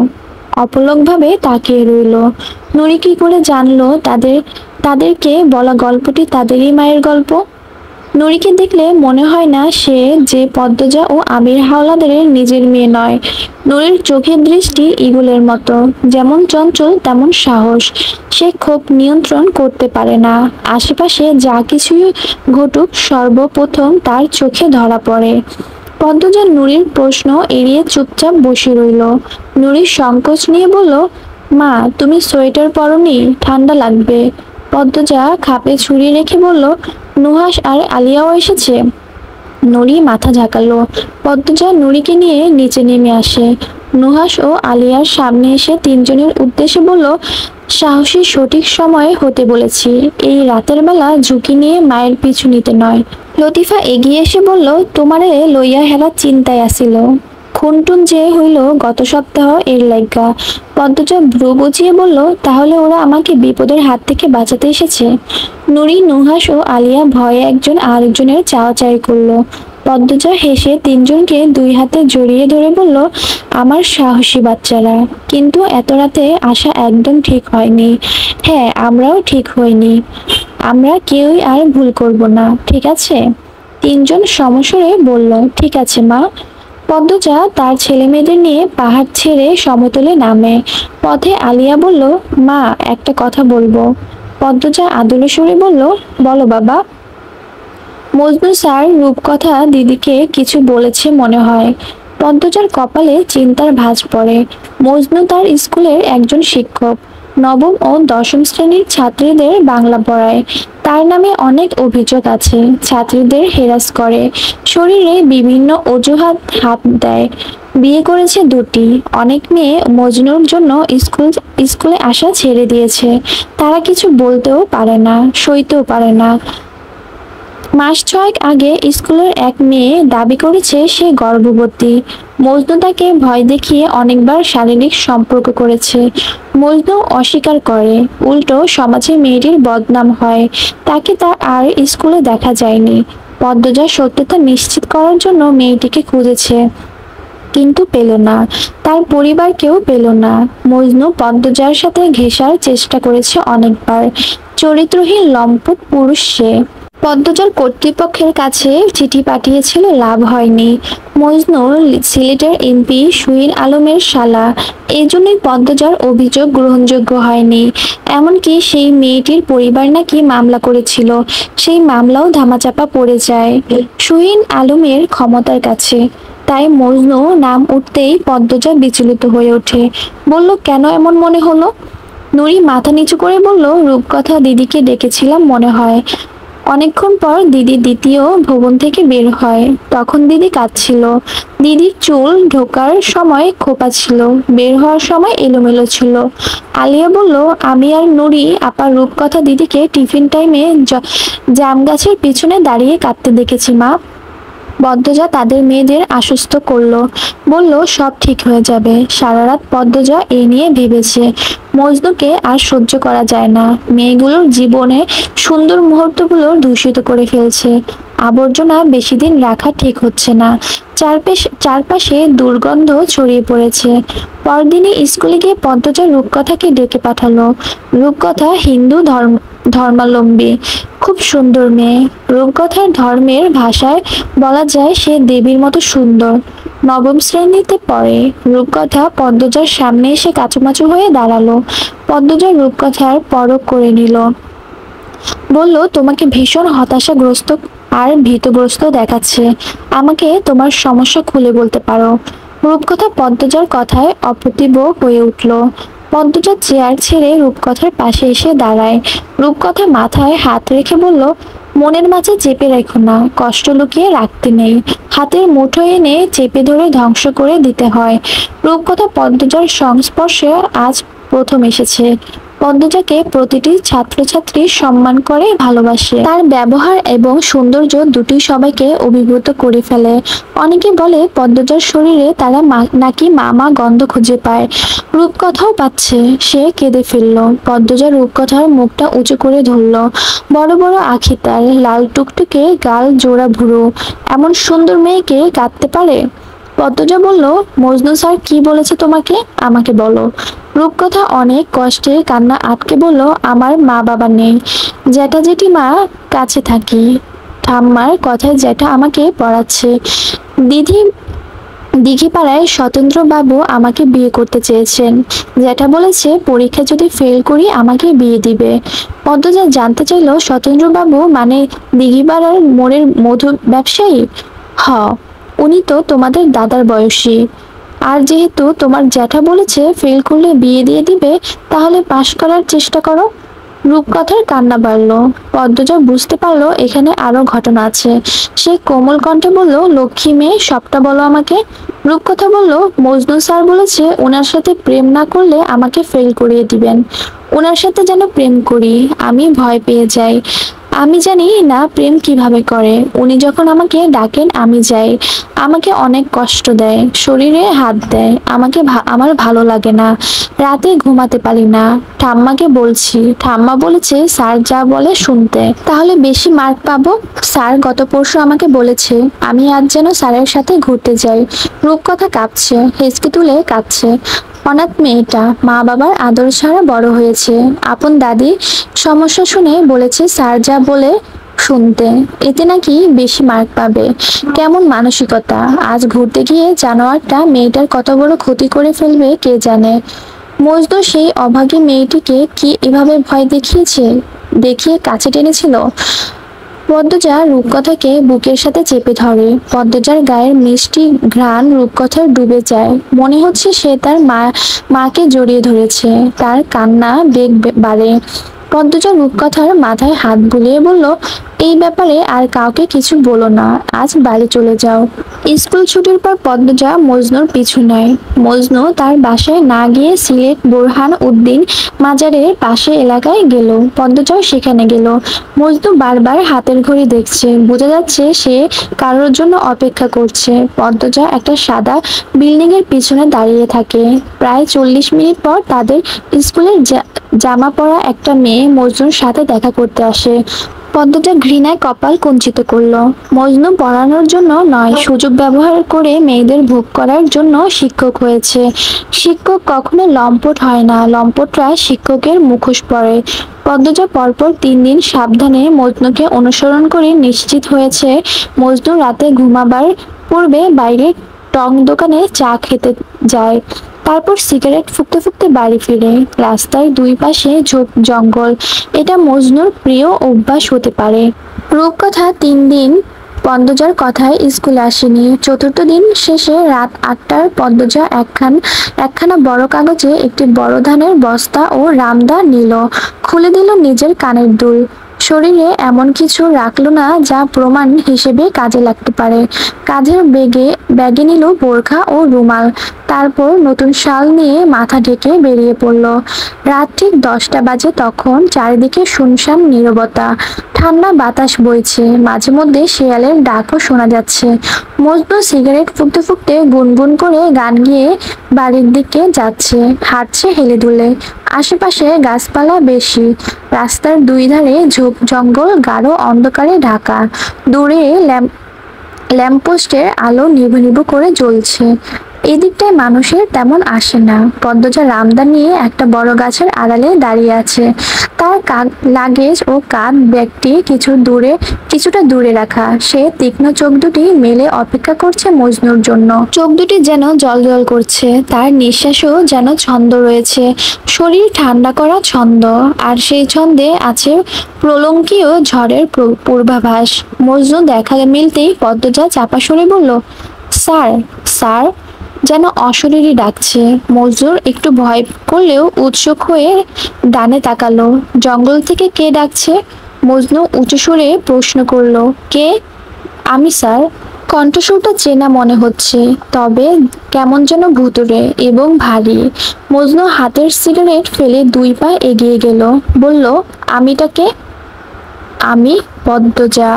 Speaker 1: অপলকভাবে তাকিয়ে রইল। নুরি কি করে জানলো তাদের তাদেরকে বলা গল্পটি তাদেরই মায়ের গল্প। নুরিকে দেখলে মনে হয় না সে যে পদ্মজা ও আমির হাওলাদারের নিজের মেয়ে নয়। নুরির চোখের দৃষ্টি ঈগলের মতো, যেমন চঞ্চল তেমন সাহস। সে ক্ষোভ নিয়ন্ত্রণ করতে পারে না। আশেপাশে যা কিছুই ঘটুক সর্বপ্রথম তার চোখে ধরা পড়ে। পদ্মজা নুরির প্রশ্ন এড়িয়ে চুপচাপ বসে রইল। নুরি সংকোচ নিয়ে বলল, মা তুমি সোয়েটার পরনি, ঠান্ডা লাগবে। পদ্মজা খাপে ছুরি রেখে বলল, নুহাস আর আলিয়াও এসেছে। নুরি মাথা ঝাঁকালো। পদ্মজা নুরিকে নিয়ে নিচে নেমে আসে। নুহাস ও আলিয়ার সামনে এসে তিনজনের উদ্দেশ্যে বলল, সাহসী সঠিক সময়ে হতে বলেছি। এই রাতের বেলা ঝুঁকি নিয়ে মায়ের পিছু নিতে নয়। লতিফা এগিয়ে এসে বলল, তোমারে লইয়া হেলা চিন্তায় আসিল। খুনটুন যে হইল গত সপ্তাহ এর লাইগা। পদ্মজা ভ্রু বুঝিয়ে বলল, তাহলে ওরা আমাকে বিপদের হাত থেকে বাঁচাতে এসেছে। নুরি, নুহাস ও আলিয়া ভয়ে একজন আরেকজনের চাওয়াচাই করলো। পদ্মজা হেসে তিনজনকে দুই হাতে জড়িয়ে ধরে বলল, আমার সাহসী বাচ্চারা, কিন্তু এত রাতে আসা একদম ঠিক হয়নি। হ্যাঁ, আমরাও ঠিক হইনি। আমরা কেউই আর ভুল করব না, ঠিক আছে? তিনজন সমস্বরে বলল, ঠিক আছে মা। পদ্মজা তার ছেলে মেয়েদের নিয়ে পাহাড় ছেড়ে সমতলে নামে। পথে আলিয়া বলল, মা একটা কথা বলবো। পদ্মজা আদুরে সুরে বলল, বলো বাবা। মজনু স্যার রূপকথা দিদিকে কিছু বলেছে মনে হয়। পদ্মজার কপালে চিন্তার ভাঁজ পড়ে। মজনু তার স্কুলের একজন শিক্ষক, নবম ও দশম শ্রেণীর ছাত্রীদের বাংলা পড়ায়। তার নামে অনেক অভিযোগ আছে। ছাত্রীদের হেরাস করে, শরীরে বিভিন্ন অজুহাত হাত দেয়। বিয়ে করেছে দুটি। অনেক মেয়ে মজনুর জন্য স্কুলে আসা ছেড়ে দিয়েছে। তারা কিছু বলতেও পারে না, সইতেও পারে না। মাস ছয়েক আগে স্কুলের এক মেয়ে দাবি করেছে সে গর্ভবতী। মজনু তাকে ভয় দেখিয়ে অনেকবার শারীরিক সম্পর্ক করেছে। মজনু অস্বীকার করে। উল্টো সমাজে মেয়েটির বদনাম হয়। তাকে আর স্কুলে দেখা যায়নি। পদ্মজা সত্যতা নিশ্চিত করার জন্য মেয়েটিকে খুঁজেছে, কিন্তু পেল না। তার পরিবারকেও পেল না। মজনু পদ্মজার সাথে ঘেঁষার চেষ্টা করেছে অনেকবার। চরিত্রহীন লম্পট পুরুষ সে। পদ্মজার কর্তৃপক্ষের কাছে চিঠি পাঠিয়েছিল, লাভ হয়নি। মজনু সিলেটের এমপি সুইন আলমের শালা। এজন্যই পদ্মজার অভিযোগ গ্রহণযোগ্য হয়নি। এমনকি সেই মেয়েটির পরিবার নাকি মামলা করেছিল, সেই মামলাও ধামাচাপা পড়ে যায় সুইন আলমের ক্ষমতার কাছে। তাই মজনু নাম উঠতেই পদ্মজা বিচলিত হয়ে ওঠে। বলল, কেন এমন মনে হলো? নুরি মাথা নিচু করে বলল, রূপকথা দিদিকে ডেকেছিলাম মনে হয়। অনেকক্ষণ পর দিদি দ্বিতীয় ভবন থেকে বের হয়। তখন দিদি কাঁদছিল। দিদির চুল ঢোকার সময় খোপা ছিল, বের হওয়ার সময় এলোমেলো ছিল। আলিয়া বলল, আমি আর নুরি আপা রূপকথা দিদিকে টিফিন টাইমে জাম গাছের পিছনে দাঁড়িয়ে কাঁদতে দেখেছি মা। পদ্মজা তাদের মেয়েদের আশ্বস্ত করলো, বলল সব ঠিক হয়ে যাবে। সারা রাত পদ্মজা এ নিয়ে ভেবেছে। মজনুকে আর সহ্য করা যায় না। মেয়েগুলোর জীবনে সুন্দর মুহূর্তগুলো দূষিত করে ফেলছে। আবর্জনা বেশি দিন রাখা ঠিক হচ্ছে না। চারপাশে দুর্গন্ধ ছড়িয়ে পড়েছে। পরদিনই স্কুলে গিয়ে পদ্মজা রূপকথাকে ডেকে পাঠালো। রূপকথা হিন্দু ধর্মাবলম্বী, খুব সুন্দর মেয়ে। রূপকথার ধর্মের ভাষায় বলা যায় সে দেবীর মতো সুন্দর। নবম শ্রেণীতে পড়ে। রূপকথা পদ্মজার সামনে এসে কাচুমাচু হয়ে দাঁড়ালো। পদ্মজা রূপকথার পরখ করে নিল। বলল, তোমাকে ভীষণ হতাশাগ্রস্ত আর ভীতগ্রস্ত দেখাচ্ছে। আমাকে তোমার সমস্যা খুলে বলতে পারো। রূপকথা পদ্মজার কথায় অপ্রতিভ হয়ে উঠল। পদ্মজা চেয়ার ছেড়ে রূপকথার পাশে এসে দাঁড়ায়। রূপকথা মাথায় হাত রেখে বলল, মনের মাঝে চেপে রেখো না, কষ্ট লুকিয়ে রাখতে নেই। হাতের মুঠো এনে চেপে ধরে ধ্বংস করে দিতে হয়। রূপকথা পদ্মজার সংস্পর্শে আজ প্রথম এসেছে। পদ্মজাকে প্রতিটি ছাত্রছাত্রী সম্মান করে, ভালোবাসে। তার ব্যবহার এবং সৌন্দর্য দুটি সবাইকে অভিভূত করে ফেলে। অনেকে বলে পদ্মজার শরীরে তারা নাকি মামা গন্ধ খুঁজে পায়। রূপকথাও পাচ্ছে। সে কেঁদে ফেলল। পদ্মজা রূপকথার মুখটা উঁচু করে ধরল। বড় বড় আখি তার, লাল টুকটুকে গাল, জোড়া ভুরু। এমন সুন্দর মেয়েকে কাঁদতে পারে? পদ্মজা বলল, মজনু স্যার কি বলেছে তোমাকে, আমাকে বলো। রূপকথা অনেক কষ্টে কান্না আটকে বলল, আমার মা বাবা নেই, জ্যাঠা জেঠিমা কাছে থাকি, ঠাম্মার কথায় জ্যাঠা আমাকে পড়াচ্ছে, দিদি দিঘিপাড়ায় সতেন্দ্রবাবু আমাকে বিয়ে করতে চেয়েছেন, জ্যাঠা বলেছে পরীক্ষা যদি ফেল করি আমাকে বিয়ে দিবে। পদ্মজা জানতে চাইল, সতেন্দ্রবাবু মানে দিঘিপাড়ার মোড়ের মধু ব্যবসায়ী? হ, উনি তো তোমাদের দাদার বয়সী। আর যেহেতু তোমার জ্যাঠা বলেছে ফেল করলে বিয়ে দিয়ে দিবে, তাহলে পাশ করার চেষ্টা করো। রূপকথার কান্না বাড়ল। পদ্মজা বুঝতে পারলো এখানে আরো ঘটনা আছে। সে কোমল কণ্ঠে বলল, লক্ষ্মী মেয়ে, সবটা বলো আমাকে। রূপকথা বলল, মজনু স্যার বলেছে ওনার সাথে প্রেম না করলে আমাকে ফেল করিয়ে দিবেন। ওনার সাথে যেন প্রেম করি, আমি ভয় পেয়ে যাই। আমি জানি না প্রেম কিভাবে করে। উনি যখন আমাকে ডাকেন আমি যাই। আমাকে অনেক কষ্ট দেয়, শরীরে হাত দেয়, আমার ভালো লাগে না, রাতে ঘুমাতে পারি না। ঠাম্মাকে বলছি, ঠাম্মা বলেছে স্যার যা বলে শুনতে, তাহলে বেশি মার্ক পাবো। স্যার গত পরশু আমাকে বলেছে আমি আজ যেন স্যারের সাথে ঘুরতে যাই। রূপকথা কাঁপছে, হেঁচকি তুলে কাঁদছে। অনাথ মেয়েটা মা বাবার আদর ছাড়া বড় হয়েছে। আপন দাদি সমস্যা শুনে বলেছে স্যার যা বলে শুনতে, এতে নাকি বেশি মার্ক পাবে। কেমন মানসিকতা! আজ ঘুরতে গিয়ে জানোয়ারটা মেয়েটার কত বড় ক্ষতি করে ফেলবে কে জানে। মজনু সেই অভাগী মেয়েটিকে কি এভাবে ভয় দেখিয়ে কাছে টেনেছিল। পদ্মজা রূপকথাকে বুকের সাথে চেপে ধরে। পদ্মজার গায়ের মিষ্টি ঘ্রাণ রূপকথার ডুবে যায়। মনে হচ্ছে সে তার মাকে জড়িয়ে ধরেছে। তার কান্না বেগ বাড়ে। পদ্মজা রূপকথার মাথায় হাত বুলিয়ে বলল, এই ব্যাপারে আর কাউকে কিছু বলো না, আজ বাড়ি চলে যাও। স্কুল ছুটির পর পদ্মজা মজনুর পিছু নেয়। মজনু তার বাসায় না গিয়ে সিলেট বোরহান উদ্দিন মাজারের পাশে এলাকায় গেল। পদ্মজাও সেখানে গেল। মজনু বারবার হাতের ঘড়ি দেখছে, বোঝা যাচ্ছে সে কারোর জন্য অপেক্ষা করছে। পদ্মজা একটা সাদা বিল্ডিং এর পিছনে দাঁড়িয়ে থাকে। প্রায় 40 মিনিট পর তাদের স্কুলের জামা পরা একটা মেয়ে মজনুর সাথে দেখা করতে আসে। পদ্মজা ঘৃণায় কপাল কুঞ্চিত করল। মজনু পড়ানোর জন্য নয়, সুযোগ ব্যবহার করে মেয়েদের ভোগ করার জন্য শিক্ষক হয়েছে। শিক্ষক কখনো লম্পট হয় না, লম্পটরা শিক্ষকের মুখোশ পরে। পদ্মজা পরপর 3 দিন সাবধানে মজনুকে অনুসরণ করে নিশ্চিত হয়েছে মজনু রাতে ঘুমাবার পূর্বে বাইরে টং দোকানে চা খেতে যায়, তারপর সিগারেট ফুঁকতে ফুঁকতে বাড়ি ফিরে। রাস্তায় দুই পাশে ঝোপ জঙ্গল, এটা মজনুর প্রিয় অভ্যাস হতে পারে। রূপকথা 3 দিন পদ্মজার কথায় স্কুলে আসেনি। 4র্থ দিন শেষে রাত 8টার পদ্মজা একখানা বড় কাগজে একটি বড় ধানের বস্তা ও রামদা নিল, খুলে দিল নিজের কানের দুল। শরীরে এমন কিছু রাখলো না যা প্রমাণ হিসেবে কাজে লাগতে পারে। কাঁধের ব্যাগে নিল বোরখা ও রুমাল, তারপর নতুন শাল নিয়ে মাথা ঢেকে বেরিয়ে পড়ল। রাত ঠিক 10টা বাজে। তখন চারিদিকে শুনশান নীরবতা, ঠান্ডা বাতাস বইছে, মাঝে মধ্যে শেয়ালের ডাকও শোনা যাচ্ছে। মজনু সিগারেট ফুঁকতে ফুঁকতে গুনগুন করে গান গেয়ে বাড়ির দিকে যাচ্ছে, হাঁটছে হেলে দুলে। আশেপাশে গাছপালা বেশি, রাস্তার দুই ধারে ঝোপ জঙ্গল গাঢ় অন্ধকারে ঢাকা। দূরে ল্যাম্পপোস্টের আলো নিভু নিভু করে জ্বলছে। এদিকটায় মানুষের তেমন আসে না। পদ্মজা রামদা নিয়ে একটা বড় গাছের আড়ালে দাঁড়িয়ে আছে। তার লাগেজ ও কাঁধ ব্যাগটি কিছুটা দূরে রাখা। সে তীক্ষ্ণ চোখ দুটি মেলে অপেক্ষা করছে মজনুর জন্য। চোখ দুটি যেন জল করছে, তার নিঃশ্বাসও যেন ছন্দ রয়েছে, শরীর ঠান্ডা করা ছন্দ। আর সেই ছন্দে আছে প্রলঙ্কিত ঝড়ের পূর্বাভাস। মজনু দেখা মিলতেই পদ্মজা চাপা সরে বলল, স্যার স্যার, যেন অশরীরই ডাকছে। মজনুর একটু ভয় করলেও উৎসুক হয়ে ডানে তাকালো। জঙ্গল থেকে কে ডাকছে? মজনু উঁচু সুরে প্রশ্ন করলো, কে? আমি স্যার। কণ্ঠস্বরটা চেনা মনে হচ্ছে, তবে কেমন যেন ভুতুড়ে এবং ভারী। মজনু হাতের সিগারেট ফেলে 2 পা এগিয়ে গেল, বলল, আমিটাকে? আমি পদ্মজা।